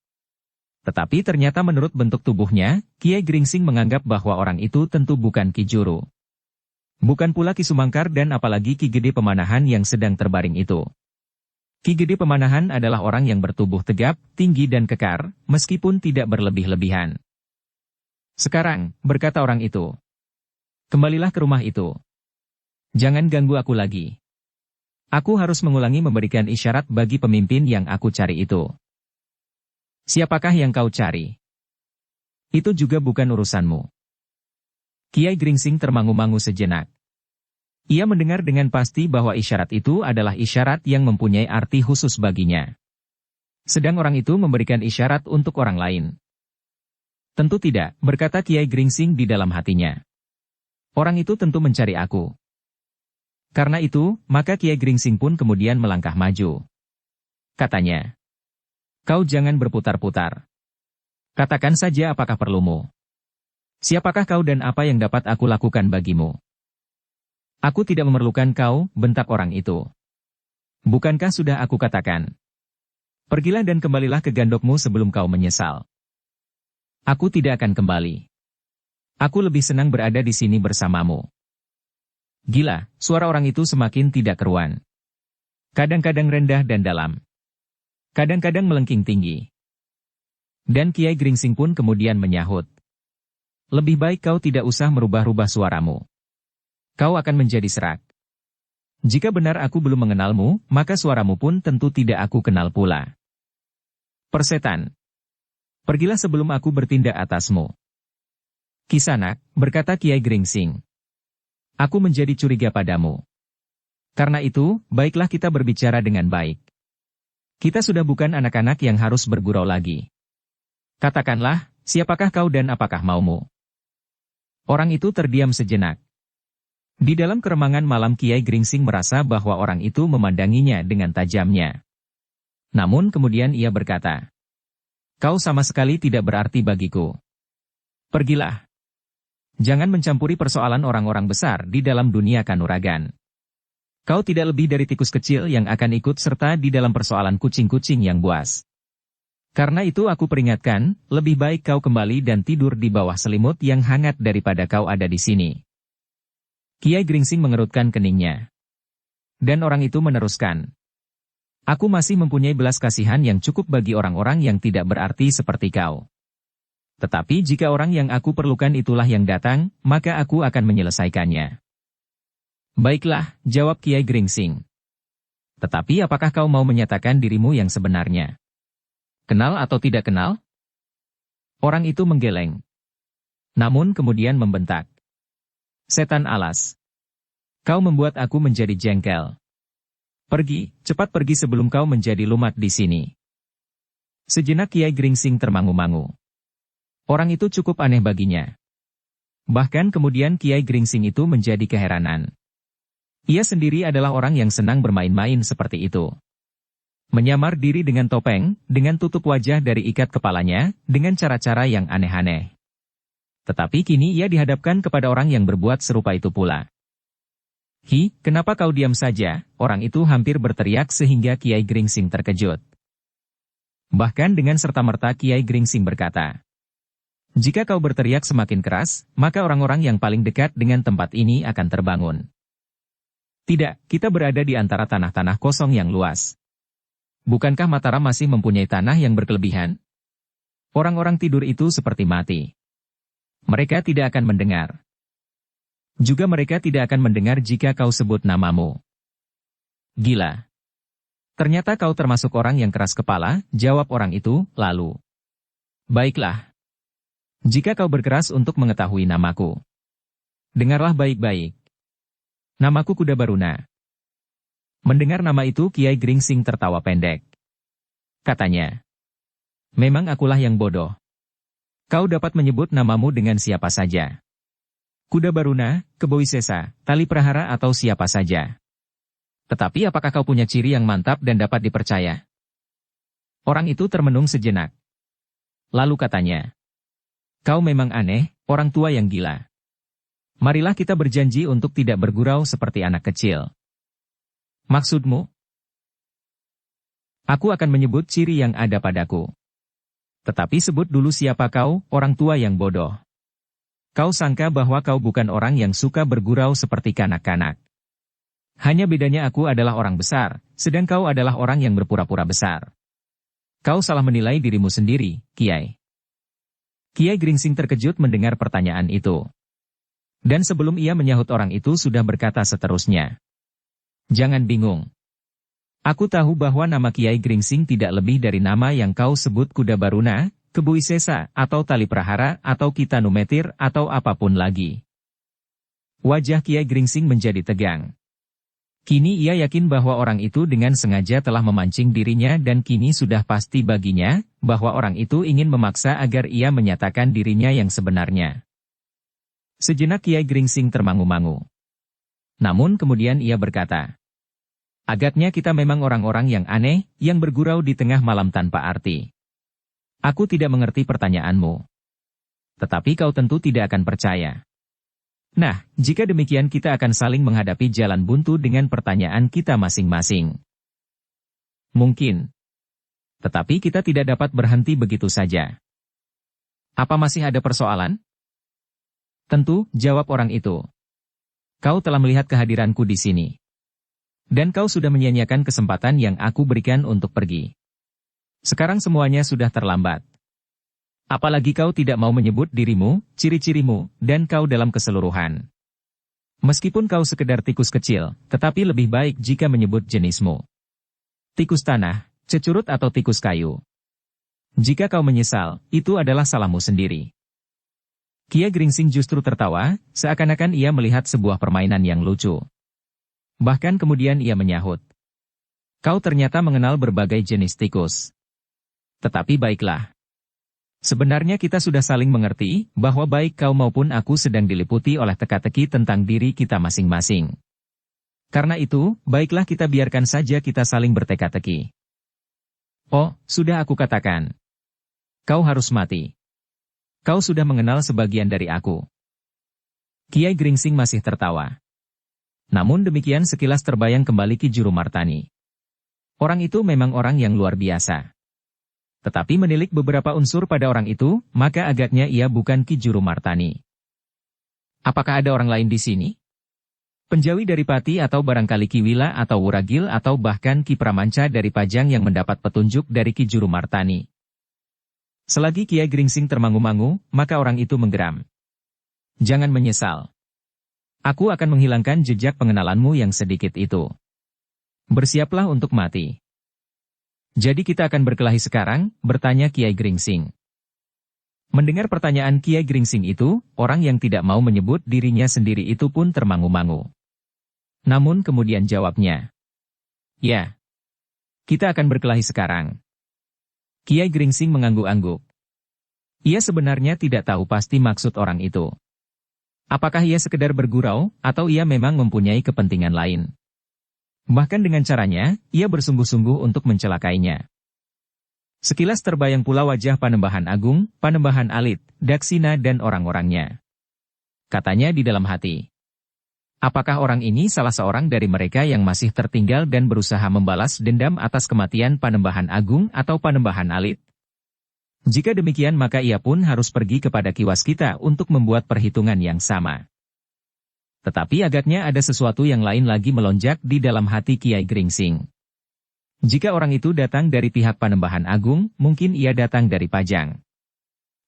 Tetapi ternyata menurut bentuk tubuhnya, Kiai Gringsing menganggap bahwa orang itu tentu bukan Ki Juru. Bukan pula Ki Sumangkar dan apalagi Ki Gede Pemanahan yang sedang terbaring itu. Ki Gede Pemanahan adalah orang yang bertubuh tegap, tinggi dan kekar, meskipun tidak berlebih-lebihan. "Sekarang," berkata orang itu, "kembalilah ke rumah itu. Jangan ganggu aku lagi. Aku harus mengulangi memberikan isyarat bagi pemimpin yang aku cari itu." "Siapakah yang kau cari?" "Itu juga bukan urusanmu." Kiai Gringsing termangu-mangu sejenak. Ia mendengar dengan pasti bahwa isyarat itu adalah isyarat yang mempunyai arti khusus baginya. Sedang orang itu memberikan isyarat untuk orang lain. "Tentu tidak," berkata Kiai Gringsing di dalam hatinya. "Orang itu tentu mencari aku." Karena itu, maka Kiai Gringsing pun kemudian melangkah maju. Katanya, "Kau jangan berputar-putar. Katakan saja apakah perlumu. Siapakah kau dan apa yang dapat aku lakukan bagimu?" "Aku tidak memerlukan kau," bentak orang itu. "Bukankah sudah aku katakan? Pergilah dan kembalilah ke gandokmu sebelum kau menyesal." "Aku tidak akan kembali. Aku lebih senang berada di sini bersamamu." Gila, suara orang itu semakin tidak keruan. Kadang-kadang rendah dan dalam. Kadang-kadang melengking tinggi. Dan Kiai Gringsing pun kemudian menyahut, "Lebih baik kau tidak usah merubah-rubah suaramu. Kau akan menjadi serak. Jika benar aku belum mengenalmu, maka suaramu pun tentu tidak aku kenal pula. Persetan. Pergilah sebelum aku bertindak atasmu." "Kisanak," berkata Kiai Gringsing, "aku menjadi curiga padamu. Karena itu, baiklah kita berbicara dengan baik. Kita sudah bukan anak-anak yang harus bergurau lagi. Katakanlah, siapakah kau dan apakah maumu?" Orang itu terdiam sejenak. Di dalam keremangan malam Kiai Gringsing merasa bahwa orang itu memandanginya dengan tajamnya. Namun kemudian ia berkata, "Kau sama sekali tidak berarti bagiku. Pergilah. Jangan mencampuri persoalan orang-orang besar di dalam dunia kanuragan. Kau tidak lebih dari tikus kecil yang akan ikut serta di dalam persoalan kucing-kucing yang buas. Karena itu aku peringatkan, lebih baik kau kembali dan tidur di bawah selimut yang hangat daripada kau ada di sini." Kiai Gringsing mengerutkan keningnya. Dan orang itu meneruskan, "Aku masih mempunyai belas kasihan yang cukup bagi orang-orang yang tidak berarti seperti kau. Tetapi jika orang yang aku perlukan itulah yang datang, maka aku akan menyelesaikannya." "Baiklah," jawab Kiai Gringsing. "Tetapi apakah kau mau menyatakan dirimu yang sebenarnya? Kenal atau tidak kenal?" Orang itu menggeleng. Namun kemudian membentak, "Setan alas. Kau membuat aku menjadi jengkel. Pergi, cepat pergi sebelum kau menjadi lumat di sini." Sejenak Kiai Gringsing termangu-mangu. Orang itu cukup aneh baginya. Bahkan kemudian Kiai Gringsing itu menjadi keheranan. Ia sendiri adalah orang yang senang bermain-main seperti itu. Menyamar diri dengan topeng, dengan tutup wajah dari ikat kepalanya, dengan cara-cara yang aneh-aneh. Tetapi kini ia dihadapkan kepada orang yang berbuat serupa itu pula. "Hi, kenapa kau diam saja?" Orang itu hampir berteriak sehingga Kiai Gringsing terkejut. Bahkan dengan serta-merta Kiai Gringsing berkata, "Jika kau berteriak semakin keras, maka orang-orang yang paling dekat dengan tempat ini akan terbangun." Tidak, kita berada di antara tanah-tanah kosong yang luas. Bukankah Mataram masih mempunyai tanah yang berkelebihan? Orang-orang tidur itu seperti mati. Mereka tidak akan mendengar. Juga mereka tidak akan mendengar jika kau sebut namamu. Gila. Ternyata kau termasuk orang yang keras kepala, jawab orang itu, lalu. Baiklah. Jika kau berkeras untuk mengetahui namaku. Dengarlah baik-baik. Namaku Kuda Baruna. Mendengar nama itu Kiai Gringsing tertawa pendek. Katanya. Memang akulah yang bodoh. Kau dapat menyebut namamu dengan siapa saja. Kuda Baruna, Keboisesa, Tali Prahara atau siapa saja. Tetapi apakah kau punya ciri yang mantap dan dapat dipercaya? Orang itu termenung sejenak. Lalu katanya. Kau memang aneh, orang tua yang gila. Marilah kita berjanji untuk tidak bergurau seperti anak kecil. Maksudmu? Aku akan menyebut ciri yang ada padaku. Tetapi sebut dulu siapa kau, orang tua yang bodoh. Kau sangka bahwa kau bukan orang yang suka bergurau seperti kanak-kanak. Hanya bedanya aku adalah orang besar, sedang kau adalah orang yang berpura-pura besar. Kau salah menilai dirimu sendiri, Kiai. Kiai Gringsing terkejut mendengar pertanyaan itu. Dan sebelum ia menyahut orang itu sudah berkata seterusnya. Jangan bingung. Aku tahu bahwa nama Kiai Gringsing tidak lebih dari nama yang kau sebut Kuda Baruna, Keboisesa, atau Tali Prahara, atau Kitanumetir, atau apapun lagi. Wajah Kiai Gringsing menjadi tegang. Kini ia yakin bahwa orang itu dengan sengaja telah memancing dirinya dan kini sudah pasti baginya, bahwa orang itu ingin memaksa agar ia menyatakan dirinya yang sebenarnya. Sejenak Kiai Gringsing termangu-mangu. Namun kemudian ia berkata, agaknya kita memang orang-orang yang aneh, yang bergurau di tengah malam tanpa arti. Aku tidak mengerti pertanyaanmu. Tetapi kau tentu tidak akan percaya. Nah, jika demikian kita akan saling menghadapi jalan buntu dengan pertanyaan kita masing-masing. Mungkin. Tetapi kita tidak dapat berhenti begitu saja. Apa masih ada persoalan? Tentu, jawab orang itu. Kau telah melihat kehadiranku di sini. Dan kau sudah menyia-nyiakan kesempatan yang aku berikan untuk pergi. Sekarang semuanya sudah terlambat. Apalagi kau tidak mau menyebut dirimu, ciri-cirimu, dan kau dalam keseluruhan. Meskipun kau sekedar tikus kecil, tetapi lebih baik jika menyebut jenismu. Tikus tanah, cecurut atau tikus kayu. Jika kau menyesal, itu adalah salahmu sendiri. Kiai Gringsing justru tertawa, seakan-akan ia melihat sebuah permainan yang lucu. Bahkan kemudian ia menyahut. Kau ternyata mengenal berbagai jenis tikus. Tetapi baiklah. Sebenarnya kita sudah saling mengerti, bahwa baik kau maupun aku sedang diliputi oleh teka-teki tentang diri kita masing-masing. Karena itu, baiklah kita biarkan saja kita saling berteka-teki. Oh, sudah aku katakan. Kau harus mati. Kau sudah mengenal sebagian dari aku. Kiai Gringsing masih tertawa. Namun demikian sekilas terbayang kembali Ki Juru Martani. Orang itu memang orang yang luar biasa. Tetapi menilik beberapa unsur pada orang itu, maka agaknya ia bukan Ki Juru Martani. Apakah ada orang lain di sini? Penjawi dari Pati atau barangkali Ki Wila atau Wuragil atau bahkan Ki Pramanca dari Pajang yang mendapat petunjuk dari Ki Juru Martani. Selagi Kiai Gringsing termangu-mangu, maka orang itu menggeram. Jangan menyesal. Aku akan menghilangkan jejak pengenalanmu yang sedikit itu. Bersiaplah untuk mati. Jadi kita akan berkelahi sekarang, bertanya Kiai Gringsing. Mendengar pertanyaan Kiai Gringsing itu, orang yang tidak mau menyebut dirinya sendiri itu pun termangu-mangu. Namun kemudian jawabnya. Ya. Kita akan berkelahi sekarang. Kiai Gringsing mengangguk-angguk. Ia sebenarnya tidak tahu pasti maksud orang itu. Apakah ia sekedar bergurau, atau ia memang mempunyai kepentingan lain? Bahkan dengan caranya, ia bersungguh-sungguh untuk mencelakainya. Sekilas terbayang pula wajah Panembahan Agung, Panembahan Alit, Daksina dan orang-orangnya. Katanya di dalam hati. Apakah orang ini salah seorang dari mereka yang masih tertinggal dan berusaha membalas dendam atas kematian Panembahan Agung atau Panembahan Alit? Jika demikian maka ia pun harus pergi kepada Ki Waskita untuk membuat perhitungan yang sama. Tetapi agaknya ada sesuatu yang lain lagi melonjak di dalam hati Kiai Gringsing. Jika orang itu datang dari pihak Panembahan Agung, mungkin ia datang dari Pajang.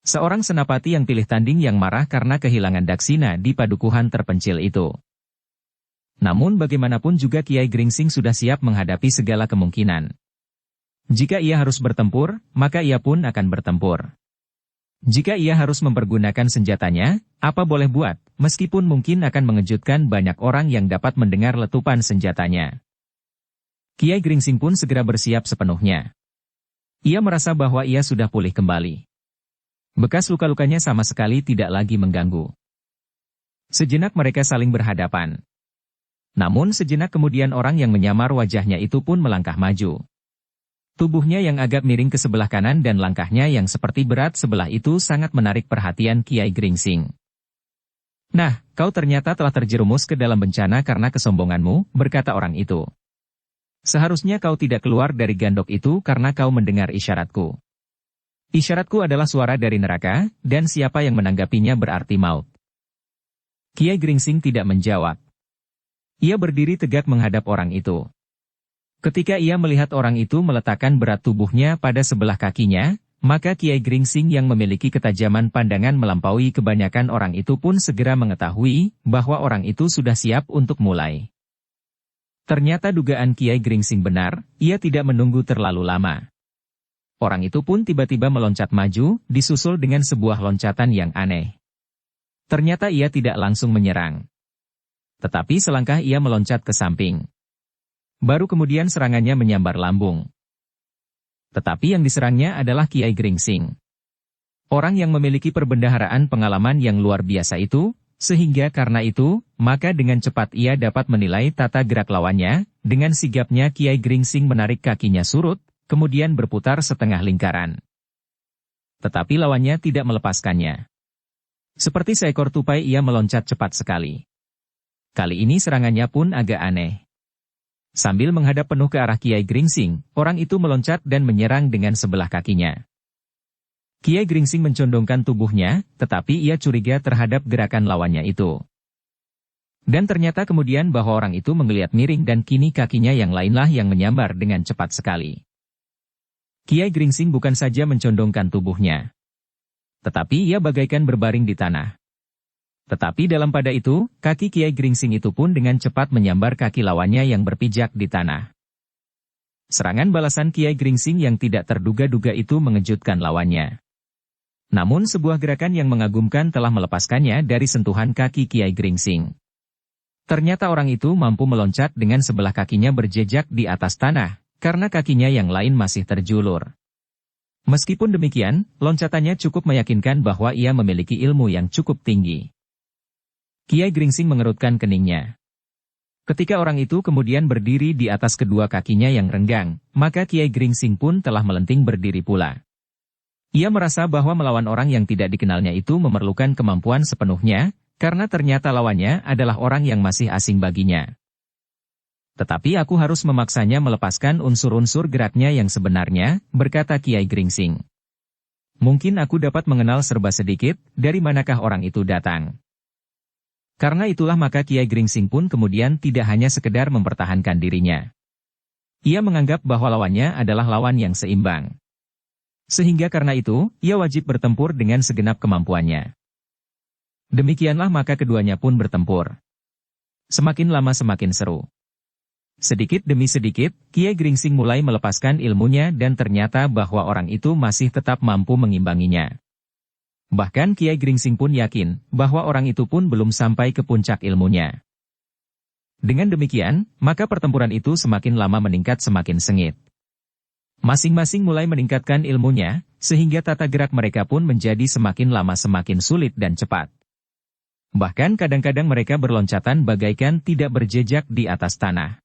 Seorang senapati yang pilih tanding yang marah karena kehilangan Daksina di padukuhan terpencil itu. Namun bagaimanapun juga Kiai Gringsing sudah siap menghadapi segala kemungkinan. Jika ia harus bertempur, maka ia pun akan bertempur. Jika ia harus mempergunakan senjatanya, apa boleh buat, meskipun mungkin akan mengejutkan banyak orang yang dapat mendengar letupan senjatanya. Kiai Gringsing pun segera bersiap sepenuhnya. Ia merasa bahwa ia sudah pulih kembali. Bekas luka-lukanya sama sekali tidak lagi mengganggu. Sejenak mereka saling berhadapan. Namun sejenak kemudian orang yang menyamar wajahnya itu pun melangkah maju. Tubuhnya yang agak miring ke sebelah kanan dan langkahnya yang seperti berat sebelah itu sangat menarik perhatian Kiai Gringsing. "Nah, kau ternyata telah terjerumus ke dalam bencana karena kesombonganmu," berkata orang itu. "Seharusnya kau tidak keluar dari gandok itu karena kau mendengar isyaratku. Isyaratku adalah suara dari neraka, dan siapa yang menanggapinya berarti maut." Kiai Gringsing tidak menjawab. Ia berdiri tegak menghadap orang itu. Ketika ia melihat orang itu meletakkan berat tubuhnya pada sebelah kakinya, maka Kiai Gringsing yang memiliki ketajaman pandangan melampaui kebanyakan orang itu pun segera mengetahui bahwa orang itu sudah siap untuk mulai. Ternyata dugaan Kiai Gringsing benar, ia tidak menunggu terlalu lama. Orang itu pun tiba-tiba meloncat maju, disusul dengan sebuah loncatan yang aneh. Ternyata ia tidak langsung menyerang. Tetapi selangkah ia meloncat ke samping. Baru kemudian serangannya menyambar lambung. Tetapi yang diserangnya adalah Kiai Gringsing. Orang yang memiliki perbendaharaan pengalaman yang luar biasa itu, sehingga karena itu, maka dengan cepat ia dapat menilai tata gerak lawannya, dengan sigapnya Kiai Gringsing menarik kakinya surut, kemudian berputar setengah lingkaran. Tetapi lawannya tidak melepaskannya. Seperti seekor tupai ia meloncat cepat sekali. Kali ini serangannya pun agak aneh. Sambil menghadap penuh ke arah Kiai Gringsing, orang itu meloncat dan menyerang dengan sebelah kakinya. Kiai Gringsing mencondongkan tubuhnya, tetapi ia curiga terhadap gerakan lawannya itu. Dan ternyata kemudian bahwa orang itu menggeliat miring dan kini kakinya yang lainlah yang menyambar dengan cepat sekali. Kiai Gringsing bukan saja mencondongkan tubuhnya, tetapi ia bagaikan berbaring di tanah. Tetapi dalam pada itu, kaki Kiai Gringsing itu pun dengan cepat menyambar kaki lawannya yang berpijak di tanah. Serangan balasan Kiai Gringsing yang tidak terduga-duga itu mengejutkan lawannya. Namun sebuah gerakan yang mengagumkan telah melepaskannya dari sentuhan kaki Kiai Gringsing. Ternyata orang itu mampu meloncat dengan sebelah kakinya berjejak di atas tanah, karena kakinya yang lain masih terjulur. Meskipun demikian, loncatannya cukup meyakinkan bahwa ia memiliki ilmu yang cukup tinggi. Kiai Gringsing mengerutkan keningnya. Ketika orang itu kemudian berdiri di atas kedua kakinya yang renggang, maka Kiai Gringsing pun telah melenting berdiri pula. Ia merasa bahwa melawan orang yang tidak dikenalnya itu memerlukan kemampuan sepenuhnya, karena ternyata lawannya adalah orang yang masih asing baginya. Tetapi aku harus memaksanya melepaskan unsur-unsur geraknya yang sebenarnya, berkata Kiai Gringsing. Mungkin aku dapat mengenal serba sedikit, dari manakah orang itu datang. Karena itulah maka Kiai Gringsing pun kemudian tidak hanya sekedar mempertahankan dirinya. Ia menganggap bahwa lawannya adalah lawan yang seimbang. Sehingga karena itu, ia wajib bertempur dengan segenap kemampuannya. Demikianlah maka keduanya pun bertempur. Semakin lama semakin seru. Sedikit demi sedikit, Kiai Gringsing mulai melepaskan ilmunya dan ternyata bahwa orang itu masih tetap mampu mengimbanginya. Bahkan Kiai Gringsing pun yakin bahwa orang itu pun belum sampai ke puncak ilmunya. Dengan demikian, maka pertempuran itu semakin lama meningkat semakin sengit. Masing-masing mulai meningkatkan ilmunya, sehingga tata gerak mereka pun menjadi semakin lama semakin sulit dan cepat. Bahkan kadang-kadang mereka berloncatan bagaikan tidak berjejak di atas tanah.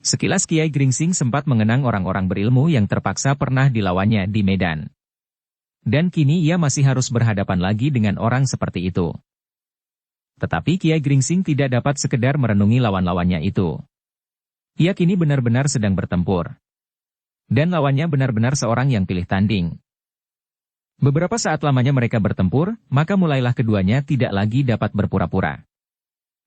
Sekilas Kiai Gringsing sempat mengenang orang-orang berilmu yang terpaksa pernah dilawannya di medan. Dan kini ia masih harus berhadapan lagi dengan orang seperti itu. Tetapi Kiai Gringsing tidak dapat sekedar merenungi lawan-lawannya itu. Ia kini benar-benar sedang bertempur. Dan lawannya benar-benar seorang yang pilih tanding. Beberapa saat lamanya mereka bertempur, maka mulailah keduanya tidak lagi dapat berpura-pura.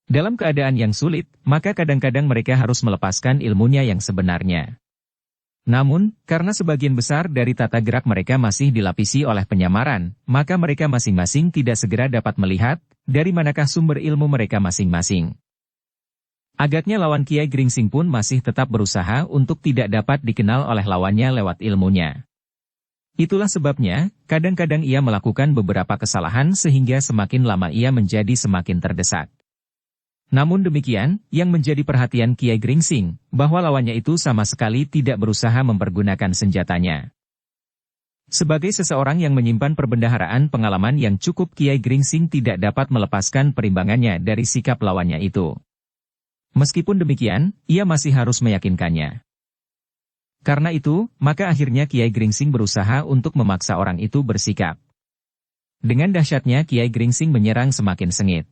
Dalam keadaan yang sulit, maka kadang-kadang mereka harus melepaskan ilmunya yang sebenarnya. Namun, karena sebagian besar dari tata gerak mereka masih dilapisi oleh penyamaran, maka mereka masing-masing tidak segera dapat melihat dari manakah sumber ilmu mereka masing-masing. Agaknya lawan Kiai Gringsing pun masih tetap berusaha untuk tidak dapat dikenal oleh lawannya lewat ilmunya. Itulah sebabnya, kadang-kadang ia melakukan beberapa kesalahan sehingga semakin lama ia menjadi semakin terdesak. Namun demikian, yang menjadi perhatian Kiai Gringsing, bahwa lawannya itu sama sekali tidak berusaha mempergunakan senjatanya. Sebagai seseorang yang menyimpan perbendaharaan pengalaman yang cukup, Kiai Gringsing tidak dapat melepaskan perimbangannya dari sikap lawannya itu. Meskipun demikian, ia masih harus meyakinkannya. Karena itu, maka akhirnya Kiai Gringsing berusaha untuk memaksa orang itu bersikap. Dengan dahsyatnya Kiai Gringsing menyerang semakin sengit.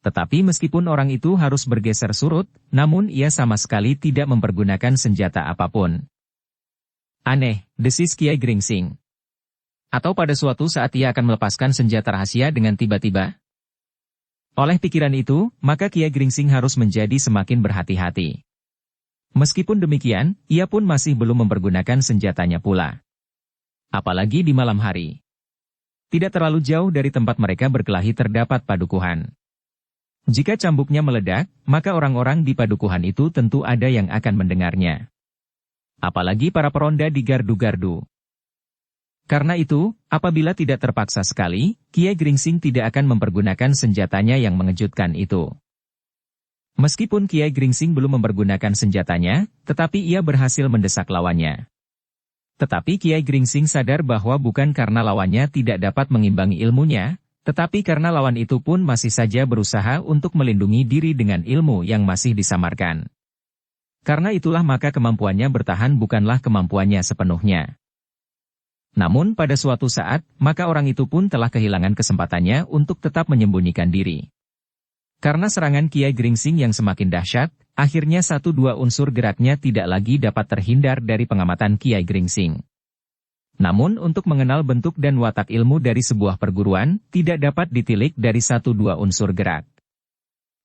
Tetapi meskipun orang itu harus bergeser surut, namun ia sama sekali tidak mempergunakan senjata apapun. Aneh, desis Kiai Gringsing. Atau pada suatu saat ia akan melepaskan senjata rahasia dengan tiba-tiba? Oleh pikiran itu, maka Kiai Gringsing harus menjadi semakin berhati-hati. Meskipun demikian, ia pun masih belum mempergunakan senjatanya pula. Apalagi di malam hari. Tidak terlalu jauh dari tempat mereka berkelahi terdapat padukuhan. Jika cambuknya meledak, maka orang-orang di padukuhan itu tentu ada yang akan mendengarnya. Apalagi para peronda di gardu-gardu. Karena itu, apabila tidak terpaksa sekali, Kiai Gringsing tidak akan mempergunakan senjatanya yang mengejutkan itu. Meskipun Kiai Gringsing belum mempergunakan senjatanya, tetapi ia berhasil mendesak lawannya. Tetapi Kiai Gringsing sadar bahwa bukan karena lawannya tidak dapat mengimbangi ilmunya, tetapi karena lawan itu pun masih saja berusaha untuk melindungi diri dengan ilmu yang masih disamarkan. Karena itulah maka kemampuannya bertahan bukanlah kemampuannya sepenuhnya. Namun pada suatu saat, maka orang itu pun telah kehilangan kesempatannya untuk tetap menyembunyikan diri. Karena serangan Kiai Gringsing yang semakin dahsyat, akhirnya satu dua unsur geraknya tidak lagi dapat terhindar dari pengamatan Kiai Gringsing. Namun untuk mengenal bentuk dan watak ilmu dari sebuah perguruan, tidak dapat ditilik dari satu dua unsur gerak.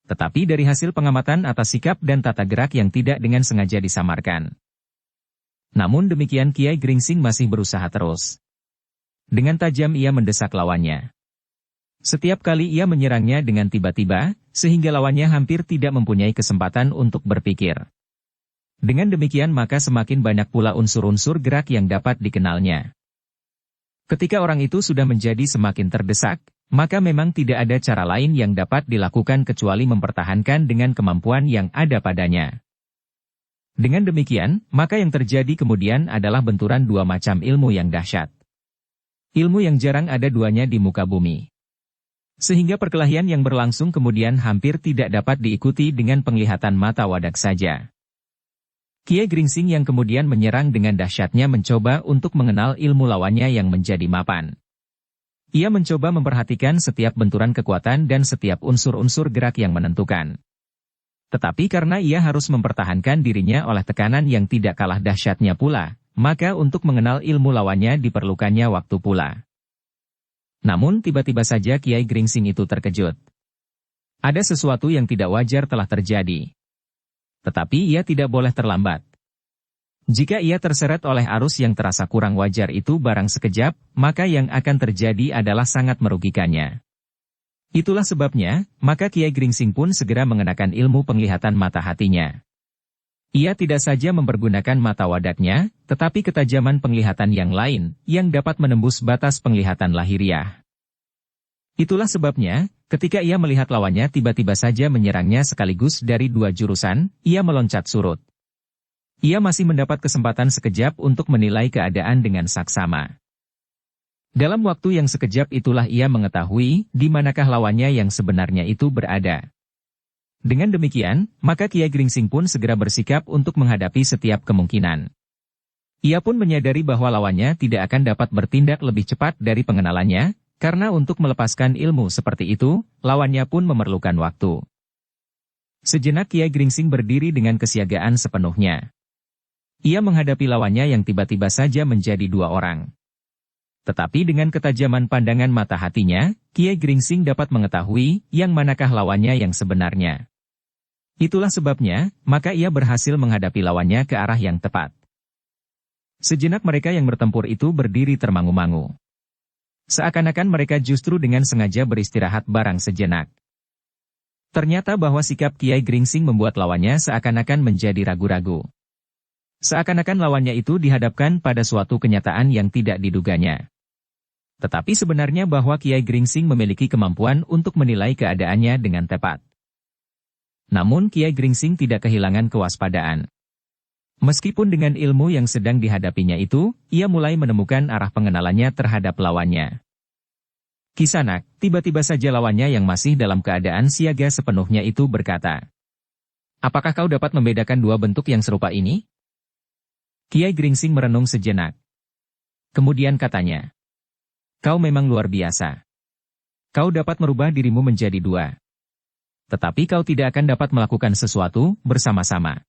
Tetapi dari hasil pengamatan atas sikap dan tata gerak yang tidak dengan sengaja disamarkan. Namun demikian Kiai Gringsing masih berusaha terus. Dengan tajam ia mendesak lawannya. Setiap kali ia menyerangnya dengan tiba-tiba, sehingga lawannya hampir tidak mempunyai kesempatan untuk berpikir. Dengan demikian maka semakin banyak pula unsur-unsur gerak yang dapat dikenalnya. Ketika orang itu sudah menjadi semakin terdesak, maka memang tidak ada cara lain yang dapat dilakukan kecuali mempertahankan dengan kemampuan yang ada padanya. Dengan demikian, maka yang terjadi kemudian adalah benturan dua macam ilmu yang dahsyat. Ilmu yang jarang ada duanya di muka bumi. Sehingga perkelahian yang berlangsung kemudian hampir tidak dapat diikuti dengan penglihatan mata wadak saja. Kiai Gringsing yang kemudian menyerang dengan dahsyatnya mencoba untuk mengenal ilmu lawannya yang menjadi mapan. Ia mencoba memperhatikan setiap benturan kekuatan dan setiap unsur-unsur gerak yang menentukan. Tetapi karena ia harus mempertahankan dirinya oleh tekanan yang tidak kalah dahsyatnya pula, maka untuk mengenal ilmu lawannya diperlukannya waktu pula. Namun tiba-tiba saja Kiai Gringsing itu terkejut. Ada sesuatu yang tidak wajar telah terjadi. Tetapi ia tidak boleh terlambat. Jika ia terseret oleh arus yang terasa kurang wajar itu barang sekejap, maka yang akan terjadi adalah sangat merugikannya. Itulah sebabnya, maka Kiai Gringsing pun segera mengenakan ilmu penglihatan mata hatinya. Ia tidak saja mempergunakan mata wadaknya, tetapi ketajaman penglihatan yang lain, yang dapat menembus batas penglihatan lahiriah. Itulah sebabnya, ketika ia melihat lawannya tiba-tiba saja menyerangnya sekaligus dari dua jurusan, ia meloncat surut. Ia masih mendapat kesempatan sekejap untuk menilai keadaan dengan saksama. Dalam waktu yang sekejap itulah ia mengetahui di manakah lawannya yang sebenarnya itu berada. Dengan demikian, maka Kiai Gringsing pun segera bersikap untuk menghadapi setiap kemungkinan. Ia pun menyadari bahwa lawannya tidak akan dapat bertindak lebih cepat dari pengenalannya, karena untuk melepaskan ilmu seperti itu, lawannya pun memerlukan waktu. Sejenak Kiai Gringsing berdiri dengan kesiagaan sepenuhnya. Ia menghadapi lawannya yang tiba-tiba saja menjadi dua orang. Tetapi dengan ketajaman pandangan mata hatinya, Kiai Gringsing dapat mengetahui yang manakah lawannya yang sebenarnya. Itulah sebabnya, maka ia berhasil menghadapi lawannya ke arah yang tepat. Sejenak mereka yang bertempur itu berdiri termangu-mangu. Seakan-akan mereka justru dengan sengaja beristirahat barang sejenak. Ternyata bahwa sikap Kiai Gringsing membuat lawannya seakan-akan menjadi ragu-ragu. Seakan-akan lawannya itu dihadapkan pada suatu kenyataan yang tidak diduganya. Tetapi sebenarnya bahwa Kiai Gringsing memiliki kemampuan untuk menilai keadaannya dengan tepat. Namun Kiai Gringsing tidak kehilangan kewaspadaan. Meskipun dengan ilmu yang sedang dihadapinya itu, ia mulai menemukan arah pengenalannya terhadap lawannya. Kisanak, tiba-tiba saja lawannya yang masih dalam keadaan siaga sepenuhnya itu berkata, "Apakah kau dapat membedakan dua bentuk yang serupa ini?" Kiai Gringsing merenung sejenak. Kemudian katanya, "Kau memang luar biasa. Kau dapat merubah dirimu menjadi dua. Tetapi kau tidak akan dapat melakukan sesuatu bersama-sama.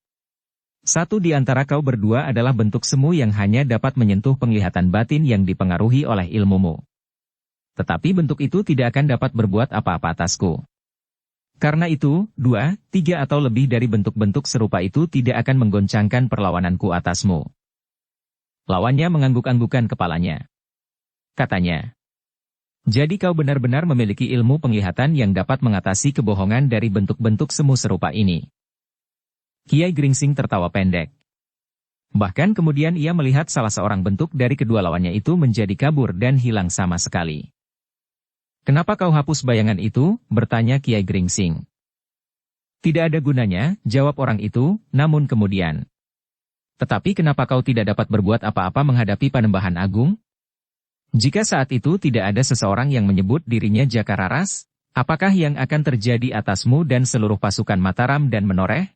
Satu di antara kau berdua adalah bentuk semu yang hanya dapat menyentuh penglihatan batin yang dipengaruhi oleh ilmumu. Tetapi bentuk itu tidak akan dapat berbuat apa-apa atasku. Karena itu, 2, 3 atau lebih dari bentuk-bentuk serupa itu tidak akan menggoncangkan perlawananku atasmu." Lawannya mengangguk-anggukan kepalanya. Katanya, "Jadi kau benar-benar memiliki ilmu penglihatan yang dapat mengatasi kebohongan dari bentuk-bentuk semu serupa ini." Kiai Gringsing tertawa pendek. Bahkan kemudian ia melihat salah seorang bentuk dari kedua lawannya itu menjadi kabur dan hilang sama sekali. "Kenapa kau hapus bayangan itu?" bertanya Kiai Gringsing. "Tidak ada gunanya," jawab orang itu, namun kemudian, "Tetapi kenapa kau tidak dapat berbuat apa-apa menghadapi Panembahan Agung? Jika saat itu tidak ada seseorang yang menyebut dirinya Jakararas, apakah yang akan terjadi atasmu dan seluruh pasukan Mataram dan Menoreh?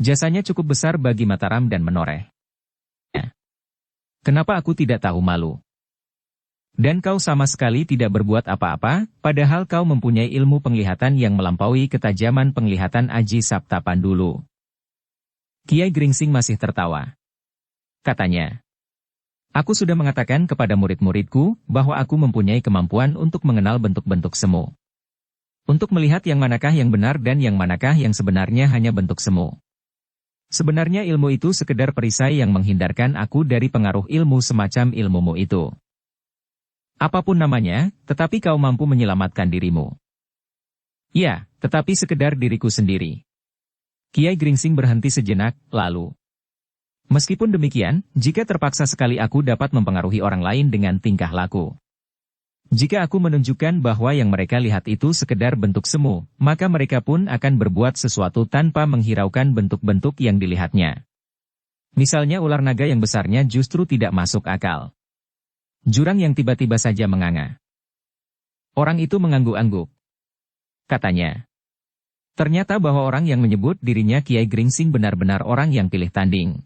Jasanya cukup besar bagi Mataram dan Menoreh. Kenapa aku tidak tahu malu? Dan kau sama sekali tidak berbuat apa-apa, padahal kau mempunyai ilmu penglihatan yang melampaui ketajaman penglihatan Aji Sabta Pandulu." Kiai Gringsing masih tertawa. Katanya, "Aku sudah mengatakan kepada murid-muridku bahwa aku mempunyai kemampuan untuk mengenal bentuk-bentuk semu. Untuk melihat yang manakah yang benar dan yang manakah yang sebenarnya hanya bentuk semu. Sebenarnya ilmu itu sekedar perisai yang menghindarkan aku dari pengaruh ilmu semacam ilmumu itu. Apapun namanya, tetapi kau mampu menyelamatkan dirimu." "Ya, tetapi sekedar diriku sendiri." Kiai Gringsing berhenti sejenak, lalu, "Meskipun demikian, jika terpaksa sekali aku dapat mempengaruhi orang lain dengan tingkah laku. Jika aku menunjukkan bahwa yang mereka lihat itu sekedar bentuk semu, maka mereka pun akan berbuat sesuatu tanpa menghiraukan bentuk-bentuk yang dilihatnya. Misalnya ular naga yang besarnya justru tidak masuk akal. Jurang yang tiba-tiba saja menganga." Orang itu mengangguk-angguk. Katanya, ternyata bahwa orang yang menyebut dirinya Kiai Gringsing benar-benar orang yang pilih tanding.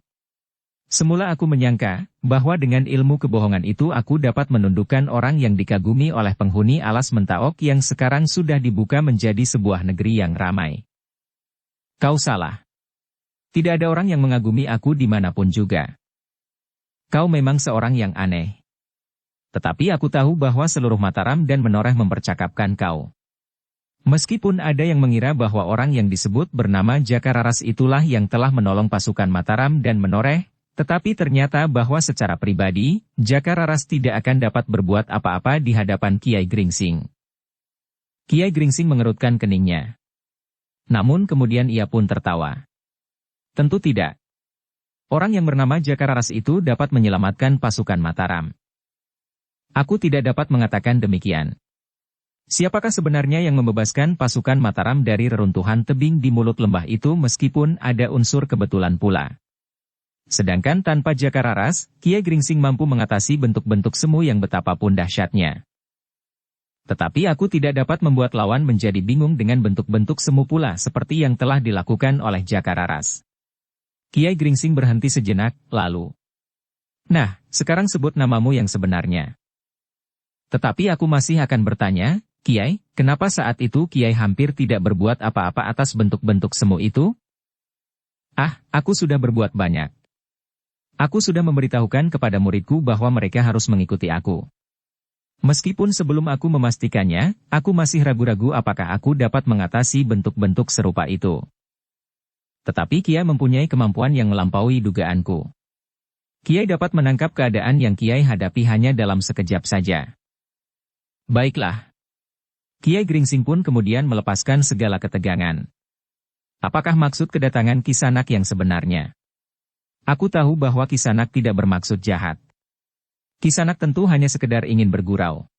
Semula aku menyangka bahwa dengan ilmu kebohongan itu aku dapat menundukkan orang yang dikagumi oleh penghuni alas Mentaok yang sekarang sudah dibuka menjadi sebuah negeri yang ramai. Kau salah. Tidak ada orang yang mengagumi aku dimanapun juga. Kau memang seorang yang aneh. Tetapi aku tahu bahwa seluruh Mataram dan Menoreh mempercakapkan kau. Meskipun ada yang mengira bahwa orang yang disebut bernama Jakararas itulah yang telah menolong pasukan Mataram dan Menoreh, tetapi ternyata bahwa secara pribadi, Jakararas tidak akan dapat berbuat apa-apa di hadapan Kiai Gringsing. Kiai Gringsing mengerutkan keningnya. Namun kemudian ia pun tertawa. Tentu tidak. Orang yang bernama Jakararas itu dapat menyelamatkan pasukan Mataram. Aku tidak dapat mengatakan demikian. Siapakah sebenarnya yang membebaskan pasukan Mataram dari reruntuhan tebing di mulut lembah itu meskipun ada unsur kebetulan pula? Sedangkan tanpa Jakararas, Kiai Gringsing mampu mengatasi bentuk-bentuk semu yang betapapun dahsyatnya. Tetapi aku tidak dapat membuat lawan menjadi bingung dengan bentuk-bentuk semu pula seperti yang telah dilakukan oleh Jakararas. Kiai Gringsing berhenti sejenak, lalu, "Nah, sekarang sebut namamu yang sebenarnya." Tetapi aku masih akan bertanya, Kiai, kenapa saat itu Kiai hampir tidak berbuat apa-apa atas bentuk-bentuk semu itu? Ah, aku sudah berbuat banyak. Aku sudah memberitahukan kepada muridku bahwa mereka harus mengikuti aku. Meskipun sebelum aku memastikannya, aku masih ragu-ragu apakah aku dapat mengatasi bentuk-bentuk serupa itu. Tetapi Kiai mempunyai kemampuan yang melampaui dugaanku. Kiai dapat menangkap keadaan yang Kiai hadapi hanya dalam sekejap saja. Baiklah. Kiai Gringsing pun kemudian melepaskan segala ketegangan. Apakah maksud kedatangan Kisanak yang sebenarnya? Aku tahu bahwa Kisanak tidak bermaksud jahat. Kisanak tentu hanya sekedar ingin bergurau.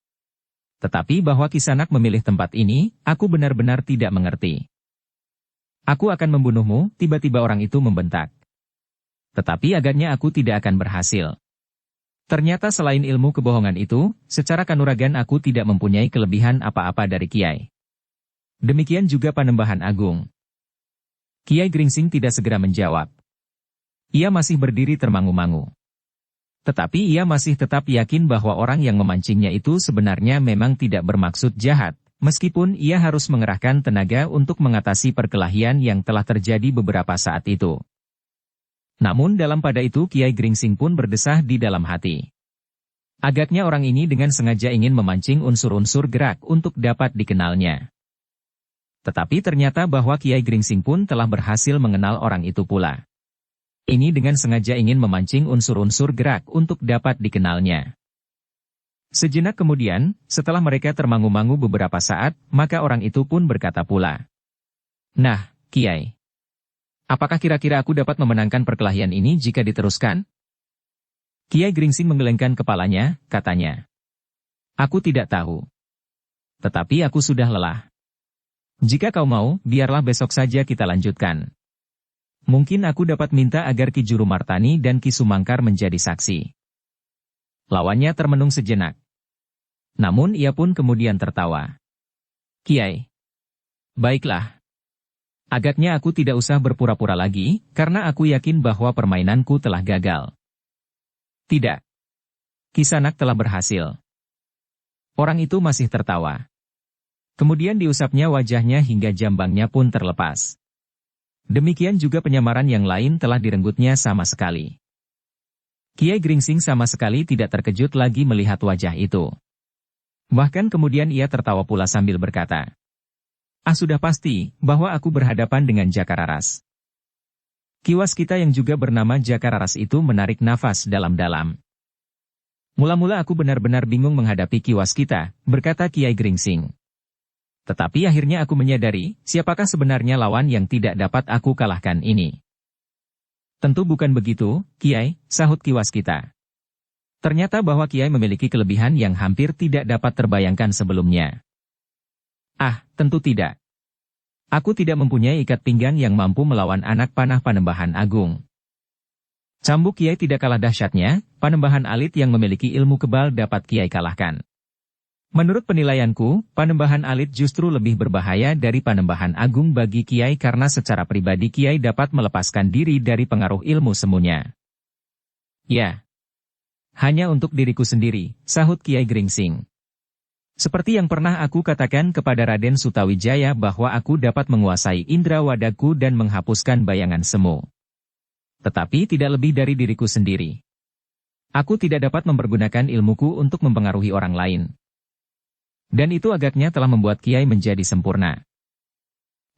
Tetapi bahwa Kisanak memilih tempat ini, aku benar-benar tidak mengerti. Aku akan membunuhmu, tiba-tiba orang itu membentak. Tetapi agaknya aku tidak akan berhasil. Ternyata selain ilmu kebohongan itu, secara kanuragan aku tidak mempunyai kelebihan apa-apa dari Kiai. Demikian juga Panembahan Agung. Kiai Gringsing tidak segera menjawab. Ia masih berdiri termangu-mangu. Tetapi ia masih tetap yakin bahwa orang yang memancingnya itu sebenarnya memang tidak bermaksud jahat, meskipun ia harus mengerahkan tenaga untuk mengatasi perkelahian yang telah terjadi beberapa saat itu. Namun dalam pada itu Kiai Gringsing pun berdesah di dalam hati. Agaknya orang ini dengan sengaja ingin memancing unsur-unsur gerak untuk dapat dikenalnya. Tetapi ternyata bahwa Kiai Gringsing pun telah berhasil mengenal orang itu pula. Ini dengan sengaja ingin memancing unsur-unsur gerak untuk dapat dikenalnya. Sejenak kemudian, setelah mereka termangu-mangu beberapa saat, maka orang itu pun berkata pula. Nah, Kiai. Apakah kira-kira aku dapat memenangkan perkelahian ini jika diteruskan? Kiai Gringsing menggelengkan kepalanya, katanya. Aku tidak tahu. Tetapi aku sudah lelah. Jika kau mau, biarlah besok saja kita lanjutkan. Mungkin aku dapat minta agar Ki Juru Martani dan Ki Sumangkar menjadi saksi. Lawannya termenung sejenak. Namun ia pun kemudian tertawa. Kiai. Baiklah. Agaknya aku tidak usah berpura-pura lagi, karena aku yakin bahwa permainanku telah gagal. Tidak. Kisanak telah berhasil. Orang itu masih tertawa. Kemudian diusapnya wajahnya hingga jambangnya pun terlepas. Demikian juga penyamaran yang lain telah direnggutnya sama sekali. Kiai Gringsing sama sekali tidak terkejut lagi melihat wajah itu. Bahkan kemudian ia tertawa pula sambil berkata, sudah pasti, bahwa aku berhadapan dengan Jakararas. Kiwas kita yang juga bernama Jakararas itu menarik nafas dalam-dalam. Mula-mula aku benar-benar bingung menghadapi Kiwas kita, berkata Kiai Gringsing. Tetapi akhirnya aku menyadari, siapakah sebenarnya lawan yang tidak dapat aku kalahkan ini. Tentu bukan begitu, Kiai, sahut Kiwas kita. Ternyata bahwa Kiai memiliki kelebihan yang hampir tidak dapat terbayangkan sebelumnya. Tentu tidak. Aku tidak mempunyai ikat pinggang yang mampu melawan anak panah Panembahan Agung. Cambuk Kiai tidak kalah dahsyatnya, Panembahan Alit yang memiliki ilmu kebal dapat Kiai kalahkan. Menurut penilaianku, Panembahan Alit justru lebih berbahaya dari Panembahan Agung bagi Kiai karena secara pribadi Kiai dapat melepaskan diri dari pengaruh ilmu semuanya. Ya. Hanya untuk diriku sendiri, sahut Kiai Gringsing. Seperti yang pernah aku katakan kepada Raden Sutawijaya bahwa aku dapat menguasai indera wadaku dan menghapuskan bayangan semu. Tetapi tidak lebih dari diriku sendiri. Aku tidak dapat mempergunakan ilmuku untuk mempengaruhi orang lain. Dan itu agaknya telah membuat Kiai menjadi sempurna.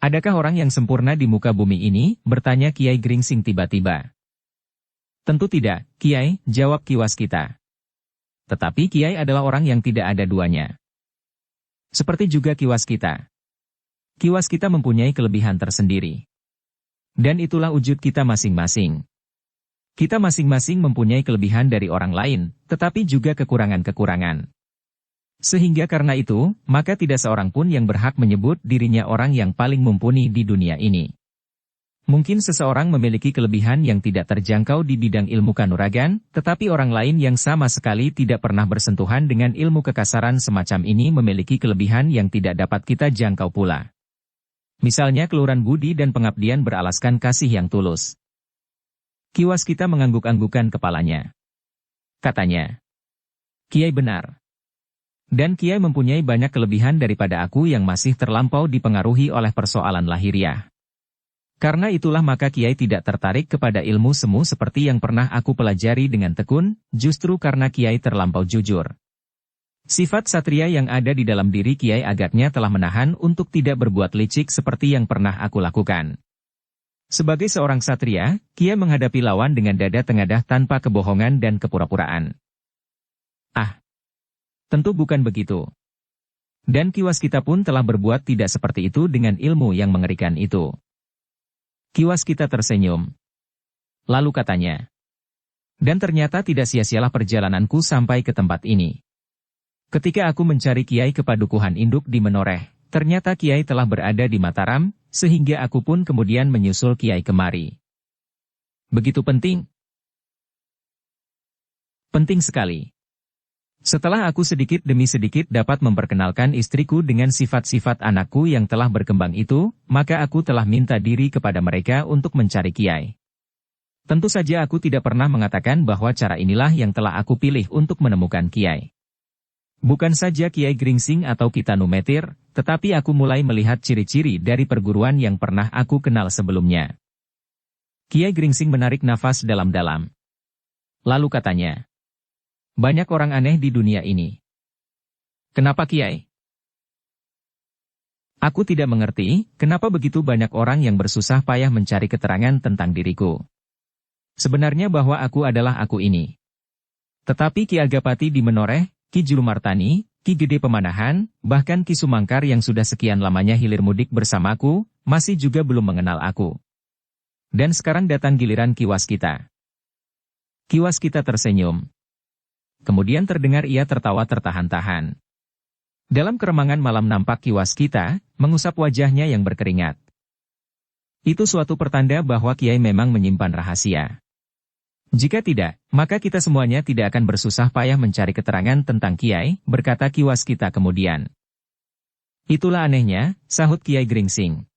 Adakah orang yang sempurna di muka bumi ini? Bertanya Kiai Gringsing tiba-tiba. Tentu tidak, Kiai, jawab Kiwas kita. Tetapi Kiai adalah orang yang tidak ada duanya. Seperti juga Kiwas kita. Kiwas kita mempunyai kelebihan tersendiri. Dan itulah wujud kita masing-masing. Kita masing-masing mempunyai kelebihan dari orang lain, tetapi juga kekurangan-kekurangan. Sehingga karena itu, maka tidak seorang pun yang berhak menyebut dirinya orang yang paling mumpuni di dunia ini. Mungkin seseorang memiliki kelebihan yang tidak terjangkau di bidang ilmu kanuragan, tetapi orang lain yang sama sekali tidak pernah bersentuhan dengan ilmu kekasaran semacam ini memiliki kelebihan yang tidak dapat kita jangkau pula. Misalnya keluhuran budi dan pengabdian beralaskan kasih yang tulus. Kiwas kita mengangguk-anggukan kepalanya. Katanya, Kiai benar. Dan Kiai mempunyai banyak kelebihan daripada aku yang masih terlampau dipengaruhi oleh persoalan lahiriah. Karena itulah maka Kiai tidak tertarik kepada ilmu semu seperti yang pernah aku pelajari dengan tekun, justru karena Kiai terlampau jujur. Sifat satria yang ada di dalam diri Kiai agaknya telah menahan untuk tidak berbuat licik seperti yang pernah aku lakukan. Sebagai seorang satria, Kiai menghadapi lawan dengan dada tengadah tanpa kebohongan dan kepura-puraan. Ah, tentu bukan begitu. Dan Ki Waskita pun telah berbuat tidak seperti itu dengan ilmu yang mengerikan itu. Ki Waskita tersenyum. Lalu katanya, dan ternyata tidak sia-sialah perjalananku sampai ke tempat ini. Ketika aku mencari Kiai ke Padukuhan Induk di Menoreh, ternyata Kiai telah berada di Mataram, sehingga aku pun kemudian menyusul Kiai kemari. Begitu penting? Penting sekali. Setelah aku sedikit demi sedikit dapat memperkenalkan istriku dengan sifat-sifat anakku yang telah berkembang itu, maka aku telah minta diri kepada mereka untuk mencari Kiai. Tentu saja aku tidak pernah mengatakan bahwa cara inilah yang telah aku pilih untuk menemukan Kiai. Bukan saja Kiai Gringsing atau Kitanu Metir, tetapi aku mulai melihat ciri-ciri dari perguruan yang pernah aku kenal sebelumnya. Kiai Gringsing menarik nafas dalam-dalam. Lalu katanya, banyak orang aneh di dunia ini. Kenapa Kiai? Aku tidak mengerti, kenapa begitu banyak orang yang bersusah payah mencari keterangan tentang diriku. Sebenarnya bahwa aku adalah aku ini. Tetapi Ki Agapati di Menoreh, Ki Jurumartani, Ki Gede Pemanahan, bahkan Ki Sumangkar yang sudah sekian lamanya hilir mudik bersamaku, masih juga belum mengenal aku. Dan sekarang datang giliran Ki Waskita. Ki Waskita tersenyum. Kemudian terdengar ia tertawa tertahan-tahan. Dalam keremangan malam nampak Ki Waskita, mengusap wajahnya yang berkeringat. Itu suatu pertanda bahwa Kiai memang menyimpan rahasia. Jika tidak, maka kita semuanya tidak akan bersusah payah mencari keterangan tentang Kiai, berkata Ki Waskita kemudian. Itulah anehnya, sahut Kiai Gringsing.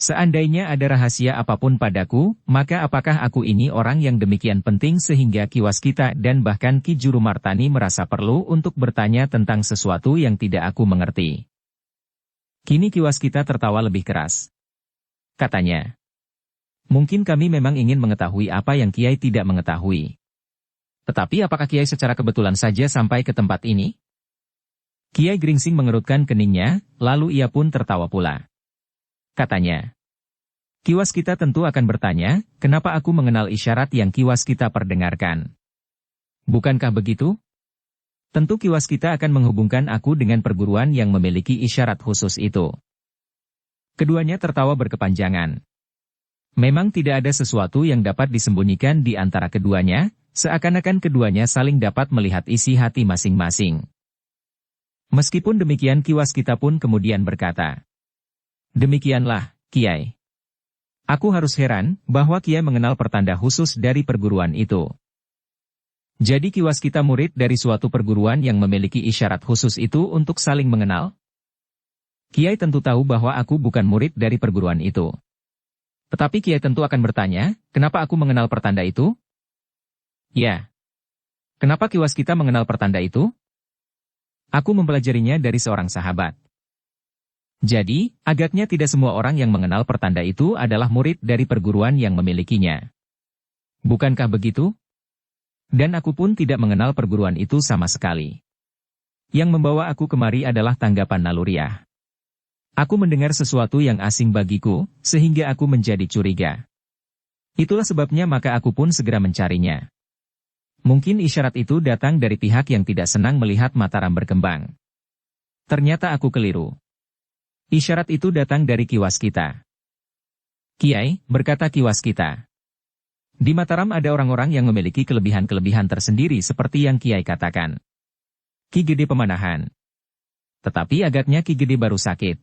Seandainya ada rahasia apapun padaku, maka apakah aku ini orang yang demikian penting sehingga Ki Waskita dan bahkan Ki Jurumartani merasa perlu untuk bertanya tentang sesuatu yang tidak aku mengerti. Kini Ki Waskita tertawa lebih keras. Katanya, mungkin kami memang ingin mengetahui apa yang Kiai tidak mengetahui. Tetapi apakah Kiai secara kebetulan saja sampai ke tempat ini? Kiai Gringsing mengerutkan keningnya, lalu ia pun tertawa pula. Katanya, Ki Waskita tentu akan bertanya, kenapa aku mengenal isyarat yang Ki Waskita perdengarkan. Bukankah begitu? Tentu Ki Waskita akan menghubungkan aku dengan perguruan yang memiliki isyarat khusus itu. Keduanya tertawa berkepanjangan. Memang tidak ada sesuatu yang dapat disembunyikan di antara keduanya, seakan-akan keduanya saling dapat melihat isi hati masing-masing. Meskipun demikian Ki Waskita pun kemudian berkata, demikianlah, Kiai. Aku harus heran bahwa Kiai mengenal pertanda khusus dari perguruan itu. Jadi Ki Waskita murid dari suatu perguruan yang memiliki isyarat khusus itu untuk saling mengenal? Kiai tentu tahu bahwa aku bukan murid dari perguruan itu. Tetapi Kiai tentu akan bertanya, kenapa aku mengenal pertanda itu? Ya. Kenapa Ki Waskita mengenal pertanda itu? Aku mempelajarinya dari seorang sahabat. Jadi, agaknya tidak semua orang yang mengenal pertanda itu adalah murid dari perguruan yang memilikinya. Bukankah begitu? Dan aku pun tidak mengenal perguruan itu sama sekali. Yang membawa aku kemari adalah tanggapan naluriah. Aku mendengar sesuatu yang asing bagiku, sehingga aku menjadi curiga. Itulah sebabnya maka aku pun segera mencarinya. Mungkin isyarat itu datang dari pihak yang tidak senang melihat Mataram berkembang. Ternyata aku keliru. Isyarat itu datang dari Ki Waskita. Kiai, berkata Ki Waskita. Di Mataram ada orang-orang yang memiliki kelebihan-kelebihan tersendiri seperti yang Kiai katakan. Ki Gede Pemanahan. Tetapi agaknya Ki Gede baru sakit.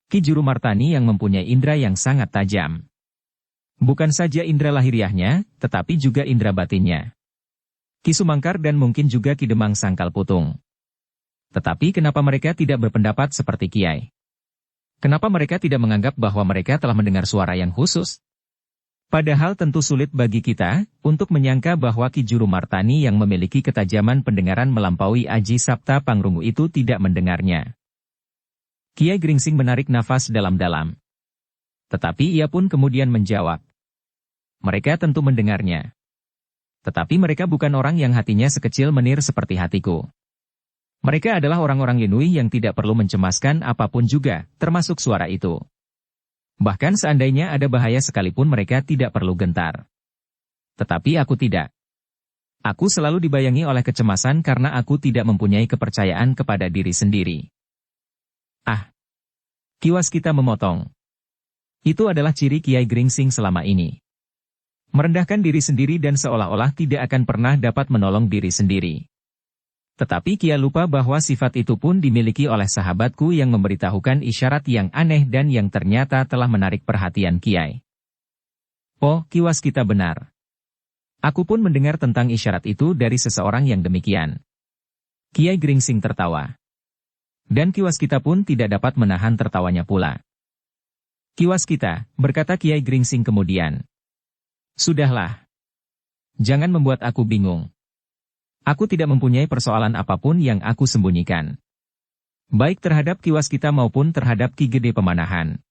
Ki Jurumartani yang mempunyai indera yang sangat tajam. Bukan saja indera lahiriahnya, tetapi juga indera batinnya. Ki Sumangkar dan mungkin juga Ki Demang Sangkal Putung. Tetapi kenapa mereka tidak berpendapat seperti Kiai? Kenapa mereka tidak menganggap bahwa mereka telah mendengar suara yang khusus? Padahal tentu sulit bagi kita untuk menyangka bahwa Ki Jurumartani yang memiliki ketajaman pendengaran melampaui Aji Sapta Pangrungu itu tidak mendengarnya. Kiai Gringsing menarik nafas dalam-dalam. Tetapi ia pun kemudian menjawab. Mereka tentu mendengarnya. Tetapi mereka bukan orang yang hatinya sekecil menir seperti hatiku. Mereka adalah orang-orang Yunui yang tidak perlu mencemaskan apapun juga, termasuk suara itu. Bahkan seandainya ada bahaya sekalipun mereka tidak perlu gentar. Tetapi aku tidak. Aku selalu dibayangi oleh kecemasan karena aku tidak mempunyai kepercayaan kepada diri sendiri. Ah! Kiwas kita memotong. Itu adalah ciri Kiai Gringsing selama ini. Merendahkan diri sendiri dan seolah-olah tidak akan pernah dapat menolong diri sendiri. Tetapi Kiai lupa bahwa sifat itu pun dimiliki oleh sahabatku yang memberitahukan isyarat yang aneh dan yang ternyata telah menarik perhatian Kiai. Oh, Kiwas kita benar. Aku pun mendengar tentang isyarat itu dari seseorang yang demikian. Kiai Gringsing tertawa. Dan Kiwas kita pun tidak dapat menahan tertawanya pula. Kiwas kita, berkata Kiai Gringsing kemudian. Sudahlah. Jangan membuat aku bingung. Aku tidak mempunyai persoalan apapun yang aku sembunyikan. Baik terhadap Kiwas kita maupun terhadap Ki Gede Pemanahan.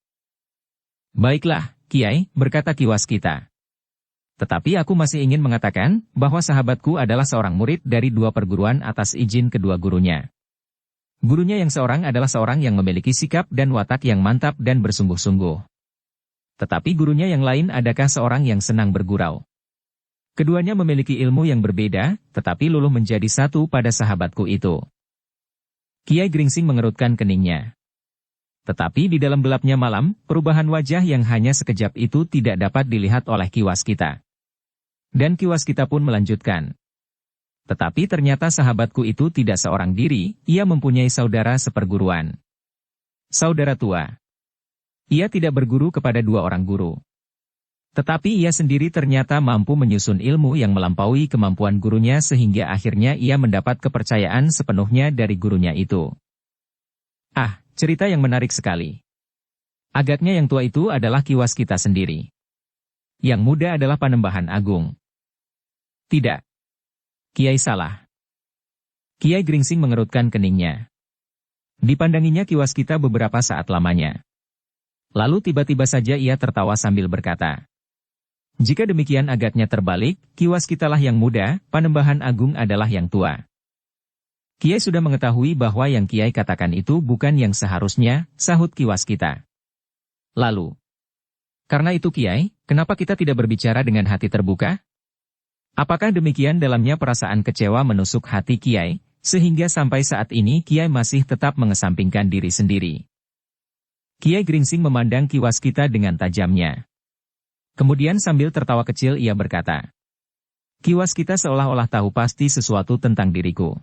Baiklah, Kiai, berkata Kiwas kita. Tetapi aku masih ingin mengatakan bahwa sahabatku adalah seorang murid dari 2 perguruan atas izin kedua gurunya. Gurunya yang seorang adalah seorang yang memiliki sikap dan watak yang mantap dan bersungguh-sungguh. Tetapi gurunya yang lain adakah seorang yang senang bergurau. Keduanya memiliki ilmu yang berbeda, tetapi luluh menjadi satu pada sahabatku itu. Kiai Gringsing mengerutkan keningnya. Tetapi di dalam gelapnya malam, perubahan wajah yang hanya sekejap itu tidak dapat dilihat oleh Kiwas kita. Dan Kiwas kita pun melanjutkan. Tetapi ternyata sahabatku itu tidak seorang diri, ia mempunyai saudara seperguruan. Saudara tua. Ia tidak berguru kepada 2 orang guru. Tetapi ia sendiri ternyata mampu menyusun ilmu yang melampaui kemampuan gurunya sehingga akhirnya ia mendapat kepercayaan sepenuhnya dari gurunya itu. Ah, cerita yang menarik sekali. Agaknya yang tua itu adalah Kiwas kita sendiri. Yang muda adalah Panembahan Agung. Tidak. Kiai salah. Kiai Gringsing mengerutkan keningnya. Dipandanginya Kiwas kita beberapa saat lamanya. Lalu tiba-tiba saja ia tertawa sambil berkata. Jika demikian agaknya terbalik, Kiwas kitalah yang muda, Panembahan Agung adalah yang tua. Kiai sudah mengetahui bahwa yang Kiai katakan itu bukan yang seharusnya, sahut Kiwas kita. Lalu, karena itu Kiai, kenapa kita tidak berbicara dengan hati terbuka? Apakah demikian dalamnya perasaan kecewa menusuk hati Kiai, sehingga sampai saat ini Kiai masih tetap mengesampingkan diri sendiri? Kiai Gringsing memandang Kiwas kita dengan tajamnya. Kemudian sambil tertawa kecil ia berkata, Kiwas kita seolah-olah tahu pasti sesuatu tentang diriku.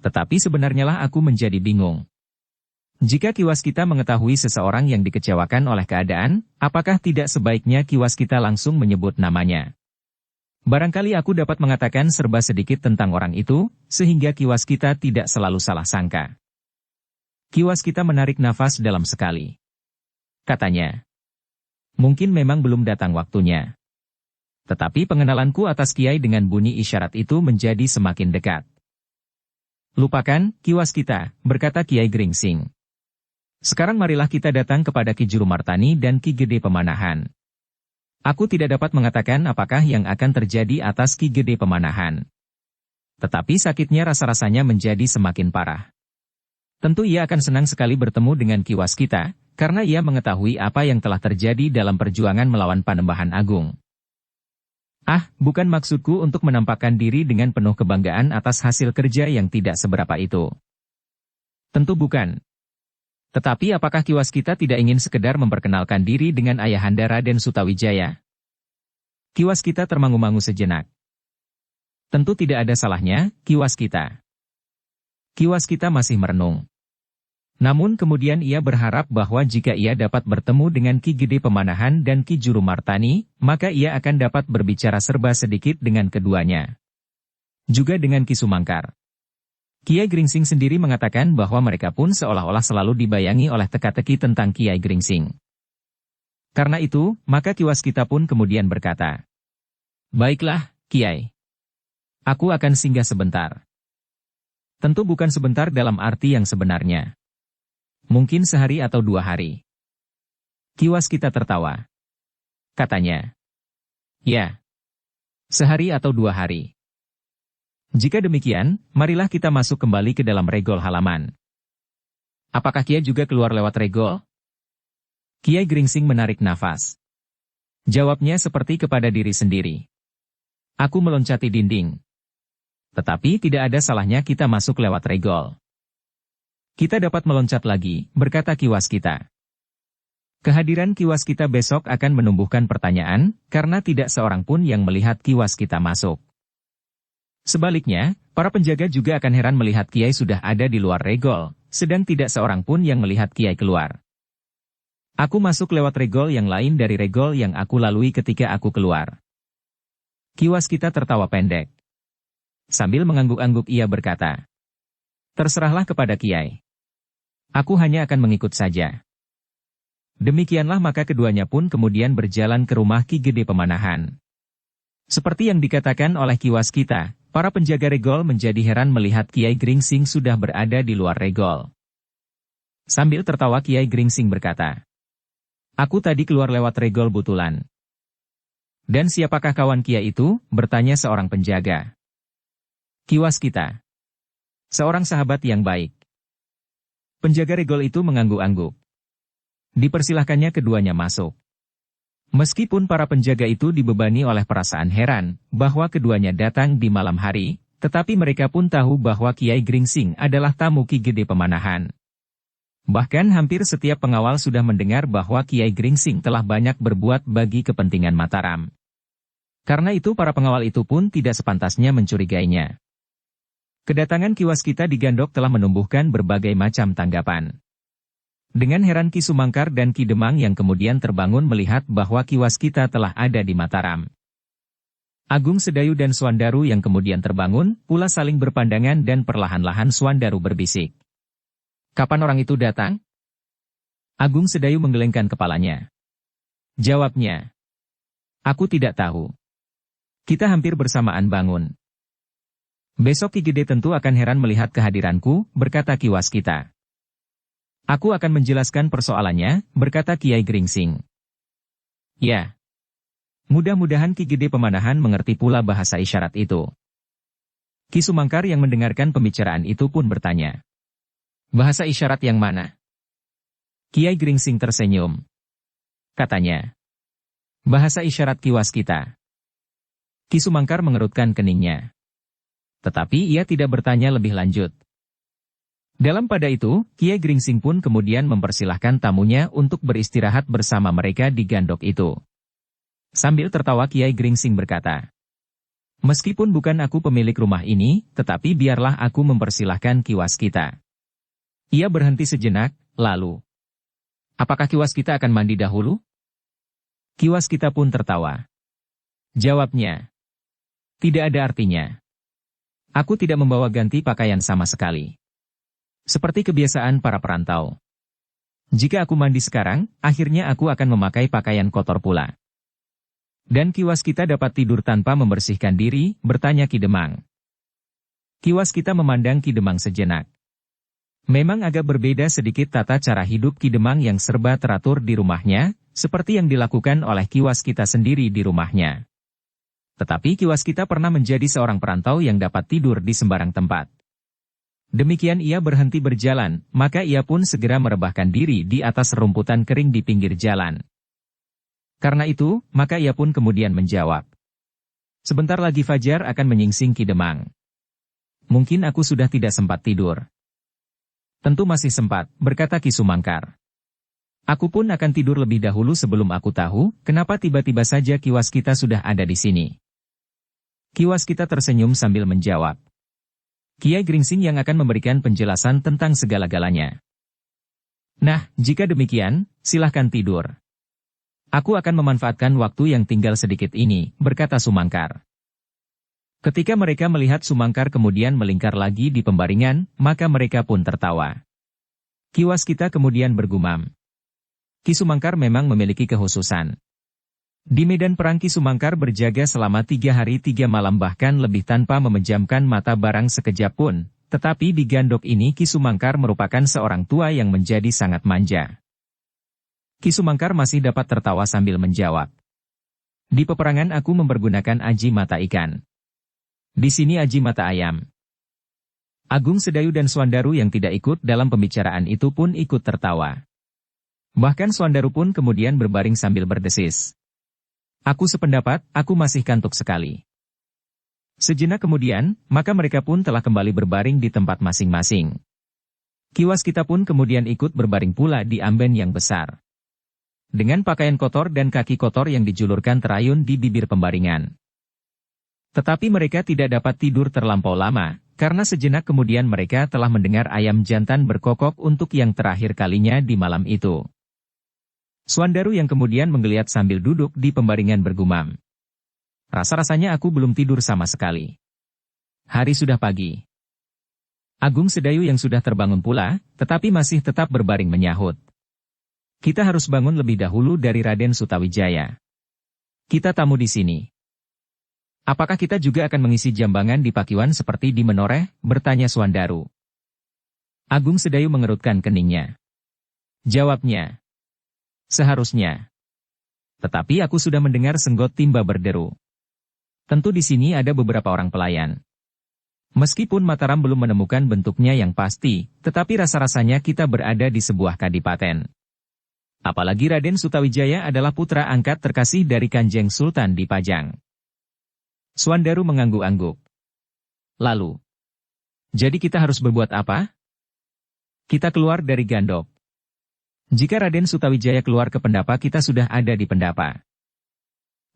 Tetapi sebenarnya lah aku menjadi bingung. Jika Kiwas kita mengetahui seseorang yang dikecewakan oleh keadaan, apakah tidak sebaiknya Kiwas kita langsung menyebut namanya? Barangkali aku dapat mengatakan serba sedikit tentang orang itu, sehingga Kiwas kita tidak selalu salah sangka. Kiwas kita menarik nafas dalam sekali. Katanya, mungkin memang belum datang waktunya. Tetapi pengenalanku atas Kiai dengan bunyi isyarat itu menjadi semakin dekat. Lupakan, Kiwas kita, berkata Kiai Gringsing. Sekarang marilah kita datang kepada Ki Juru Martani dan Ki Gede Pemanahan. Aku tidak dapat mengatakan apakah yang akan terjadi atas Ki Gede Pemanahan. Tetapi sakitnya rasa-rasanya menjadi semakin parah. Tentu ia akan senang sekali bertemu dengan Kiwas kita, karena ia mengetahui apa yang telah terjadi dalam perjuangan melawan Panembahan Agung. Ah, bukan maksudku untuk menampakkan diri dengan penuh kebanggaan atas hasil kerja yang tidak seberapa itu. Tentu bukan. Tetapi apakah Kiwas kita tidak ingin sekedar memperkenalkan diri dengan Ayahanda Raden Sutawijaya? Kiwas kita termangu-mangu sejenak. Tentu tidak ada salahnya, Kiwas kita. Kiwas kita masih merenung. Namun kemudian ia berharap bahwa jika ia dapat bertemu dengan Ki Gede Pemanahan dan Ki Juru Martani, maka ia akan dapat berbicara serba sedikit dengan keduanya. Juga dengan Ki Sumangkar. Kiai Gringsing sendiri mengatakan bahwa mereka pun seolah-olah selalu dibayangi oleh teka-teki tentang Kiai Gringsing. Karena itu, maka Kiwas kita pun kemudian berkata, baiklah, Kiai. Aku akan singgah sebentar. Tentu bukan sebentar dalam arti yang sebenarnya. Mungkin sehari atau 2 hari. Ki Waskita tertawa. Katanya, ya, sehari atau 2 hari. Jika demikian, marilah kita masuk kembali ke dalam regol halaman. Apakah Kiai juga keluar lewat regol? Kiai Gringsing menarik nafas. Jawabnya seperti kepada diri sendiri. Aku meloncati dinding. Tetapi tidak ada salahnya kita masuk lewat regol. Kita dapat meloncat lagi, berkata Ki Waskita. Kehadiran Ki Waskita besok akan menumbuhkan pertanyaan, karena tidak seorang pun yang melihat Ki Waskita masuk. Sebaliknya, para penjaga juga akan heran melihat Kiai sudah ada di luar regol, sedang tidak seorang pun yang melihat Kiai keluar. Aku masuk lewat regol yang lain dari regol yang aku lalui ketika aku keluar. Ki Waskita tertawa pendek. Sambil mengangguk-angguk ia berkata, terserahlah kepada Kiai. Aku hanya akan mengikut saja. Demikianlah maka keduanya pun kemudian berjalan ke rumah Ki Gede Pemanahan. Seperti yang dikatakan oleh Ki Waskita, para penjaga regol menjadi heran melihat Kiai Gringsing sudah berada di luar regol. Sambil tertawa Kiai Gringsing berkata, aku tadi keluar lewat regol Butulan. Dan siapakah kawan Kiai itu? Bertanya seorang penjaga. Ki Waskita. Seorang sahabat yang baik. Penjaga regol itu mengangguk-angguk. Dipersilahkannya keduanya masuk. Meskipun para penjaga itu dibebani oleh perasaan heran bahwa keduanya datang di malam hari, tetapi mereka pun tahu bahwa Kiai Gringsing adalah tamu Ki Gede Pemanahan. Bahkan hampir setiap pengawal sudah mendengar bahwa Kiai Gringsing telah banyak berbuat bagi kepentingan Mataram. Karena itu para pengawal itu pun tidak sepantasnya mencurigainya. Kedatangan Ki Waskita di Gandok telah menumbuhkan berbagai macam tanggapan. Dengan heran Ki Sumangkar dan Ki Demang yang kemudian terbangun melihat bahwa Ki Waskita telah ada di Mataram. Agung Sedayu dan Swandaru yang kemudian terbangun, pula saling berpandangan dan perlahan-lahan Swandaru berbisik. Kapan orang itu datang? Agung Sedayu menggelengkan kepalanya. Jawabnya, aku tidak tahu. Kita hampir bersamaan bangun. Besok Ki Gede tentu akan heran melihat kehadiranku, berkata Ki Waskita. Aku akan menjelaskan persoalannya, berkata Kiai Gringsing. Ya. Mudah-mudahan Ki Gede Pemanahan mengerti pula bahasa isyarat itu. Ki Sumangkar yang mendengarkan pembicaraan itu pun bertanya. Bahasa isyarat yang mana? Kiai Gringsing tersenyum. Katanya. Bahasa isyarat Ki Waskita. Ki Sumangkar mengerutkan keningnya. Tetapi ia tidak bertanya lebih lanjut. Dalam pada itu, Kiai Gringsing pun kemudian mempersilahkan tamunya untuk beristirahat bersama mereka di Gandok itu. Sambil tertawa Kiai Gringsing berkata, meskipun bukan aku pemilik rumah ini, tetapi biarlah aku mempersilahkan Ki Waskita. Ia berhenti sejenak, lalu. Apakah Ki Waskita akan mandi dahulu? Ki Waskita pun tertawa. Jawabnya, tidak ada artinya. Aku tidak membawa ganti pakaian sama sekali. Seperti kebiasaan para perantau. Jika aku mandi sekarang, akhirnya aku akan memakai pakaian kotor pula. Dan Ki Waskita dapat tidur tanpa membersihkan diri, bertanya Ki Demang. Ki Waskita memandang Ki Demang sejenak. Memang agak berbeda sedikit tata cara hidup Ki Demang yang serba teratur di rumahnya, seperti yang dilakukan oleh Ki Waskita sendiri di rumahnya. Tetapi Ki Waskita pernah menjadi seorang perantau yang dapat tidur di sembarang tempat. Demikian ia berhenti berjalan, maka ia pun segera merebahkan diri di atas rumputan kering di pinggir jalan. Karena itu, maka ia pun kemudian menjawab. Sebentar lagi fajar akan menyingsing Ki Demang. Mungkin aku sudah tidak sempat tidur. Tentu masih sempat, berkata Ki Sumangkar. Aku pun akan tidur lebih dahulu sebelum aku tahu, kenapa tiba-tiba saja Ki Waskita sudah ada di sini. Ki Waskita tersenyum sambil menjawab. Kiai Gringsing yang akan memberikan penjelasan tentang segala-galanya. Nah, jika demikian, silahkan tidur. Aku akan memanfaatkan waktu yang tinggal sedikit ini, berkata Sumangkar. Ketika mereka melihat Sumangkar kemudian melingkar lagi di pembaringan, maka mereka pun tertawa. Ki Waskita kemudian bergumam. Ki Sumangkar memang memiliki kekhususan. Di medan perang Ki Sumangkar berjaga selama 3 hari 3 malam bahkan lebih tanpa memejamkan mata barang sekejap pun, tetapi di Gandok ini Ki Sumangkar merupakan seorang tua yang menjadi sangat manja. Ki Sumangkar masih dapat tertawa sambil menjawab. Di peperangan aku mempergunakan aji mata ikan. Di sini aji mata ayam. Agung Sedayu dan Swandaru yang tidak ikut dalam pembicaraan itu pun ikut tertawa. Bahkan Swandaru pun kemudian berbaring sambil berdesis. Aku sependapat, aku masih kantuk sekali. Sejenak kemudian, maka mereka pun telah kembali berbaring di tempat masing-masing. Ki Waskita pun kemudian ikut berbaring pula di amben yang besar. Dengan pakaian kotor dan kaki kotor yang dijulurkan terayun di bibir pembaringan. Tetapi mereka tidak dapat tidur terlampau lama, karena sejenak kemudian mereka telah mendengar ayam jantan berkokok untuk yang terakhir kalinya di malam itu. Swandaru yang kemudian menggeliat sambil duduk di pembaringan bergumam. Rasa-rasanya aku belum tidur sama sekali. Hari sudah pagi. Agung Sedayu yang sudah terbangun pula, tetapi masih tetap berbaring menyahut. Kita harus bangun lebih dahulu dari Raden Sutawijaya. Kita tamu di sini. Apakah kita juga akan mengisi jambangan di Pakiwan seperti di Menoreh? Bertanya Swandaru. Agung Sedayu mengerutkan keningnya. Jawabnya. Seharusnya. Tetapi aku sudah mendengar Senggot Timba berderu. Tentu di sini ada beberapa orang pelayan. Meskipun Mataram belum menemukan bentuknya yang pasti, tetapi rasa-rasanya kita berada di sebuah kadipaten. Apalagi Raden Sutawijaya adalah putra angkat terkasih dari Kanjeng Sultan di Pajang. Swandaru mengangguk-angguk. Lalu, jadi kita harus berbuat apa? Kita keluar dari Gandok. Jika Raden Sutawijaya keluar ke Pendapa, kita sudah ada di Pendapa.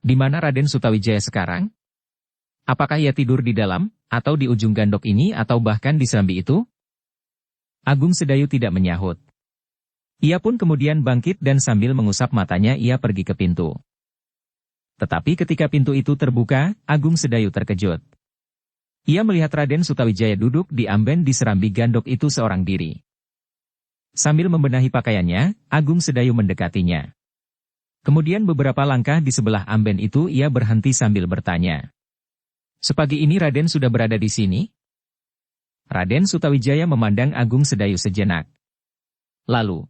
Di mana Raden Sutawijaya sekarang? Apakah ia tidur di dalam, atau di ujung Gandok ini, atau bahkan di Serambi itu? Agung Sedayu tidak menyahut. Ia pun kemudian bangkit dan sambil mengusap matanya ia pergi ke pintu. Tetapi ketika pintu itu terbuka, Agung Sedayu terkejut. Ia melihat Raden Sutawijaya duduk di amben di Serambi Gandok itu seorang diri. Sambil membenahi pakaiannya, Agung Sedayu mendekatinya. Kemudian beberapa langkah di sebelah amben itu ia berhenti sambil bertanya. Sepagi ini Raden sudah berada di sini? Raden Sutawijaya memandang Agung Sedayu sejenak. Lalu,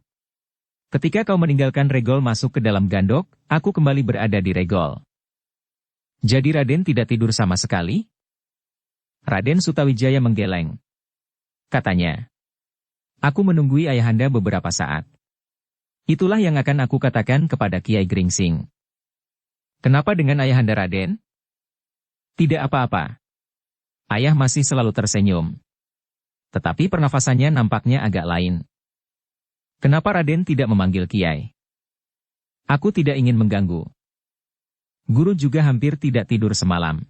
ketika kau meninggalkan Regol masuk ke dalam Gandok, aku kembali berada di Regol. Jadi Raden tidak tidur sama sekali? Raden Sutawijaya menggeleng. Katanya, aku menunggui ayahanda beberapa saat. Itulah yang akan aku katakan kepada Kiai Gringsing. Kenapa dengan ayahanda Raden? Tidak apa-apa. Ayah masih selalu tersenyum. Tetapi pernafasannya nampaknya agak lain. Kenapa Raden tidak memanggil Kiai? Aku tidak ingin mengganggu. Guru juga hampir tidak tidur semalam.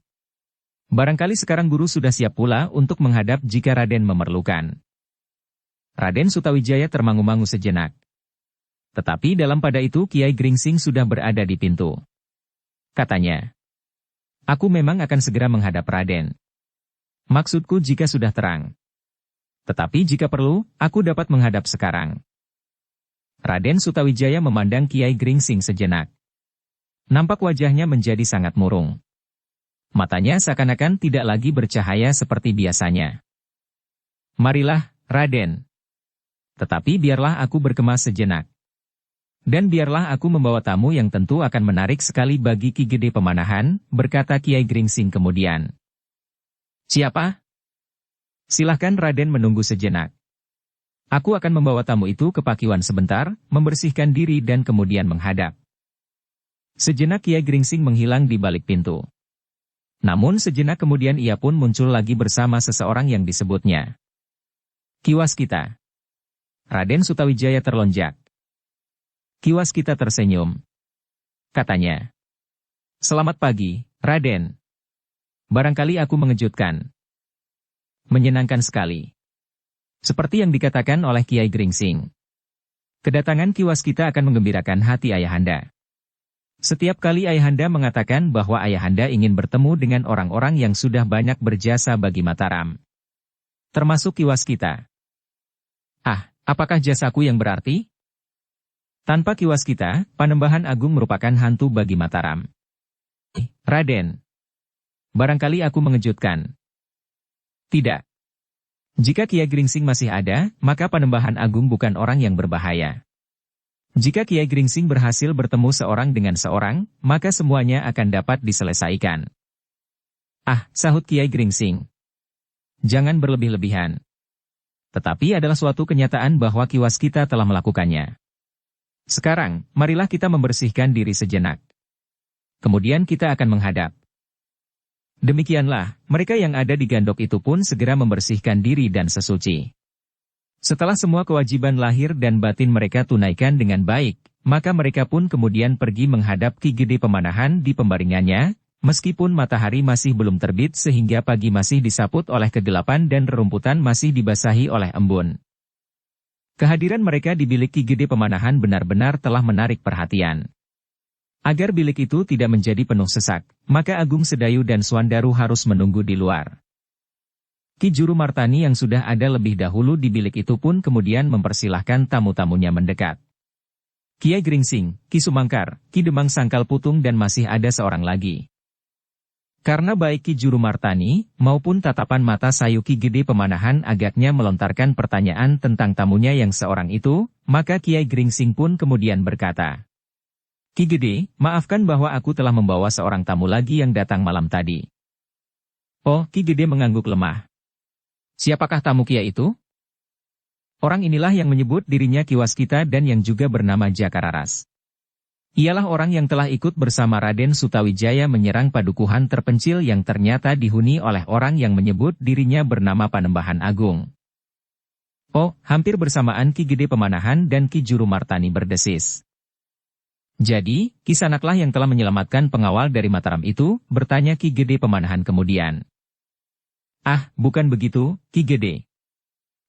Barangkali sekarang guru sudah siap pula untuk menghadap jika Raden memerlukan. Raden Sutawijaya termangu-mangu sejenak. Tetapi dalam pada itu Kiai Gringsing sudah berada di pintu. Katanya, aku memang akan segera menghadap Raden. Maksudku jika sudah terang. Tetapi jika perlu, aku dapat menghadap sekarang. Raden Sutawijaya memandang Kiai Gringsing sejenak. Nampak wajahnya menjadi sangat murung. Matanya seakan-akan tidak lagi bercahaya seperti biasanya. Marilah, Raden. Tetapi biarlah aku berkemas sejenak. Dan biarlah aku membawa tamu yang tentu akan menarik sekali bagi Ki Gede Pemanahan, berkata Kiai Gringsing kemudian. Siapa? Silahkan Raden menunggu sejenak. Aku akan membawa tamu itu ke Pakiwan sebentar, membersihkan diri dan kemudian menghadap. Sejenak Kiai Gringsing menghilang di balik pintu. Namun sejenak kemudian ia pun muncul lagi bersama seseorang yang disebutnya Ki Waskita. Raden Sutawijaya terlonjak. Ki Waskita tersenyum. Katanya, selamat pagi, Raden. Barangkali aku mengejutkan. Menyenangkan sekali. Seperti yang dikatakan oleh Kiai Gringsing. Kedatangan Ki Waskita akan menggembirakan hati ayahanda. Setiap kali ayahanda mengatakan bahwa ayahanda ingin bertemu dengan orang-orang yang sudah banyak berjasa bagi Mataram. Termasuk Ki Waskita. Ah, apakah jasaku yang berarti? Tanpa Ki Waskita, Panembahan Agung merupakan hantu bagi Mataram. Raden. Barangkali aku mengejutkan. Tidak. Jika Kiai Gringsing masih ada, maka Panembahan Agung bukan orang yang berbahaya. Jika Kiai Gringsing berhasil bertemu seorang dengan seorang, maka semuanya akan dapat diselesaikan. Ah, sahut Kiai Gringsing. Jangan berlebih-lebihan. Tetapi adalah suatu kenyataan bahwa Ki Waskita telah melakukannya. Sekarang, marilah kita membersihkan diri sejenak. Kemudian kita akan menghadap. Demikianlah, mereka yang ada di gandok itu pun segera membersihkan diri dan sesuci. Setelah semua kewajiban lahir dan batin mereka tunaikan dengan baik, maka mereka pun kemudian pergi menghadap Ki Gede Pemanahan di pembaringannya, meskipun matahari masih belum terbit sehingga pagi masih disaput oleh kegelapan dan rerumputan masih dibasahi oleh embun. Kehadiran mereka di bilik Ki Gede Pemanahan benar-benar telah menarik perhatian. Agar bilik itu tidak menjadi penuh sesak, maka Agung Sedayu dan Swandaru harus menunggu di luar. Ki Juru Martani yang sudah ada lebih dahulu di bilik itu pun kemudian mempersilahkan tamu-tamunya mendekat. Kiai Gringsing, Ki Sumangkar, Ki Demang Sangkal Putung dan masih ada seorang lagi. Karena baik Ki Juru Martani, maupun tatapan mata sayu Ki Gede Pemanahan agaknya melontarkan pertanyaan tentang tamunya yang seorang itu, maka Kiai Gringsing pun kemudian berkata, Ki Gede, maafkan bahwa aku telah membawa seorang tamu lagi yang datang malam tadi. Oh, Ki Gede mengangguk lemah. Siapakah tamu Kiai itu? Orang inilah yang menyebut dirinya Ki Waskita dan yang juga bernama Jakararas. Ialah orang yang telah ikut bersama Raden Sutawijaya menyerang padukuhan terpencil yang ternyata dihuni oleh orang yang menyebut dirinya bernama Panembahan Agung. Oh, hampir bersamaan Ki Gede Pemanahan dan Ki Juru Martani berdesis. Jadi, Kisanaklah yang telah menyelamatkan pengawal dari Mataram itu, bertanya Ki Gede Pemanahan kemudian. Ah, bukan begitu, Ki Gede.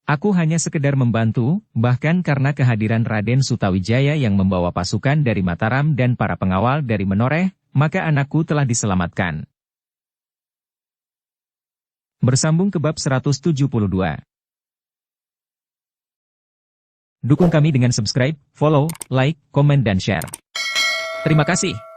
Aku hanya sekedar membantu, bahkan karena kehadiran Raden Sutawijaya yang membawa pasukan dari Mataram dan para pengawal dari Menoreh, maka anakku telah diselamatkan. Bersambung ke bab 172. Dukung kami dengan subscribe, follow, like, komen dan share. Terima kasih.